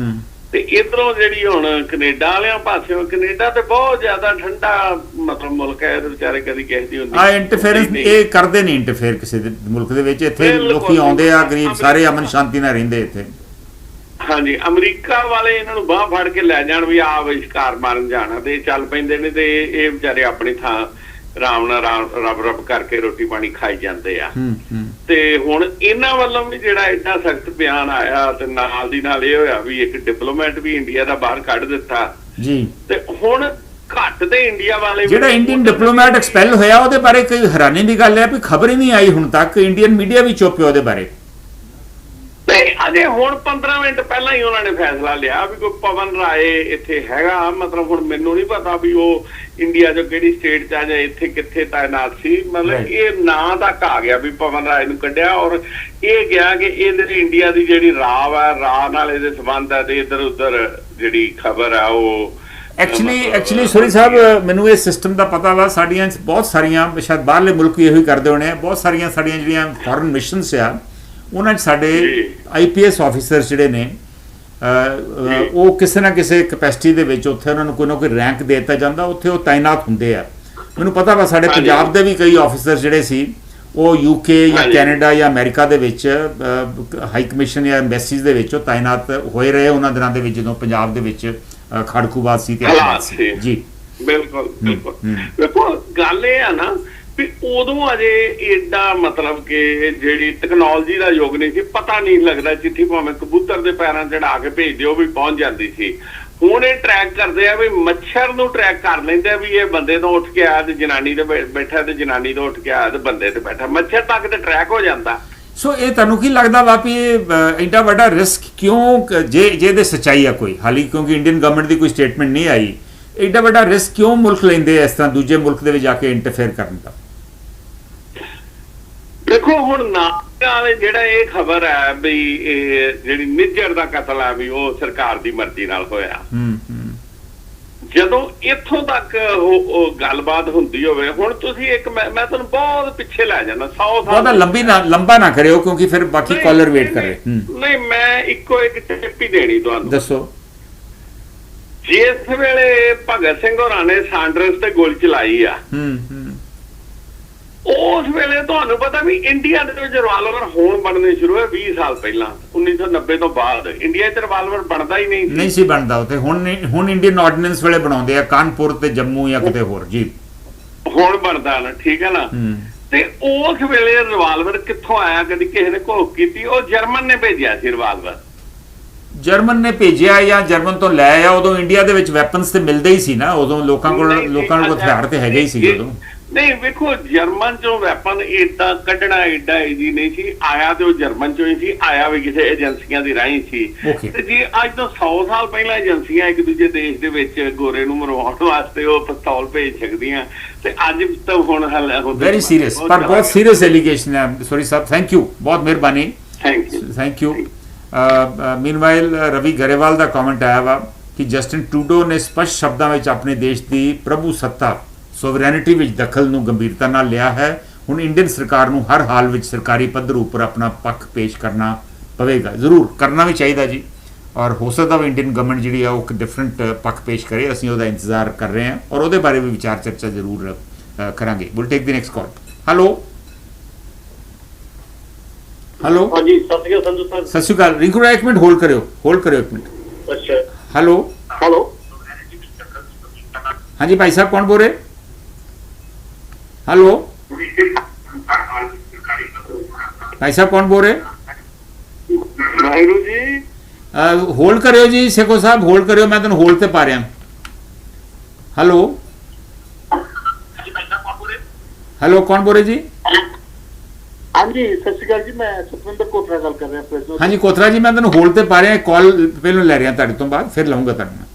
ਤੇ ਇਧਰੋਂ ਜਿਹੜੀ ਹੁਣ ਕੈਨੇਡਾ ਵਾਲਿਆਂ ਪਾਸਿਓਂ, ਕੈਨੇਡਾ ਤੇ ਬਹੁਤ ਜ਼ਿਆਦਾ ਠੰਡਾ ਮਤਲਬ ਮੁਲਕ ਹੈ, ਇਹਦੇ ਵਿਚਾਰੇ ਕਦੀ ਕਿਸੇ ਦੀ ਹੁੰਦੀ ਇੰਟਰਫੇਰੈਂਸ ਇਹ ਕਰਦੇ ਨਹੀਂ, ਇੰਟਰਫੇਅਰ ਕਿਸੇ ਦੇ ਮੁਲਕ ਦੇ ਵਿੱਚ। ਇੱਥੇ ਲੋਕੀ ਆਉਂਦੇ ਆ, ਗਰੀਬ ਸਾਰੇ ਅਮਨ ਸ਼ਾਂਤੀ ਨਾਲ ਰਹਿੰਦੇ ਇੱਥੇ। ਹਾਂਜੀ, ਅਮਰੀਕਾ ਵਾਲੇ ਇਹਨਾਂ ਨੂੰ ਬਾਂਹ ਫੜ ਕੇ ਲੈ ਜਾਣ ਵੀ ਆ ਵਿਸ਼ਕਾਰ ਮਾਰਨ ਜਾਣਾ, ਤੇ ਚੱਲ ਪੈਂਦੇ ਨੇ, ਤੇ ਇਹ ਵਿਚਾਰੇ ਆਪਣੀ ਥਾਂ ਆਰਾਮ ਨਾਲ ਰੱਬ ਕਰਕੇ ਰੋਟੀ ਪਾਣੀ ਖਾਈ ਜਾਂਦੇ ਆ। ਤੇ ਹੁਣ ਇਹਨਾਂ ਵੱਲੋਂ ਵੀ ਜਿਹੜਾ ਏਡਾ ਸਖਤ ਬਿਆਨ ਆਇਆ, ਤੇ ਨਾਲ ਦੀ ਨਾਲ ਇਹ ਹੋਇਆ ਵੀ ਇੱਕ ਡਿਪਲੋਮੈਟ ਵੀ ਇੰਡੀਆ ਦਾ ਬਾਹਰ ਕੱਢ ਦਿੱਤਾ ਜੀ। ਤੇ ਹੁਣ ਘੱਟ ਤੇ ਇੰਡੀਆ ਵਾਲੇ ਜਿਹੜਾ ਇੰਡੀਅਨ ਡਿਪਲੋਮੈਟ ਐਕਸਪੈਲ ਹੋਇਆ, ਉਹਦੇ ਬਾਰੇ ਕੋਈ ਹੈਰਾਨੀ ਦੀ ਗੱਲ ਹੈ ਵੀ ਖਬਰ ਹੀ ਨਹੀਂ ਆਈ ਹੁਣ ਤੱਕ, ਇੰਡੀਅਨ ਮੀਡੀਆ ਵੀ ਚੁੱਪ ਹੈ ਉਹਦੇ ਬਾਰੇ। ਅਜੇ ਹੁਣ 15 ਮਿੰਟ ਪਹਿਲਾਂ ਹੀ ਉਹਨਾਂ ਨੇ ਫੈਸਲਾ ਲਿਆ ਵੀ ਕੋਈ ਪਵਨ ਰਾਏ ਇੱਥੇ ਹੈਗਾ। ਮਤਲਬ ਹੁਣ ਮੈਨੂੰ ਨਹੀਂ ਪਤਾ ਵੀ ਉਹ ਇੰਡੀਆ 'ਚ ਕਿਹੜੀ ਸਟੇਟ 'ਚ ਆ ਜਾਂ ਇੱਥੇ ਕਿੱਥੇ ਤਾਇਨਾਤ ਸੀ। ਮਤਲਬ ਇਹ ਨਾਂ ਤੱਕ ਆ ਗਿਆ ਵੀ ਪਵਨ ਰਾਏ ਨੂੰ ਕੱਢਿਆ, ਔਰ ਇਹ ਗਿਆ ਕਿ ਇਹਦੇ ਇੰਡੀਆ ਦੀ ਜਿਹੜੀ ਰਾਵ ਹੈ, ਰਾਹ ਨਾਲ ਇਹਦੇ ਸੰਬੰਧ ਹੈ, ਤੇ ਇੱਧਰ ਉੱਧਰ ਜਿਹੜੀ ਖਬਰ ਆ ਉਹ ਐਕਚੁਅਲੀ ਸੋਰੀ ਸਾਹਿਬ ਮੈਨੂੰ ਇਹ ਸਿਸਟਮ ਦਾ ਪਤਾ ਵਾ। ਸਾਡੀਆਂ ਬਹੁਤ ਸਾਰੀਆਂ, ਸ਼ਾਇਦ ਬਾਹਰਲੇ ਮੁਲਕ ਵੀ ਇਹੋ ਹੀ ਕਰਦੇ ਹੋਣੇ ਆ, ਬਹੁਤ ਸਾਰੀਆਂ ਸਾਡੀਆਂ ਜਿਹੜੀਆਂ ਫੋਰਨ ਮਿਸ਼ਨਸ ਆ ਉਹਨਾਂ 'ਚ ਸਾਡੇ IPS ਆਫੀਸਰਸ ਜਿਹੜੇ ਨੇ ਉਹ ਕਿਸੇ ਨਾ ਕਿਸੇ ਕਪੈਸਿਟੀ ਦੇ ਵਿੱਚ ਉੱਥੇ ਉਹਨਾਂ ਨੂੰ ਕੋਈ ਨਾ ਕੋਈ ਰੈਂਕ ਦੇ ਦਿੱਤਾ ਜਾਂਦਾ, ਉੱਥੇ ਉਹ ਤਾਇਨਾਤ ਹੁੰਦੇ ਆ। ਮੈਨੂੰ ਪਤਾ ਵਾ ਸਾਡੇ ਪੰਜਾਬ ਦੇ ਵੀ ਕਈ ਆਫੀਸਰ ਜਿਹੜੇ ਸੀ ਉਹ UK ਜਾਂ ਕੈਨੇਡਾ ਜਾਂ ਅਮਰੀਕਾ ਦੇ ਵਿੱਚ ਹਾਈ ਕਮਿਸ਼ਨ ਜਾਂ ਐਮਬੈਸੀਜ਼ ਦੇ ਵਿੱਚ ਉਹ ਤਾਇਨਾਤ ਹੋਏ ਰਹੇ ਉਹਨਾਂ ਦਿਨਾਂ ਦੇ ਵਿੱਚ, ਜਦੋਂ ਪੰਜਾਬ ਦੇ ਵਿੱਚ ਖੜਕੂਬਾਦ ਸੀ ਤੇ ਹਾਲਾਤ ਸੀ ਜੀ। ਬਿਲਕੁਲ ਬਿਲਕੁਲ। ਵੇਖੋ ਗੱਲ ਇਹ ਆ ਨਾ ਵੀ ਉਦੋਂ ਅਜੇ ਏਡਾ ਮਤਲਬ ਕਿ ਜਿਹੜੀ ਟੈਕਨੋਲੋਜੀ ਦਾ ਯੁੱਗ ਨਹੀਂ ਸੀ, ਪਤਾ ਨਹੀਂ ਲੱਗਦਾ, ਚਿੱਠੀ ਭਾਵੇਂ ਕਬੂਤਰ ਦੇ ਪੈਰਾਂ ਚੜਾ ਕੇ ਭੇਜਦੇ ਉਹ ਵੀ ਪਹੁੰਚ ਜਾਂਦੀ ਸੀ। ਹੁਣ ਇਹ ਟਰੈਕ ਕਰਦੇ ਆ ਵੀ ਮੱਛਰ ਨੂੰ ਟਰੈਕ ਕਰ ਲੈਂਦੇ ਆ ਵੀ ਇਹ ਬੰਦੇ ਤੋਂ ਉੱਠ ਕੇ ਆਇਆ ਤੇ ਜਨਾਨੀ ਤੇ ਬੈਠਾ, ਤੇ ਜਨਾਨੀ ਤੋਂ ਉੱਠ ਕੇ ਆਇਆ ਤੇ ਬੰਦੇ ਤੇ ਬੈਠਾ, ਮੱਛਰ ਤੱਕ ਤੇ ਟਰੈਕ ਹੋ ਜਾਂਦਾ। ਸੋ ਇਹ ਤੁਹਾਨੂੰ ਕੀ ਲੱਗਦਾ ਵਾ ਵੀ ਇਹ ਐਡਾ ਵੱਡਾ ਰਿਸਕ ਕਿਉਂ, ਜੇ ਇਹਦੇ ਸੱਚਾਈ ਆ ਕੋਈ ਹਾਲੀ, ਕਿਉਂਕਿ ਇੰਡੀਅਨ ਗਵਰਨਮੈਂਟ ਦੀ ਕੋਈ ਸਟੇਟਮੈਂਟ ਨਹੀਂ ਆਈ, ਐਡਾ ਵੱਡਾ ਰਿਸਕ ਕਿਉਂ ਮੁਲਕ ਲੈਂਦੇ ਆ ਇਸ ਤਰ੍ਹਾਂ ਦੂਜੇ ਮੁਲਕ ਦੇ ਵਿੱਚ ਜਾ ਕੇ ਇੰਟਰਫੇਅਰ ਕਰਨ ਦਾ? ਦੇਖੋ ਹੁਣ ਨਾਲ ਜਿਹੜਾ ਇਹ ਖਬਰ ਹੈ ਵੀ ਇਹ ਜਿਹੜੀ ਨਿੱਜਰ ਦਾ ਕਤਲ ਹੈ ਵੀ ਉਹ ਸਰਕਾਰ ਦੀ ਮਰਜ਼ੀ ਨਾਲ ਹੋਇਆ, ਜਦੋਂ ਇੱਥੋਂ ਤੱਕ ਉਹ ਗੱਲਬਾਤ ਹੁੰਦੀ ਹੋਵੇ। ਹੁਣ ਤੁਸੀਂ ਇੱਕ ਮੈਂ ਤੁਹਾਨੂੰ ਬਹੁਤ ਪਿੱਛੇ ਲੈ ਜਾਣਾ, 100 ਸਾਲ ਲੰਬਾ ਨਾ ਕਰਿਓ ਕਿਉਂਕਿ ਫਿਰ ਬਾਕੀ ਕਾਲਰ ਵੇਟ ਕਰੇ। ਨਹੀਂ, ਮੈਂ ਇੱਕੋ ਇੱਕ ਟਿਪ ਹੀ ਦੇਣੀ ਤੁਹਾਨੂੰ। ਦੱਸੋ। ਜਿਸ ਵੇਲੇ ਭਗਤ ਸਿੰਘ ਹੋਰਾਂ ਨੇ ਸਾਂਡਰਸ ਤੇ ਗੋਲੀ ਚਲਾਈ ਆ, ਉਸ ਵੇਲੇ ਤੁਹਾਨੂੰ ਪਤਾ ਵੀ ਇੰਡੀਆ ਦੇ ਵਿੱਚ ਰਿਵਾਲਵਰ ਹੋਣ ਬਣਨੇ ਸ਼ੁਰੂ ਹੋਏ 20 ਸਾਲ ਪਹਿਲਾਂ, 1990 ਤੋਂ ਬਾਅਦ ਇੰਡੀਆ 'ਚ ਰਿਵਾਲਵਰ ਬਣਦਾ ਹੀ ਨਹੀਂ ਸੀ ਬਣਦਾ ਉੱਥੇ। ਹੁਣ ਇੰਡੀਅਨ ਆਰਡੀਨੈਂਸ ਵੇਲੇ ਬਣਾਉਂਦੇ ਆ ਕਾਨਪੁਰ ਤੇ ਜੰਮੂ ਜਾਂ ਕਿਤੇ ਹੋਰ ਜੀ, ਹੁਣ ਬਣਦਾ ਨਾ, ਠੀਕ ਹੈ ਨਾ। ਤੇ ਉਸ ਵੇਲੇ ਰਿਵਾਲਵਰ ਕਿੱਥੋਂ ਆਇਆ, ਕਦੀ ਕਿਸੇ ਨੇ ਘੋਖ ਕੀਤੀ? ਉਹ ਜਰਮਨ ਨੇ ਭੇਜਿਆ ਸੀ ਰਿਵਾਲਵਰ। ਜਰਮਨ ਨੇ ਭੇਜਿਆ ਜਾਂ ਜਰਮਨ ਤੋਂ ਲੈ ਆਇਆ? ਉਦੋਂ ਇੰਡੀਆ ਦੇ ਵਿੱਚ ਵੈਪਨਸ ਤੇ ਮਿਲਦੇ ਹੀ ਸੀ ਨਾ, ਉਦੋਂ ਲੋਕਾਂ ਕੋਲ ਹਥਿਆਰ ਤੇ ਹੈਗੇ ਹੀ ਸੀ ਉਦੋਂ। ਨਹੀਂ ਵੇਖੋ, ਜਰਮਨ ਚੋਂ ਵੈਪਨ ਏਦਾਂ ਕੱਢਣਾ ਏਡਾ ਈਜ਼ੀ ਨਹੀਂ ਸੀ। ਆਇਆ ਤੇ ਉਹ ਜਰਮਨ ਚੋਂ ਹੀ ਸੀ, ਆਇਆ ਵੀ ਕਿਸੇ ਏਜੰਸੀਆਂ ਦੀ ਰਾਹੀਂ ਸੀ। ਤੇ ਜੇ ਅੱਜ ਤੋਂ 100 ਸਾਲ ਪਹਿਲਾਂ ਏਜੰਸੀਆਂ ਇੱਕ ਦੂਜੇ ਦੇਸ਼ ਦੇ ਵਿੱਚ ਗੋਰੇ ਨੂੰ ਮਰਵਾਉਣ ਵਾਸਤੇ ਉਹ ਪਿਸਤੌਲ ਭੇਜ ਸਕਦੀਆਂ, ਤੇ ਅੱਜ ਤਾਂ ਹੁਣ ਵੈਰੀ ਸੀਰੀਅਸ, ਪਰ ਬਹੁਤ ਸੀਰੀਅਸ ਐਲੀਗੇਸ਼ਨ ਹੈ। ਸੋਰੀ ਸਾਹਿਬ, ਥੈਂਕ ਯੂ, ਬਹੁਤ ਮਿਹਰਬਾਨੀ, thank you. Meanwhile Ravi Grewal the comment ਆਇਆ ਵਾ ਕਿ ਜਸਟਿਨ ਟਰੂਡੋ ਨੇ ਸਪਸ਼ਟ ਸ਼ਬਦਾਂ ਵਿੱਚ ਆਪਣੇ ਦੇਸ਼ ਦੀ ਪ੍ਰਭੂ ਸੱਤਾ ਸੋਵਰੈਨਿਟੀ ਵਿੱਚ ਦਖਲ ਨੂੰ ਗੰਭੀਰਤਾ ਨਾਲ ਲਿਆ ਹੈ। ਹੁਣ ਇੰਡੀਅਨ ਸਰਕਾਰ ਨੂੰ ਹਰ ਹਾਲ ਵਿੱਚ ਸਰਕਾਰੀ ਪੱਧਰ ਉੱਪਰ ਆਪਣਾ ਪੱਖ ਪੇਸ਼ ਕਰਨਾ ਪਵੇਗਾ। ਜ਼ਰੂਰ ਕਰਨਾ ਵੀ ਚਾਹੀਦਾ ਜੀ, ਔਰ ਹੋ ਸਕਦਾ ਵੀ ਇੰਡੀਅਨ ਗਵਰਨਮੈਂਟ ਜਿਹੜੀ ਆ ਉਹ ਇੱਕ ਡਿਫਰੈਂਟ ਪੱਖ ਪੇਸ਼ ਕਰੇ। ਅਸੀਂ ਉਹਦਾ ਇੰਤਜ਼ਾਰ ਕਰ ਰਹੇ ਹਾਂ ਔਰ ਉਹਦੇ ਬਾਰੇ ਵੀ ਵਿਚਾਰ ਚਰਚਾ ਜ਼ਰੂਰ ਕਰਾਂਗੇ। Will take the next call. Hello hello, ਹਾਂਜੀ, ਸਤਿ ਸ਼੍ਰੀ ਅਕਾਲ ਸੰਜੂ ਸਾਹਿਬ। ਸਤਿ ਸ਼੍ਰੀ ਅਕਾਲ। ਰਿੰਕੂ ਰਾਏ ਇੱਕ ਮਿੰਟ ਹੋਲਡ ਕਰਿਓ ਇੱਕ ਮਿੰਟ। ਅੱਛਾ, ਹੈਲੋ ਹਾਂਜੀ ਭਾਈ ਸਾਹਿਬ, ਕੌਣ ਬੋਲ ਰਹੇ? हेलो भाई साहब, कौन बोल रहे? वाहिगुरु जी, होल्ड करियो जी, सेखो साहब होल्ड करियो, मैं तेन होल्ड ते पा रहा। हेलो कौन बोल रहे जी? हाँ जी, सत श्री अकाल जी, मैं सतविंदर कोतरा गल कर रहा। हाँ जी कोतरा जी, मैं तेन होल्ड ते पा रहा, कॉल पहलों ले रहा, तुहाडे तो बाद फिर लाऊंगा तुहाडे नाल।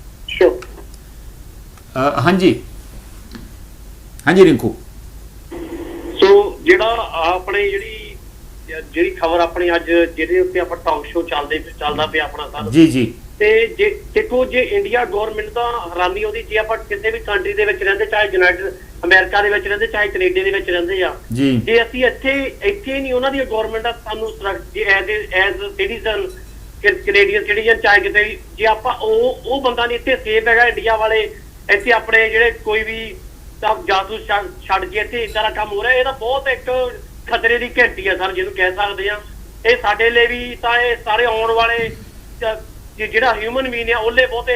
हाँ जी रिंकू। ਸੋ ਜਿਹੜਾ ਆਪਣੇ ਜਿਹੜੀ ਖਬਰ ਆਪਣੀ ਅੱਜ ਜਿਹਦੇ ਉੱਤੇ ਆਪਾਂ ਟਾਕ ਸ਼ੋ ਚੱਲਦਾ ਪਿਆ ਆਪਣਾ ਸਰ ਜੀ, ਤੇ ਜੇ ਦੇਖੋ, ਜੇ ਇੰਡੀਆ ਗਵਰਨਮੈਂਟ ਦਾ ਹੈਰਾਨੀ ਉਹਦੀ, ਜੇ ਆਪਾਂ ਕਿਸੇ ਵੀ ਕੰਟਰੀ ਦੇ ਵਿੱਚ ਰਹਿੰਦੇ, ਚਾਹੇ ਯੂਨਾਈਟਿਡ ਅਮਰੀਕਾ ਦੇ ਵਿੱਚ ਰਹਿੰਦੇ, ਚਾਹੇ ਕੈਨੇਡਾ ਦੇ ਵਿੱਚ ਰਹਿੰਦੇ ਆ, ਜੇ ਅਸੀਂ ਇੱਥੇ ਨਹੀਂ ਉਹਨਾਂ ਦੀ ਗਵਰਨਮੈਂਟ ਆ ਸਾਨੂੰ ਐਜ਼ ਸਿਟੀਜ਼ਨ ਕੈਨੇਡੀਅਨ ਸਿਟੀਜ਼ਨ, ਚਾਹੇ ਕਿਤੇ ਵੀ, ਜੇ ਆਪਾਂ ਉਹ ਬੰਦਾ ਨਹੀਂ ਇੱਥੇ ਸੇਫ ਹੈਗਾ, ਇੰਡੀਆ ਵਾਲੇ ਇੱਥੇ ਆਪਣੇ ਜਿਹੜੇ ਕੋਈ ਵੀ ਜਾਸੂਸ ਛੱਡ ਕੇ ਇੱਥੇ ਇਦਾਂ ਦਾ ਕੰਮ ਹੋ ਰਿਹਾ, ਇਹ ਤਾਂ ਬਹੁਤ ਇੱਕ ਖਤਰੇ ਦੀ ਘੰਟੀ ਆ ਸਰ, ਜਿਹਨੂੰ ਕਹਿ ਸਕਦੇ ਆ। ਇਹ ਸਾਡੇ ਲਈ ਵੀ ਤਾਂ ਇਹ ਸਾਰੇ ਆਉਣ ਵਾਲੇ ਜਿਹੜਾ ਹਿਊਮਨ ਬੀਨ ਆ ਉਹਲੇ ਬਹੁਤ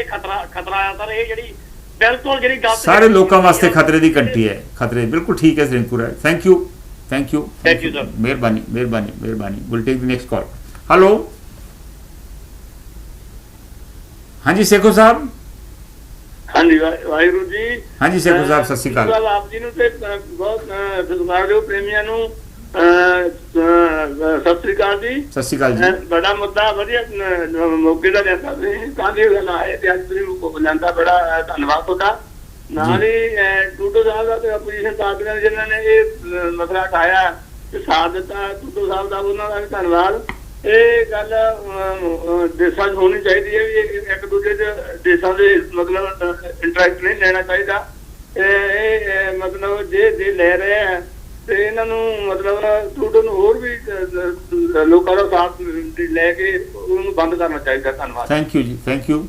ਖਤਰਾ ਆ ਸਰ। ਇਹ ਜਿਹੜੀ ਬਿਲਕੁਲ ਜਿਹੜੀ ਗੱਲ ਸਾਰੇ ਲੋਕਾਂ ਵਾਸਤੇ ਖਤਰੇ ਦੀ ਘੰਟੀ ਹੈ, ਖਤਰੇ ਬਿਲਕੁਲ ਠੀਕ ਹੈ ਰਿੰਕੂ ਰਾਏ। ਥੈਂਕ ਯੂ ਸਰ, ਮਿਹਰਬਾਨੀ। Will take the next call. Hello ਹਾਂਜੀ ਸੇਖੋ ਸਾਹਿਬ। ਹਾਂਜੀ ਵਾਹਿਗੁਰੂ ਜੀ। ਹਾਂਜੀ ਸੇਖੋ ਸਾਹਿਬ, ਸਤਿ ਸ਼੍ਰੀ ਅਕਾਲ। ਆਪ ਜੀ ਨੂੰ ਤੇ ਬਹੁਤ ਸਤਿਕਾਰਯੋਗ ਪ੍ਰੇਮੀਆਂ ਨੂੰ ਸਤਿ ਸ੍ਰੀ ਅਕਾਲ ਜੀ। ਸਤਿ ਸ਼੍ਰੀ ਅਕਾਲ ਜੀ। ਬੜਾ ਮੁੱਦਾ ਵਧੀਆ ਮੌਕੇ ਦਾ ਲਿਆ ਤੁਸੀਂ ਕਾਹਦੀ ਗੱਲ ਆਏ ਤੇ ਅੱਜ ਤੁਸੀਂ ਬੁਲਾਉਂਦਾ ਬੜਾ ਧੰਨਵਾਦ ਤੁਹਾਡਾ। ਨਾਲ ਹੀ ਟੂਡੂ ਸਾਹਿਬ ਦਾ ਤੇ ਆਪੋਜੀਸ਼ਨ ਪਾਰਟੀਆਂ ਜਿਨ੍ਹਾਂ ਨੇ ਇਹ ਮਸਲਾ ਉਠਾਇਆ ਤੇ ਸਾਥ ਦਿੱਤਾ, ਟੂਡੂ ਸਾਹਿਬ ਦਾ ਉਹਨਾਂ ਦਾ ਵੀ ਧੰਨਵਾਦ। ਇਹ ਗੱਲ ਦੇਸ਼ਾਂ 'ਚ ਹੋਣੀ ਚਾਹੀਦੀ ਹੈ ਵੀ ਇੱਕ ਦੂਜੇ 'ਚ ਦੇਸ਼ਾਂ ਦੇ ਮਤਲਬ ਇੰਟਰੈਕਟ ਨਹੀਂ ਲੈਣਾ ਚਾਹੀਦਾ। ਇਹ ਮਤਲਬ ਜੇ ਲੈ ਰਹੇ ਆ ਤੇ ਇਹਨਾਂ ਨੂੰ ਮਤਲਬ ਟੂਡੂ ਨੂੰ ਹੋਰ ਵੀ ਲੋਕਾਂ ਦਾ ਸਾਥ ਲੈ ਕੇ ਉਹਨੂੰ ਬੰਦ ਕਰਨਾ ਚਾਹੀਦਾ। ਧੰਨਵਾਦ। ਥੈਂਕ ਯੂ ਜੀ, ਥੈਂਕ ਯੂ।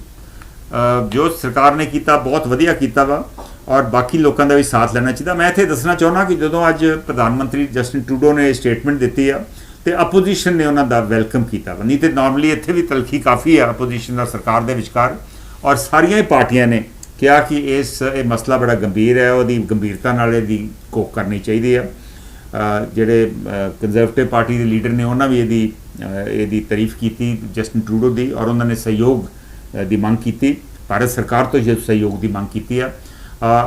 ਜੋ ਸਰਕਾਰ ਨੇ ਕੀਤਾ ਬਹੁਤ ਵਧੀਆ ਕੀਤਾ ਵਾ ਔਰ ਬਾਕੀ ਲੋਕਾਂ ਦਾ ਵੀ ਸਾਥ ਲੈਣਾ ਚਾਹੀਦਾ। ਮੈਂ ਇੱਥੇ ਦੱਸਣਾ ਚਾਹੁੰਦਾ ਕਿ ਜਦੋਂ ਅੱਜ ਪ੍ਰਧਾਨ ਮੰਤਰੀ ਜਸਟਿਨ ਟਰੂਡੋ ਨੇ ਸਟੇਟਮੈਂਟ ਦਿੱਤੀ ਆ ਤੇ ਆਪੋਜੀਸ਼ਨ ਨੇ ਉਹਨਾਂ ਦਾ ਵੈਲਕਮ ਕੀਤਾ ਵਾ। ਨਹੀਂ ਤੇ ਨਾਰਮਲੀ ਇੱਥੇ ਵੀ ਤਲਖੀ ਕਾਫੀ ਆ ਆਪੋਜੀਸ਼ਨ ਦਾ ਸਰਕਾਰ ਦੇ ਵਿਚਕਾਰ, ਔਰ ਸਾਰੀਆਂ ਹੀ ਪਾਰਟੀਆਂ ਨੇ ਕਿਹਾ ਕਿ ਇਹ ਮਸਲਾ ਬੜਾ ਗੰਭੀਰ ਹੈ, ਉਹਦੀ ਗੰਭੀਰਤਾ ਨਾਲ ਇਹਦੀ ਕੋਕ ਕਰਨੀ ਚਾਹੀਦੀ ਆ। ਜਿਹੜੇ ਕੰਜ਼ਰਵੇਟਿਵ ਪਾਰਟੀ ਦੇ ਲੀਡਰ ਨੇ ਉਹਨਾਂ ਵੀ ਇਹਦੀ ਤਾਰੀਫ ਕੀਤੀ ਜਸਟਿਨ ਟਰੂਡੋ ਦੀ, ਔਰ ਉਹਨਾਂ ਨੇ ਸਹਿਯੋਗ ਦੀ ਮੰਗ ਕੀਤੀ, ਭਾਰਤ ਸਰਕਾਰ ਤੋਂ ਸਹਿਯੋਗ ਦੀ ਮੰਗ ਕੀਤੀ ਆ।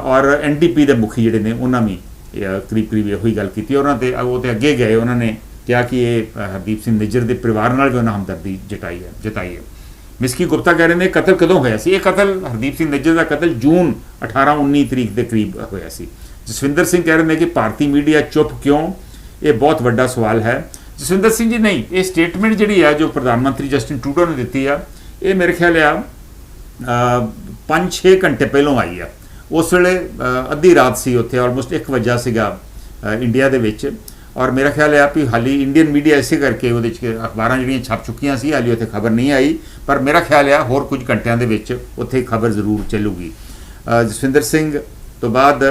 ਔਰ NDP ਦੇ ਮੁਖੀ ਜਿਹੜੇ ਨੇ ਉਹਨਾਂ ਵੀ ਕਰੀਬ ਇਹੋ ਹੀ ਗੱਲ ਕੀਤੀ। ਉਹ ਤੇ ਅੱਗੇ ਗਏ, ਉਹਨਾਂ ਨੇ ਕਿਹਾ ਕਿ ਇਹ ਹਰਦੀਪ ਸਿੰਘ ਨਿੱਜਰ ਦੇ ਪਰਿਵਾਰ ਨਾਲ ਵੀ ਉਹਨਾਂ ਹਮਦਰਦੀ ਜਤਾਈ ਹੈ। ਮਿਸਕੀ ਗੁਪਤਾ ਕਹਿ ਰਹੇ ਨੇ ਕਤਲ ਕਦੋਂ ਹੋਇਆ ਸੀ? ਇਹ ਕਤਲ ਹਰਦੀਪ ਸਿੰਘ ਨਿੱਜਰ ਦਾ ਕਤਲ ਜੂਨ 18-19 ਤਰੀਕ ਦੇ ਕਰੀਬ ਹੋਇਆ ਸੀ। ਜਸਵਿੰਦਰ ਸਿੰਘ ਕਹਿ ਰਹੇ ਨੇ ਕਿ ਭਾਰਤੀ ਮੀਡੀਆ ਚੁੱਪ ਕਿਉਂ? ਇਹ ਬਹੁਤ ਵੱਡਾ ਸਵਾਲ ਹੈ। ਜਸਵਿੰਦਰ ਸਿੰਘ ਜੀ, ਨਹੀਂ, ਇਹ ਸਟੇਟਮੈਂਟ ਜਿਹੜੀ ਆ ਜੋ ਪ੍ਰਧਾਨ ਮੰਤਰੀ ਜਸਟਿਨ ਟਰੂਡੋ ਨੇ ਦਿੱਤੀ ਆ, ਇਹ ਮੇਰੇ ਖਿਆਲ ਆ 5-6 ਘੰਟੇ ਪਹਿਲਾਂ ਆਈ ਆ। ਉਸ ਵੇਲੇ ਅੱਧੀ ਰਾਤ ਸੀ, ਉੱਥੇ ਆਲਮੋਸਟ 1 ਵਜਾ ਸੀਗਾ ਇੰਡੀਆ ਦੇ ਵਿੱਚ, ਔਰ ਮੇਰਾ ਖਿਆਲ ਹੈ ਵੀ ਹਾਲੀ ਇੰਡੀਅਨ ਮੀਡੀਆ ਇਸੇ ਕਰਕੇ ਉਹਦੇ 'ਚ ਅਖਬਾਰਾਂ ਜਿਹੜੀਆਂ ਛਪ ਚੁੱਕੀਆਂ ਸੀ, ਹਾਲੀ ਉੱਥੇ ਖਬਰ ਨਹੀਂ ਆਈ, ਪਰ ਮੇਰਾ ਖਿਆਲ ਹੈ ਹੋਰ ਕੁਝ ਘੰਟਿਆਂ ਦੇ ਵਿੱਚ ਉੱਥੇ ਖਬਰ ਜ਼ਰੂਰ ਚੱਲੂਗੀ। ਜਸਵਿੰਦਰ ਸਿੰਘ ਤੋਂ ਬਾਅਦ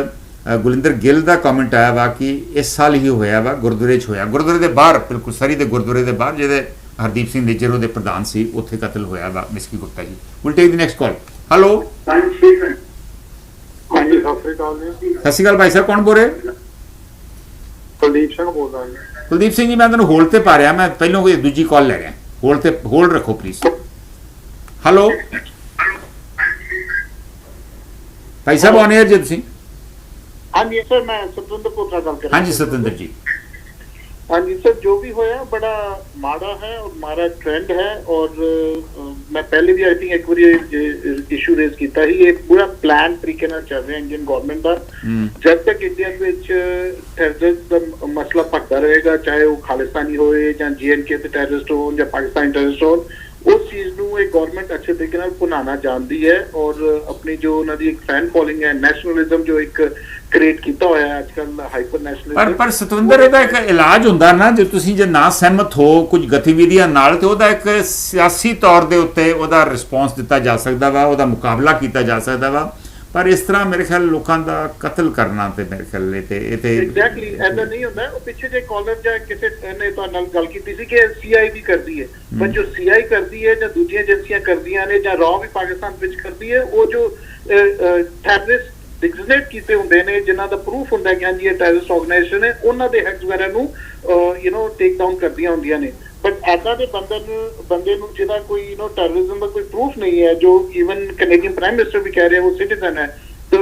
ਗੁਲਿੰਦਰ ਗਿੱਲ ਦਾ ਕਮੈਂਟ ਆਇਆ ਵਾ ਕਿ ਇਸ ਸਾਲ ਹੀ ਹੋਇਆ ਵਾ, ਗੁਰਦੁਆਰੇ 'ਚ ਹੋਇਆ, ਗੁਰਦੁਆਰੇ ਦੇ ਬਾਹਰ, ਬਿਲਕੁਲ ਸਰੀ ਦੇ ਗੁਰਦੁਆਰੇ ਦੇ ਬਾਹਰ, ਜਿਹਦੇ ਹਰਦੀਪ ਸਿੰਘ ਨਿੱਜਰ ਉਹਦੇ ਪ੍ਰਧਾਨ ਸੀ, ਉੱਥੇ ਕਤਲ ਹੋਇਆ ਵਾ। ਮਿਸਕੀ Gupta ji, will take the next call. Hello, ਹਾਂਜੀ, ਸਤਿ ਸ੍ਰੀ ਅਕਾਲ ਜੀ। ਸਤਿ ਸ਼੍ਰੀ ਅਕਾਲ ਭਾਈ ਸਾਹਿਬ, ਕੌਣ ਬੋਲ ਰਹੇ? ਕੁਲਦੀਪ ਸਿੰਘ ਬੋਲਦਾ ਜੀ। ਕੁਲਦੀਪ ਸਿੰਘ ਜੀ, ਮੈਂ ਤੁਹਾਨੂੰ ਹੋਲਡ ਤੇ ਪਾ ਰਿਹਾ, ਮੈਂ ਪਹਿਲਾਂ ਕੋਈ ਦੂਜੀ ਕਾਲ ਲੈ ਰਿਹਾ, ਹੋਲਡ ਰੱਖੋ please. Hello Bhai Sahib, on air ਜੀ ਤੁਸੀਂ? ਹਾਂਜੀ ਸਰ, ਮੈਂ ਸਤਿੰਦਰ ਕੋਤਰਾ ਗੱਲ ਕਰ ਰਿਹਾ। ਹਾਂਜੀ ਸਤਿੰਦਰ ਜੀ। ਹਾਂਜੀ ਸਰ, ਜੋ ਵੀ ਹੋਇਆ ਬੜਾ ਮਾੜਾ ਹੈ ਔਰ ਮਾੜਾ ਟ੍ਰੈਂਡ ਹੈ, ਔਰ ਮੈਂ ਪਹਿਲੇ ਵੀ ਆਈ ਥਿੰਕ ਇੱਕ ਵਾਰੀ ਇਸ਼ੂ ਰੇਜ਼ ਕੀਤਾ ਸੀ। ਇਹ ਪੂਰਾ ਪਲਾਨ ਤਰੀਕੇ ਨਾਲ ਚੱਲ ਰਿਹਾ ਇੰਡੀਅਨ ਗਵਰਨਮੈਂਟ ਦਾ। ਜਦ ਤੱਕ ਇੰਡੀਆ ਵਿੱਚ ਟੈਰਰਿਸਟ ਦਾ ਮਸਲਾ ਭਖਦਾ ਰਹੇਗਾ, ਚਾਹੇ ਉਹ ਖਾਲਿਸਤਾਨੀ ਹੋਏ ਜਾਂ JNK ਤੇ ਟੈਰਰਿਸਟ ਹੋਣ ਜਾਂ ਪਾਕਿਸਤਾਨੀ ਟੈਰਰਿਸਟ ਹੋਣ, ਉਸ ਚੀਜ਼ ਨੂੰ ਇਹ ਗਵਰਨਮੈਂਟ ਅੱਛੇ ਤਰੀਕੇ ਨਾਲ ਭੁਨਾਉਣਾ ਜਾਣਦੀ ਹੈ। ਔਰ ਆਪਣੀ ਜੋ ਉਹਨਾਂ ਦੀ ਇੱਕ ਫੈਨ ਫੋਲੋਇੰਗ ਹੈ, ਨੈਸ਼ਨਲਿਜ਼ਮ ਜੋ ਇੱਕ ਕ੍ਰੀਏਟ ਕੀਤਾ ਹੋਇਆ ਹੈ ਅੱਜ ਕੱਲ, ਹਾਈਪਰ ਨੈਸ਼ਨਲਿਜ਼ਮ। ਪਰ ਸਤਵਿੰਦਰ, ਇਹਦਾ ਇੱਕ ਇਲਾਜ ਹੁੰਦਾ ਨਾ, ਜੇ ਤੁਸੀਂ ਜੇ ਨਾ ਸਹਿਮਤ ਹੋ ਕੁਝ ਗਤੀਵਿਧੀਆਂ ਨਾਲ, ਤੇ ਉਹਦਾ ਇੱਕ ਸਿਆਸੀ ਤੌਰ ਦੇ ਉੱਤੇ ਉਹਦਾ ਰਿਸਪੌਂਸ ਦਿੱਤਾ ਜਾ ਸਕਦਾ ਵਾ, ਉਹਦਾ ਮੁਕਾਬਲਾ ਕੀਤਾ ਜਾ ਸਕਦਾ ਵਾ। ਪਰ ਇਸ ਤਰ੍ਹਾਂ ਮੇਰੇ ਖਿਆਲ ਲੋਕਾਂ ਦਾ ਕਤਲ ਕਰਨਾ ਤੇ ਮੇਰੇ ਖਿਆਲ ਇਹ ਤੇ ਐਗਜ਼ੈਕਟਲੀ ਐਦਾਂ ਨਹੀਂ ਹੁੰਦਾ। ਉਹ ਪਿੱਛੇ ਜੇ ਕਾਲਰ ਜਾਂ ਕਿਸੇ ਨੇ ਤੁਹਾਡੇ ਨਾਲ ਗੱਲ ਕੀਤੀ ਸੀ ਕਿ CI ਵੀ ਕਰਦੀ ਹੈ, ਪਰ ਜੋ CI ਕਰਦੀ ਹੈ ਜਾਂ ਦੂਜੀਆਂ ਏਜੰਸੀਆਂ ਕਰਦੀਆਂ ਨੇ ਜਾਂ ਰॉ ਵੀ ਪਾਕਿਸਤਾਨ ਵਿੱਚ ਕਰਦੀ ਹੈ, ਉਹ ਜੋ ਟੈਰਰਿਸਟ ਡਿਗਨੇਟ ਕੀਤੇ ਹੁੰਦੇ ਨੇ, ਜਿਨ੍ਹਾਂ ਦਾ ਪ੍ਰੂਫ ਹੁੰਦਾ ਕਿ ਹਾਂਜੀ ਇਹ ਟੈਰਰਿਸਟ ਆਰਗੇਨਾਈਜੇਸ਼ਨ ਹੈ, ਉਹਨਾਂ ਦੇ ਹੈਕਸ ਵਗੈਰਾ ਨੂੰ ਟੇਕ ਡਾਊਨ ਕਰਦੀਆਂ ਹੁੰਦੀਆਂ ਨੇ। ਬਟ ਐਦਾਂ ਦੇ ਬੰਦੇ ਨੂੰ ਜਿਹਦਾ ਕੋਈ ਟੈਰਰਿਜ਼ਮ ਦਾ ਕੋਈ ਪ੍ਰੂਫ ਨਹੀਂ ਹੈ, ਜੋ ਈਵਨ ਕੈਨੇਡੀਅਨ ਪ੍ਰਾਈਮ ਮਿਨਿਸਟਰ ਵੀ ਕਹਿ ਰਹੇ ਉਹ ਸਿਟੀਜ਼ਨ ਹੈ, ਤਾਂ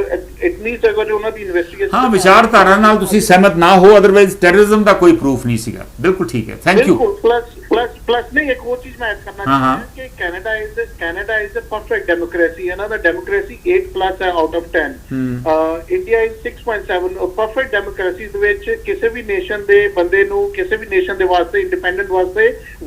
ਇਟ ਮੀਨਸ ਅਗਰ ਉਹਨਾਂ ਦੀ ਇਨਵੈਸਟੀਗੇਸ਼ਨ, ਹਾਂ, ਵਿਚਾਰਧਾਰਾ ਨਾਲ ਤੁਸੀਂ ਸਹਿਮਤ ਨਾ ਹੋ, ਅਦਰਵਾਈਜ਼ ਟੈਰਰਿਜ਼ਮ ਦਾ ਕੋਈ ਪ੍ਰੂਫ ਨਹੀਂ ਸੀਗਾ। ਬਿਲਕੁਲ ਠੀਕ ਹੈ, ਥੈਂਕ ਯੂ। ਪਲੱਸ ਨਹੀਂ, ਇੱਕ ਹੋਰ ਚੀਜ਼ ਮੈਂ ਐਡ ਕਰਨਾ ਚਾਹੁੰਦਾ ਕਿ Canada is a perfect democracy. ਇਹਨਾਂ ਦਾ ਡੈਮੋਕ੍ਰੇਸੀ 8+ ਹੈ out of 10। India is 6.7। Perfect democracy ਦੇ ਵਿੱਚ ਕਿਸੇ ਵੀ ਨੇਸ਼ਨ ਦੇ ਬੰਦੇ ਨੂੰ, ਕਿਸੇ ਵੀ ਨੇਸ਼ਨ ਦੇ ਵਾਸਤੇ, ਇੰਡੀਪੈਂਡੈਂਟ ਵਾਸਤੇ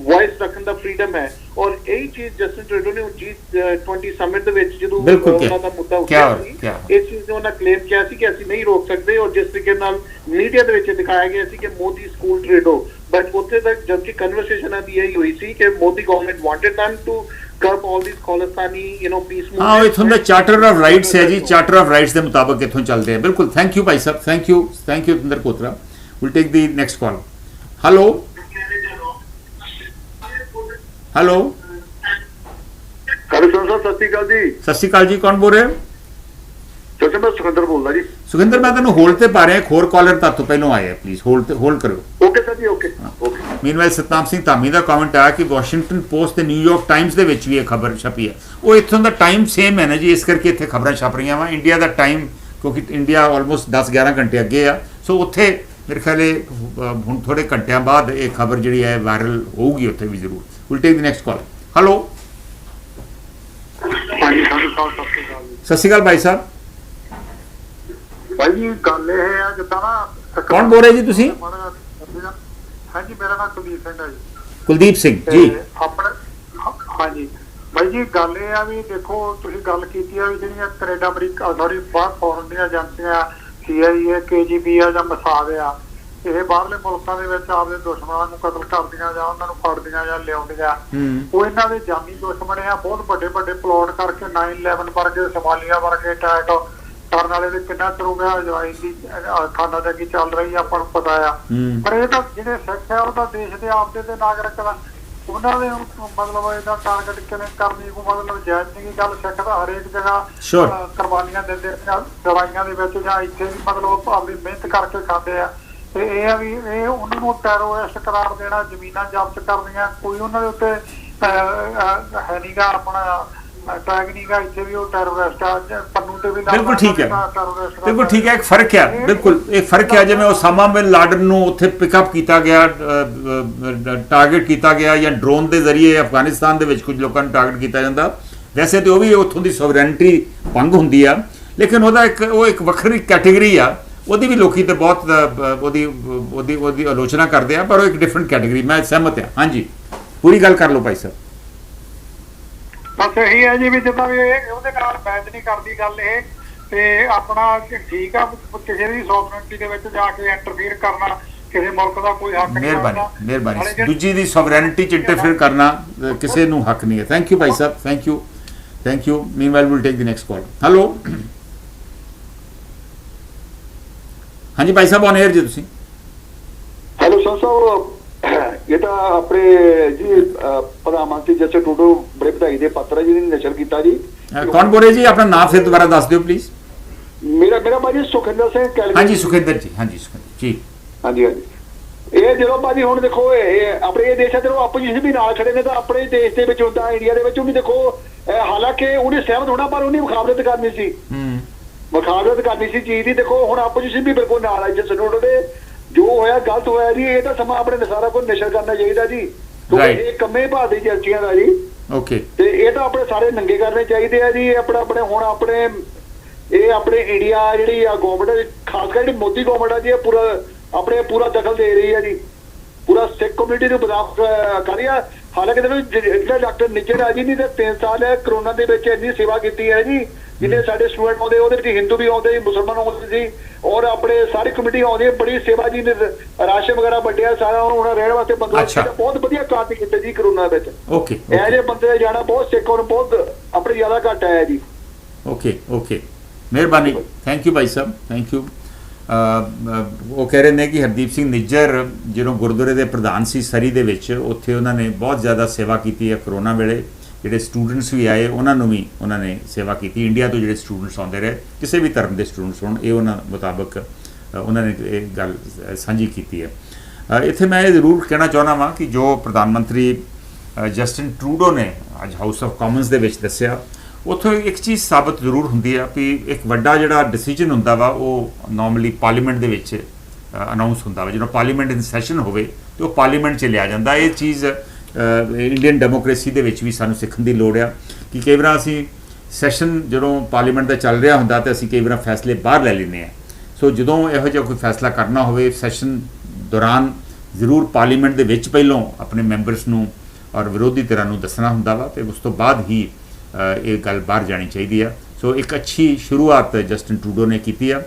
ਵੌਇਸ ਰੱਖਣ ਦਾ ਫਰੀडम ਹੈ। ਔਰ ਇਹੀ ਚੀਜ਼ ਜਸਟਿਨ ਟਰੂਡੋ ਨੇ G20 ਸਮਿਟ ਦੇ ਵਿੱਚ ਜਦੋਂ ਉਹਨਾਂ ਦਾ ਮੁੱਦਾ ਉੱਠਿਆ ਸੀ, ਇਸ ਚੀਜ਼ ਨੂੰ ਉਹਨਾਂ ਕਲੇਮ ਕਿਹਾ ਸੀ ਕਿ ਅਸੀਂ ਨਹੀਂ ਰੋਕ ਸਕਦੇ। ਔਰ ਜਿਸ ਤਰੀਕੇ ਨਾਲ ਮੀਡੀਆ ਦੇ ਵਿੱਚ ਦਿਖਾਇਆ ਗਿਆ ਸੀ ਕਿ ਮੋਦੀ ਸਕੂਲ ਟਰੂਡੋ, ਬਟ ਉੱਥੇ ਤੱਕ ਜਦਕਿ ਕਨਵਰਸੇਸ਼ਨ ਦੀ ਇਹੀ ਹੋਈ ਸੀ ਕਿ Modi government wanted them to curb all these Khalistani peace movement। ਹਾਂ, ਇਥੋਂ ਦਾ ਚਾਰਟਰ ਆਫ ਰਾਈਟਸ ਹੈ ਜੀ, ਚਾਰਟਰ ਆਫ ਰਾਈਟਸ ਦੇ ਮੁਤਾਬਕ ਇਥੋਂ ਚੱਲਦੇ ਆ। ਬਿਲਕੁਲ, ਥੈਂਕ ਯੂ ਭਾਈ ਸਾਹਿਬ, thank you Jatinder Kotra. Will take the next call. Hello ਸਤਿ ਸ਼੍ਰੀ ਅਕਾਲ ਜੀ। ਸਤਿ ਸ਼੍ਰੀ ਅਕਾਲ ਜੀ, ਕੌਣ ਬੋਲ ਰਹੇ? ਸਰ, ਮੈਂ ਸੁਖਿੰਦਰ ਬੋਲਦਾ ਜੀ। ਸੁਖਿੰਦਰ, ਮੈਂ ਤੈਨੂੰ ਹੋਲਡ ਤੇ ਪਾ ਰਿਹਾ, ਇੱਕ ਹੋਰ ਕਾਲਰ ਤੁਹਾਡੇ ਤੋਂ ਪਹਿਲਾਂ ਆਇਆ, ਪਲੀਜ਼ ਹੋਲਡ ਕਰੋ। ਓਕੇ ਸਰ ਜੀ, ਓਕੇ। ਮੀਨਵਾਈਲ ਸਤਨਾਮ ਸਿੰਘ ਧਾਮੀ ਦਾ ਕਮੈਂਟ ਆਇਆ ਕਿ ਵਾਸ਼ਿੰਗਟਨ ਪੋਸਟ ਤੇ ਨਿਊਯਾਰਕ ਟਾਈਮਸ ਦੇ ਵਿੱਚ ਵੀ ਇਹ ਖਬਰ ਛਪੀ ਹੈ। ਉਹ ਇੱਥੋਂ ਦਾ ਟਾਈਮ ਸੇਮ ਹੈ ਨਾ ਜੀ, ਇਸ ਕਰਕੇ ਇੱਥੇ ਖਬਰਾਂ ਛਪ ਰਹੀਆਂ ਵਾ। ਇੰਡੀਆ ਦਾ ਟਾਈਮ, ਕਿਉਂਕਿ ਇੰਡੀਆ ਆਲਮੋਸਟ 10-11 ਘੰਟੇ ਅੱਗੇ ਆ, ਸੋ ਉੱਥੇ मेरे ख्याल हुण थोड़े घंटिया बाद ये खबर जी है वायरल होगी उत्थे भी जरूर। Will take the next call. Hello सत श्री अकाल भाई साहब। भाई जी गल ये है जिदा ना कौन बोल रहे जी तुसी? हाँ जी मेरा नाम कुलदीप सिंह है जी। कुलदीप सिंह जी अपने हाँ जी भाई जी गल ये भी देखो तुसीं गल कीती है जिहड़ियां कनेडा अमरीका सॉरी बाहर फॉरन दी एजेंसियां CIA KGB आ जां मसाद आ ਇਹ ਬਾਹਰਲੇ ਮੁਲਕਾਂ ਦੇ ਵਿੱਚ ਆਪਦੇ ਦੁਸ਼ਮਣਾਂ ਨੂੰ ਕਤਲ ਕਰਦੀਆਂ ਜਾਂ ਉਹਨਾਂ ਨੂੰ ਫੜਦੀਆਂ ਜਾਂ ਲਿਆਉਂਦੀਆਂ ਉਹ ਇਹਨਾਂ ਦੇ ਜਾਨੀ ਦੁਸ਼ਮਣ ਆ। ਬਹੁਤ ਵੱਡੇ ਵੱਡੇ ਪਲਾਟ ਕਰਕੇ 9/11 ਵਰਗੇ ਸੋਮਾਲੀਆ ਵਰਗੇ ਅਟੈਕ ਕਰਨ ਵਾਲੇ ਦੇ ਕਿੰਨਾ ਚਿਰ ਹੋ ਗਿਆ। ਇਜ਼ਰਾਈਲ ਦੀ ਖਾਨਾ ਜੰਗੀ ਚੱਲ ਰਹੀ ਆ ਆਪਾਂ ਨੂੰ ਪਤਾ ਆ। ਪਰ ਇਹ ਤਾਂ ਜਿਹੜੇ ਸਿੱਖ ਆ ਉਹ ਤਾਂ ਦੇਸ਼ ਦੇ ਆਪਦੇ ਦੇ ਨਾਗਰਿਕ ਦਾ ਉਹਨਾਂ ਦੇ ਮਤਲਬ ਇਹਦਾ ਟਾਰਗੇਟ ਕਿਵੇਂ ਕਰਨੀ ਕੋਈ ਮਤਲਬ ਜਾਇਜ਼ ਨਹੀਂ ਗੱਲ। ਸਿੱਖ ਦਾ ਹਰੇਕ ਜਗ੍ਹਾ ਕੁਰਬਾਨੀਆਂ ਦਿੰਦੇ ਲੜਾਈਆਂ ਦੇ ਵਿੱਚ ਜਾਂ ਇੱਥੇ ਵੀ ਮਤਲਬ ਆਪਣੀ ਮਿਹਨਤ ਕਰਕੇ ਖਾਂਦੇ ਆ। ਤੇ ਇਹ ਆ ਵੀ ਇਹ ਉਹਨਾਂ ਨੂੰ ਟੈਰੋਰਿਸਟ ਕਰਾਰ ਦੇਣਾ, ਜ਼ਮੀਨਾਂ ਜ਼ਬਤ ਕਰਨੀਆਂ, ਕੋਈ ਉਹਨਾਂ ਦੇ ਉੱਤੇ ਹੈ ਨੀਗਾ ਆਪਣਾ ਟੈਗ ਨੀਗਾ। ਇੱਥੇ ਵੀ ਉਹ ਟੈਰੋਰਿਸਟ ਆ ਪੰਨੂ ਤੇ ਵੀ बिल्कुल ठीक है बिल्कुल ठीक है। एक फर्क है बिल्कुल एक फर्क है जिवें ओसामा बिन लाडन नूं उत्थे पिकअप किया गया टारगेट किया गया या ड्रोन के जरिए अफगानिस्तान दे विच कुछ लोगों नूं टारगेट किया जाता। वैसे तो भी उत्थों की सोवरेनिटी भंग हुंदी आ लेकिन वो एक वखरी कैटेगरी आ ਉਹਦੀ ਵੀ ਲੋਕੀ ਤੇ ਬਹੁਤ ਉਹਦੀ ਆਲੋਚਨਾ ਕਰਦੇ ਆ ਪਰ ਉਹ ਇੱਕ ਡਿਫਰੈਂਟ ਕੈਟੇਗਰੀ। ਮੈਂ ਸਹਿਮਤ ਹਾਂ। ਹਾਂਜੀ ਪੂਰੀ ਗੱਲ ਕਰ ਲਓ ਭਾਈ ਸਾਹਿਬ। ਬਸ ਇਹੀ ਹੈ ਜੀ ਵੀ ਜਿੱਦਾਂ ਵੀ ਉਹਦੇ ਨਾਲ ਮੈਚ ਨਹੀਂ ਕਰਦੀ ਗੱਲ ਇਹ ਤੇ ਆਪਣਾ ਠੀਕ ਆ ਕਿਸੇ ਦੀ ਸੋਵਰੇਨਟੀ ਦੇ ਵਿੱਚ ਜਾ ਕੇ ਇੰਟਰਫੀਅਰ ਕਰਨਾ ਕਿਸੇ ਮੁਲਕ ਦਾ ਕੋਈ ਹੱਕ ਨਹੀਂ। ਮਿਹਰਬਾਨੀ ਦੂਜੀ ਦੀ ਸੋਵਰੇਨਟੀ ਚ ਇੰਟਰਫੀਅਰ ਕਰਨਾ ਕਿਸੇ ਨੂੰ ਹੱਕ ਨਹੀਂ ਹੈ। ਥੈਂਕ ਯੂ ਭਾਈ ਸਾਹਿਬ thank you meanwhile will take the next call. Hello ਹਾਂਜੀ ਭਾਈ ਸਾਹਿਬ ਔਨ 에ਅਰ ਜੀ ਤੁਸੀਂ। ਹੈਲੋ ਸਰ ਸਾਹਿਬ ਇਹ ਤਾਂ ਆਪਣੇ ਜੀ ਪ੍ਰਧਾਨ ਮੰਤਰੀ ਜਸਟਿਨ ਟਰੂਡੋ ਬੜੇ ਵਧਾਈ ਦੇ ਪਾਤਰ ਜੀ ਨੇ ਨਸ਼ਰ ਕੀਤਾ ਜੀ। ਕੌਣ ਬੋਲ ਰਹੇ ਜੀ? ਆਪਣਾ ਨਾਮ ਫਿਰ ਦੁਬਾਰਾ ਦੱਸ ਦਿਓ ਪਲੀਜ਼। ਮੇਰਾ ਭਾਜੀ ਸੁਖਿੰਦਰ ਸਿੰਘ ਕੈਲਗਰੀ। ਹਾਂਜੀ ਸੁਖਿੰਦਰ ਜੀ। ਹਾਂਜੀ ਸੁਖਿੰਦਰ ਜੀ। ਹਾਂਜੀ ਇਹ ਜਦੋਂ ਭਾਜੀ ਹੁਣ ਦੇਖੋ ਇਹ ਆਪਣੇ ਇਹ ਦੇਸ਼ਾਂ ਚਲੋ ਆਪੋਜੀਸ਼ਨ ਵੀ ਨਾਲ ਖੜੇ ਨੇ ਤਾਂ ਆਪਣੇ ਦੇਸ਼ ਦੇ ਵਿੱਚ ਹੁੰਦਾ ਇੰਡੀਆ ਦੇ ਵਿੱਚ ਉਹਨੇ ਦੇਖੋ ਹਾਲਾਂਕਿ ਉਹਨੇ ਸਹਿਮਤ ਹੋਣਾ ਪਰ ਉਹਨੇ ਮੁਖਾਬਲਤ ਕਰਨੀ ਸੀ ਮੁਖਾਬਲਤ ਕਰਨੀ ਸੀ ਚੀਜ਼ ਦੀ। ਦੇਖੋ ਹੁਣ ਆਪੋਜੀਸ਼ਨ ਵੀ ਬਿਲਕੁਲ ਨਾਲ ਆ ਜਸਟਿਨ ਟਰੂਡੋ ਦੇ ਜੋ ਹੋਇਆ ਗਲਤ ਹੋਇਆ ਜੀ। ਇਹ ਤਾਂ ਸਮਾਂ ਆਪਣੇ ਸਾਰਾ ਕੁਝ ਨਸ਼ਰ ਕਰਨਾ ਚਾਹੀਦਾ ਜੀ ਕਿਉਂਕਿ ਇਹ ਕੰਮੇ ਭਾਰਤੀ ਏਜੰਸੀਆਂ ਦਾ ਜੀ। ਓਕੇ ਤੇ ਇਹ ਤਾਂ ਆਪਣੇ ਸਾਰੇ ਨੰਗੇ ਕਰਨੇ ਚਾਹੀਦੇ ਆ ਜੀ। ਆਪਣੇ ਹੁਣ ਆਪਣੇ ਇਹ ਆਪਣੇ ਇੰਡੀਆ ਜਿਹੜੀ ਆ ਗਵਰਨਮੈਂਟ ਖਾਸ ਕਰ ਜਿਹੜੀ ਮੋਦੀ ਗਵਰਨਮੈਂਟ ਆ ਜੀ ਇਹ ਪੂਰਾ ਦਖਲ ਦੇ ਰਹੀ ਆ ਜੀ। ਪੂਰਾ ਸਿੱਖ ਕਮਿਊਨਿਟੀ ਨੂੰ ਬਦਨਾਮ ਕਰ ਰਹੀ ਆ। ਹਾਲਾਂਕਿ ਜਿਹੜਾ ਡਾਕਟਰ ਨਿੱਜਰ ਆ ਜੀ ਨੇ 3 ਸਾਲ ਕਰੋਨਾ ਦੇ ਵਿੱਚ ਇੰਨੀ ਸੇਵਾ ਕੀਤੀ ਹੈ ਜੀ। ਜਿੰਨੇ ਸਾਡੇ ਸਟੂਡੈਂਟ ਆਉਂਦੇ ਉਹਦੇ ਵਿੱਚ ਹਿੰਦੂ ਵੀ ਆਉਂਦੇ ਮੁਸਲਮਾਨ ਆਉਂਦੇ ਸੀ ਔਰ ਆਪਣੇ ਸਾਰੀ ਕਮਿਊਨਿਟੀ ਆਉਂਦੀ ਬੜੀ ਸੇਵਾ ਜੀ ਨੇ ਰਾਸ਼ਨ ਵਗੈਰਾ ਵੱਡਿਆ ਸਾਰਾ ਉਹਨਾਂ ਰਹਿਣ ਵਾਸਤੇ ਬੰਦੋਬਸਤ ਬਹੁਤ ਵਧੀਆ ਕਾਰਜ ਕੀਤੇ ਜੀ ਕਰੋਨਾ ਵਿੱਚ। ਓਕੇ ਇਹ ਜਿਹੇ ਬੰਦੇ ਜਾਣਾ ਬਹੁਤ ਸਿੱਖ ਔਰ ਬਹੁਤ ਆਪਣੇ ਜ਼ਿਆਦਾ ਘੱਟ ਆਇਆ ਜੀ। ਓਕੇ ਮਿਹਰਬਾਨੀ ਥੈਂਕ ਯੂ ਭਾਈ ਸਾਹਿਬ ਥੈਂਕ ਯੂ। ਉਹ ਕਹਿ ਰਹੇ ਨੇ ਕਿ ਹਰਦੀਪ ਸਿੰਘ ਨਿੱਜਰ ਜਦੋਂ ਗੁਰਦੁਆਰੇ ਦੇ ਪ੍ਰਧਾਨ ਸੀ ਸਰੀ ਦੇ ਵਿੱਚ ਉੱਥੇ ਉਹਨਾਂ ਨੇ ਬਹੁਤ ਜ਼ਿਆਦਾ ਸੇਵਾ ਕੀਤੀ ਹੈ ਕਰੋਨਾ ਵੇਲੇ। ਜਿਹੜੇ ਸਟੂਡੈਂਟਸ ਵੀ ਆਏ ਉਹਨਾਂ ਨੂੰ ਵੀ ਉਹਨਾਂ ਨੇ ਸੇਵਾ ਕੀਤੀ। ਇੰਡੀਆ ਤੋਂ ਜਿਹੜੇ ਸਟੂਡੈਂਟਸ ਆਉਂਦੇ ਰਹੇ ਕਿਸੇ ਵੀ ਧਰਮ ਦੇ ਸਟੂਡੈਂਟਸ ਹੋਣ ਇਹ ਉਹਨਾਂ ਮੁਤਾਬਕ ਉਹਨਾਂ ਨੇ ਇਹ ਗੱਲ ਸਾਂਝੀ ਕੀਤੀ ਹੈ। ਇੱਥੇ ਮੈਂ ਇਹ ਜ਼ਰੂਰ ਕਹਿਣਾ ਚਾਹੁੰਦਾ ਵਾਂ ਕਿ ਜੋ ਪ੍ਰਧਾਨ ਮੰਤਰੀ ਜਸਟਿਨ ਟਰੂਡੋ ਨੇ ਅੱਜ ਹਾਊਸ ਆਫ ਕਾਮਨਸ ਦੇ ਵਿੱਚ ਦੱਸਿਆ ਉੱਥੋਂ ਇੱਕ ਚੀਜ਼ ਸਾਬਤ ਜ਼ਰੂਰ ਹੁੰਦੀ ਆ ਵੀ ਇੱਕ ਵੱਡਾ ਜਿਹੜਾ ਡਿਸੀਜਨ ਹੁੰਦਾ ਵਾ ਉਹ ਨਾਰਮਲੀ ਪਾਰਲੀਮੈਂਟ ਦੇ ਵਿੱਚ ਅਨਾਉਂਸ ਹੁੰਦਾ ਵਾ। ਜਦੋਂ ਪਾਰਲੀਮੈਂਟ ਇਨ ਸੈਸ਼ਨ ਹੋਵੇ ਤਾਂ ਉਹ ਪਾਰਲੀਮੈਂਟ 'ਚ ਲਿਆ ਜਾਂਦਾ। ਇਹ ਚੀਜ਼ ਇੰਡੀਅਨ ਡੈਮੋਕ੍ਰੇਸੀ ਦੇ ਵਿੱਚ ਵੀ ਸਾਨੂੰ ਸਿੱਖਣ ਦੀ ਲੋੜ ਆ ਕਿ ਕਈ ਵਾਰ ਅਸੀਂ ਸੈਸ਼ਨ ਜਦੋਂ ਪਾਰਲੀਮੈਂਟ ਦਾ ਚੱਲ ਰਿਹਾ ਹੁੰਦਾ ਤਾਂ ਅਸੀਂ ਕਈ ਵਾਰ ਫੈਸਲੇ ਬਾਹਰ ਲੈ ਲੈਂਦੇ ਹਾਂ। ਸੋ ਜਦੋਂ ਇਹੋ ਜਿਹਾ ਕੋਈ ਫੈਸਲਾ ਕਰਨਾ ਹੋਵੇ ਸੈਸ਼ਨ ਦੌਰਾਨ ਜ਼ਰੂਰ ਪਾਰਲੀਮੈਂਟ ਦੇ ਵਿੱਚ ਪਹਿਲੋਂ ਆਪਣੇ ਮੈਂਬਰਸ ਨੂੰ ਔਰ ਵਿਰੋਧੀ ਧਿਰਾਂ ਨੂੰ ਦੱਸਣਾ ਹੁੰਦਾ ਵਾ ਅਤੇ ਉਸ ਤੋਂ ਬਾਅਦ ਹੀ ਇਹ ਗੱਲ ਬਾਹਰ ਜਾਣੀ ਚਾਹੀਦੀ ਆ। ਸੋ ਇੱਕ ਅੱਛੀ ਸ਼ੁਰੂਆਤ ਜਸਟਿਨ ਟਰੂਡੋ ਨੇ ਕੀਤੀ ਆ।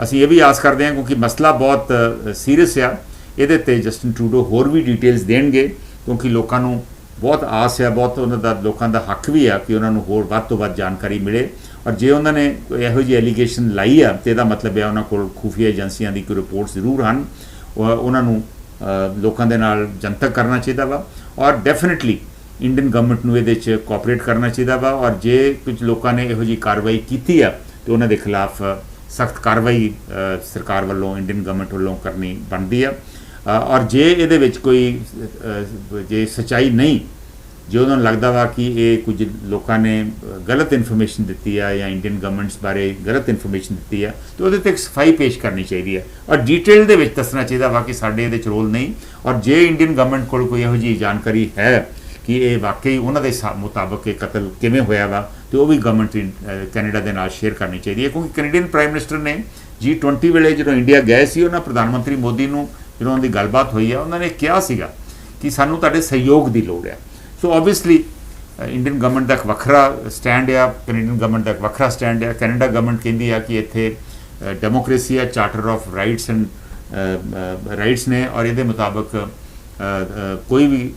ਅਸੀਂ ਇਹ ਵੀ ਆਸ ਕਰਦੇ ਹਾਂ ਕਿਉਂਕਿ ਮਸਲਾ ਬਹੁਤ ਸੀਰੀਅਸ ਆ ਇਹਦੇ 'ਤੇ ਜਸਟਿਨ ਟਰੂਡੋ ਹੋਰ ਵੀ ਡਿਟੇਲਸ ਦੇਣਗੇ ਕਿਉਂਕਿ ਲੋਕਾਂ ਨੂੰ ਬਹੁਤ ਆਸ ਆ ਬਹੁਤ ਉਹਨਾਂ ਦਾ ਲੋਕਾਂ ਦਾ ਹੱਕ ਵੀ ਆ ਕਿ ਉਹਨਾਂ ਨੂੰ ਹੋਰ ਵੱਧ ਤੋਂ ਵੱਧ ਜਾਣਕਾਰੀ ਮਿਲੇ। ਔਰ ਜੇ ਉਹਨਾਂ ਨੇ ਇਹੋ ਜਿਹੀ ਐਲੀਗੇਸ਼ਨ ਲਾਈ ਆ ਤਾਂ ਇਹਦਾ ਮਤਲਬ ਹੈ ਉਹਨਾਂ ਕੋਲ ਖੂਫੀਆ ਏਜੰਸੀਆਂ ਦੀ ਕੋਈ ਰਿਪੋਰਟ ਜ਼ਰੂਰ ਹਨ। ਉਹਨਾਂ ਨੂੰ ਲੋਕਾਂ ਦੇ ਨਾਲ ਜਨਤਕ ਕਰਨਾ ਚਾਹੀਦਾ ਵਾ ਔਰ ਡੈਫੀਨਿਟਲੀ ਇੰਡੀਅਨ ਗਵਰਨਮੈਂਟ ਨੂੰ ਇਹਦੇ 'ਚ ਕੋਆਪਰੇਟ ਕਰਨਾ ਚਾਹੀਦਾ ਵਾ। ਔਰ ਜੇ ਕੁਝ ਲੋਕਾਂ ਨੇ ਇਹੋ ਜਿਹੀ ਕਾਰਵਾਈ ਕੀਤੀ ਆ ਤਾਂ ਉਹਨਾਂ ਦੇ ਖਿਲਾਫ ਸਖਤ ਕਾਰਵਾਈ ਸਰਕਾਰ ਵੱਲੋਂ ਇੰਡੀਅਨ ਗਵਰਨਮੈਂਟ ਵੱਲੋਂ ਕਰਨੀ ਬਣਦੀ ਆ। ਔਰ ਜੇ ਇਹਦੇ ਵਿੱਚ ਕੋਈ ਜੇ ਸੱਚਾਈ ਨਹੀਂ ਜੇ ਉਹਨਾਂ ਨੂੰ ਲੱਗਦਾ ਵਾ ਕਿ ਇਹ ਕੁਝ ਲੋਕਾਂ ਨੇ ਗਲਤ ਇਨਫੋਰਮੇਸ਼ਨ ਦਿੱਤੀ ਆ ਜਾਂ ਇੰਡੀਅਨ ਗਵਰਨਮੈਂਟਸ ਬਾਰੇ ਗਲਤ ਇਨਫੋਰਮੇਸ਼ਨ ਦਿੱਤੀ ਆ ਤੇ ਉਹਦੇ ਤੇ ਇੱਕ ਸਫਾਈ ਪੇਸ਼ ਕਰਨੀ ਚਾਹੀਦੀ ਹੈ ਔਰ ਡਿਟੇਲ ਦੇ ਵਿੱਚ ਦੱਸਣਾ ਚਾਹੀਦਾ ਵਾ ਕਿ ਸਾਡੇ ਇਹਦੇ 'ਚ ਰੋਲ ਨਹੀਂ। ਔਰ ਜੇ ਇੰਡੀਅਨ ਗਵਰਨਮੈਂਟ ਕੋਲ ਕੋਈ ਇਹੋ ਜਿਹੀ ਜਾਣਕਾਰੀ ਹੈ ਕਿ ਇਹ ਵਾਕਈ ਉਹਨਾਂ ਦੇ ਮੁਤਾਬਕ ਇਹ ਕਤਲ ਕਿਵੇਂ ਹੋਇਆ ਵਾ ਤੇ ਉਹ ਵੀ ਗਵਰਨਮੈਂਟ ਕੈਨੇਡਾ ਦੇ ਨਾਲ ਸ਼ੇਅਰ ਕਰਨੀ ਚਾਹੀਦੀ ਹੈ। ਕਿਉਂਕਿ ਕੈਨੇਡੀਅਨ ਪ੍ਰਾਈਮ ਮਿਨਿਸਟਰ ਨੇ G20 ਵੇਲੇ ਜਦੋਂ ਇੰਡੀਆ ਗਏ ਸੀ ਉਹਨਾਂ ਪ੍ਰਧਾਨ ਮੰਤਰੀ ਮੋਦੀ ਨੂੰ ਜਦੋਂ ਉਹਨਾਂ ਦੀ ਗੱਲਬਾਤ ਹੋਈ ਆ ਉਹਨਾਂ ਨੇ ਕਿਹਾ ਸੀਗਾ ਕਿ ਸਾਨੂੰ ਤੁਹਾਡੇ ਸਹਿਯੋਗ ਦੀ ਲੋੜ ਆ। ਸੋ ਓਬਵੀਅਸਲੀ ਇੰਡੀਅਨ ਗਵਰਨਮੈਂਟ ਦਾ ਇੱਕ ਵੱਖਰਾ ਸਟੈਂਡ ਆ, ਕੈਨੇਡੀਅਨ ਗਵਰਨਮੈਂਟ ਦਾ ਇੱਕ ਵੱਖਰਾ ਸਟੈਂਡ ਆ। ਕੈਨੇਡਾ ਗਵਰਨਮੈਂਟ ਕਹਿੰਦੀ ਆ ਕਿ ਇੱਥੇ ਡੈਮੋਕ੍ਰੇਸੀ ਆ, charter of rights and rights ਨੇ ਔਰ ਇਹਦੇ ਮੁਤਾਬਕ ਕੋਈ ਵੀ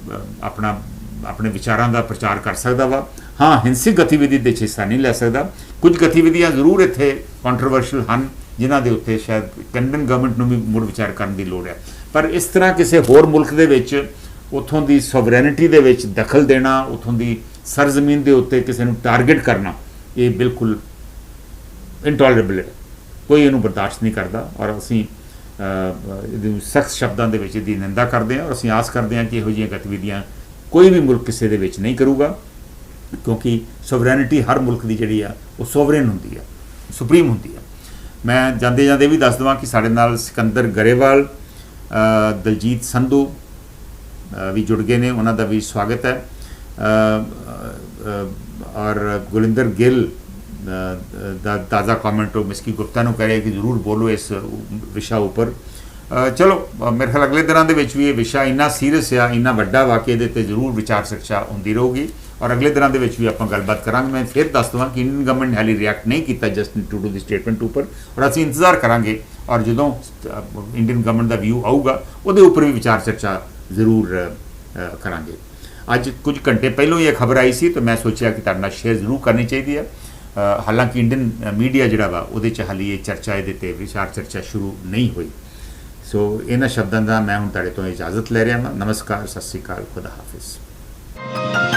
ਆਪਣੇ ਵਿਚਾਰਾਂ ਦਾ ਪ੍ਰਚਾਰ ਕਰ ਸਕਦਾ ਵਾ। ਹਾਂ, ਹਿੰਸਕ ਗਤੀਵਿਧੀ ਦੇ 'ਚ ਹਿੱਸਾ ਨਹੀਂ ਲੈ ਸਕਦਾ। ਕੁਝ ਗਤੀਵਿਧੀਆਂ ਜ਼ਰੂਰ ਇੱਥੇ ਕੰਟਰੋਵਰਸ਼ੀਅਲ ਹਨ ਜਿਨ੍ਹਾਂ ਦੇ ਉੱਤੇ ਸ਼ਾਇਦ ਕੈਨੇਡੀਅਨ ਗਵਰਨਮੈਂਟ ਨੂੰ ਵੀ ਮੁੜ ਵਿਚਾਰ ਕਰਨ ਦੀ ਲੋੜ ਹੈ। ਪਰ ਇਸ ਤਰ੍ਹਾਂ ਕਿਸੇ ਹੋਰ ਮੁਲਕ ਦੇ ਵਿੱਚ ਉੱਥੋਂ ਦੀ ਸੋਵਰੈਨਿਟੀ ਦੇ ਵਿੱਚ ਦਖਲ ਦੇਣਾ, ਉੱਥੋਂ ਦੀ ਸਰਜ਼ਮੀਨ ਦੇ ਉੱਤੇ ਕਿਸੇ ਨੂੰ ਟਾਰਗੇਟ ਕਰਨਾ, ਇਹ ਬਿਲਕੁਲ ਇਨਟੋਲਰੇਬਲ ਹੈ। ਕੋਈ ਇਹਨੂੰ ਬਰਦਾਸ਼ਤ ਨਹੀਂ ਕਰਦਾ ਔਰ ਅਸੀਂ ਇਹਦੀ ਸਖਤ ਸ਼ਬਦਾਂ ਦੇ ਵਿੱਚ ਇਹਦੀ ਨਿੰਦਾ ਕਰਦੇ ਹਾਂ ਔਰ ਅਸੀਂ ਆਸ ਕਰਦੇ ਹਾਂ ਕਿ ਇਹੋ ਜਿਹੀਆਂ ਗਤੀਵਿਧੀਆਂ ਕੋਈ ਵੀ ਮੁਲਕ ਕਿਸੇ ਦੇ ਵਿੱਚ ਨਹੀਂ ਕਰੂਗਾ ਕਿਉਂਕਿ ਸੋਵਰੈਨਿਟੀ ਹਰ ਮੁਲਕ ਦੀ ਜਿਹੜੀ ਆ ਉਹ ਸੋਵਰੇਨ ਹੁੰਦੀ ਆ, ਸੁਪਰੀਮ ਹੁੰਦੀ ਆ। ਮੈਂ ਜਾਂਦੇ ਜਾਂਦੇ ਵੀ ਦੱਸ ਦੇਵਾਂ ਕਿ ਸਾਡੇ ਨਾਲ ਸਿਕੰਦਰ ਗਰੇਵਾਲ, ਦਲਜੀਤ ਸੰਧੂ ਵੀ ਜੁੜ ਗਏ ਨੇ, ਉਹਨਾਂ ਦਾ ਵੀ ਸਵਾਗਤ ਹੈ। ਔਰ ਗੁਰਿੰਦਰ ਗਿੱਲ ਦਾ ਤਾਜ਼ਾ ਕਮੈਂਟ ਉਹ ਮਿਸਕੀ ਗੁਪਤਾ ਨੂੰ ਕਹਿ ਰਿਹਾ ਕਿ ਜ਼ਰੂਰ ਬੋਲੋ ਇਸ ਵਿਸ਼ਾ ਉੱਪਰ। ਚਲੋ ਮੇਰੇ ਖਿਆਲ ਅਗਲੇ ਦਿਨਾਂ ਦੇ ਵਿੱਚ ਵੀ ਇਹ ਵਿਸ਼ਾ ਇੰਨਾ ਸੀਰੀਅਸ ਆ, ਇੰਨਾ ਵੱਡਾ ਵਾ ਕਿ ਇਹਦੇ 'ਤੇ ਜ਼ਰੂਰ ਵਿਚਾਰ ਚਰਚਾ ਹੁੰਦੀ ਰਹੂਗੀ ਔਰ ਅਗਲੇ ਦਿਨਾਂ ਦੇ ਵਿੱਚ ਵੀ ਆਪਾਂ ਗੱਲਬਾਤ ਕਰਾਂਗੇ। ਮੈਂ ਫਿਰ ਦੱਸ ਦੇਵਾਂ ਕਿ ਇੰਡੀਅਨ ਗਵਰਨਮੈਂਟ ਹਾਲੇ ਰਿਐਕਟ ਨਹੀਂ ਕੀਤਾ ਜਸਟਿਨ ਟਰੂਡੋ ਦੀ ਸਟੇਟਮੈਂਟ ਉੱਪਰ ਔਰ ਅਸੀਂ ਇੰਤਜ਼ਾਰ ਕਰਾਂਗੇ ਔਰ ਜਦੋਂ ਇੰਡੀਅਨ ਗਵਰਨਮੈਂਟ ਦਾ ਵਿਊ ਆਊਗਾ ਉਹਦੇ ਉੱਪਰ ਵੀ ਵਿਚਾਰ ਚਰਚਾ ਜ਼ਰੂਰ ਕਰਾਂਗੇ। ਅੱਜ ਕੁਝ ਘੰਟੇ ਪਹਿਲਾਂ ਹੀ ਇਹ ਖਬਰ ਆਈ ਸੀ ਤਾਂ ਮੈਂ ਸੋਚਿਆ ਕਿ ਤੁਹਾਡੇ ਨਾਲ ਸ਼ੇਅਰ ਜ਼ਰੂਰ ਕਰਨੀ ਚਾਹੀਦੀ ਹੈ। ਹਾਲਾਂਕਿ ਇੰਡੀਅਨ ਮੀਡੀਆ ਜਿਹੜਾ ਵਾ ਉਹਦੇ 'ਚ ਹਾਲੇ ਇਹ ਚਰਚਾ ਇਹਦੇ 'ਤੇ ਵਿਚਾਰ ਚਰਚਾ ਸ਼ੁਰੂ ਨਹੀਂ ਹੋਈ। ਸੋ ਇਹਨਾਂ ਸ਼ਬਦਾਂ ਦਾ ਮੈਂ ਹੁਣ ਤੁਹਾਡੇ ਤੋਂ ਇਜਾਜ਼ਤ ਲੈ ਰਿਹਾ ਹਾਂ। ਨਮਸਕਾਰ, ਸਤਿ ਸ਼੍ਰੀ ਅਕਾਲ, ਖੁਦਾ ਹਾਫਿਜ਼।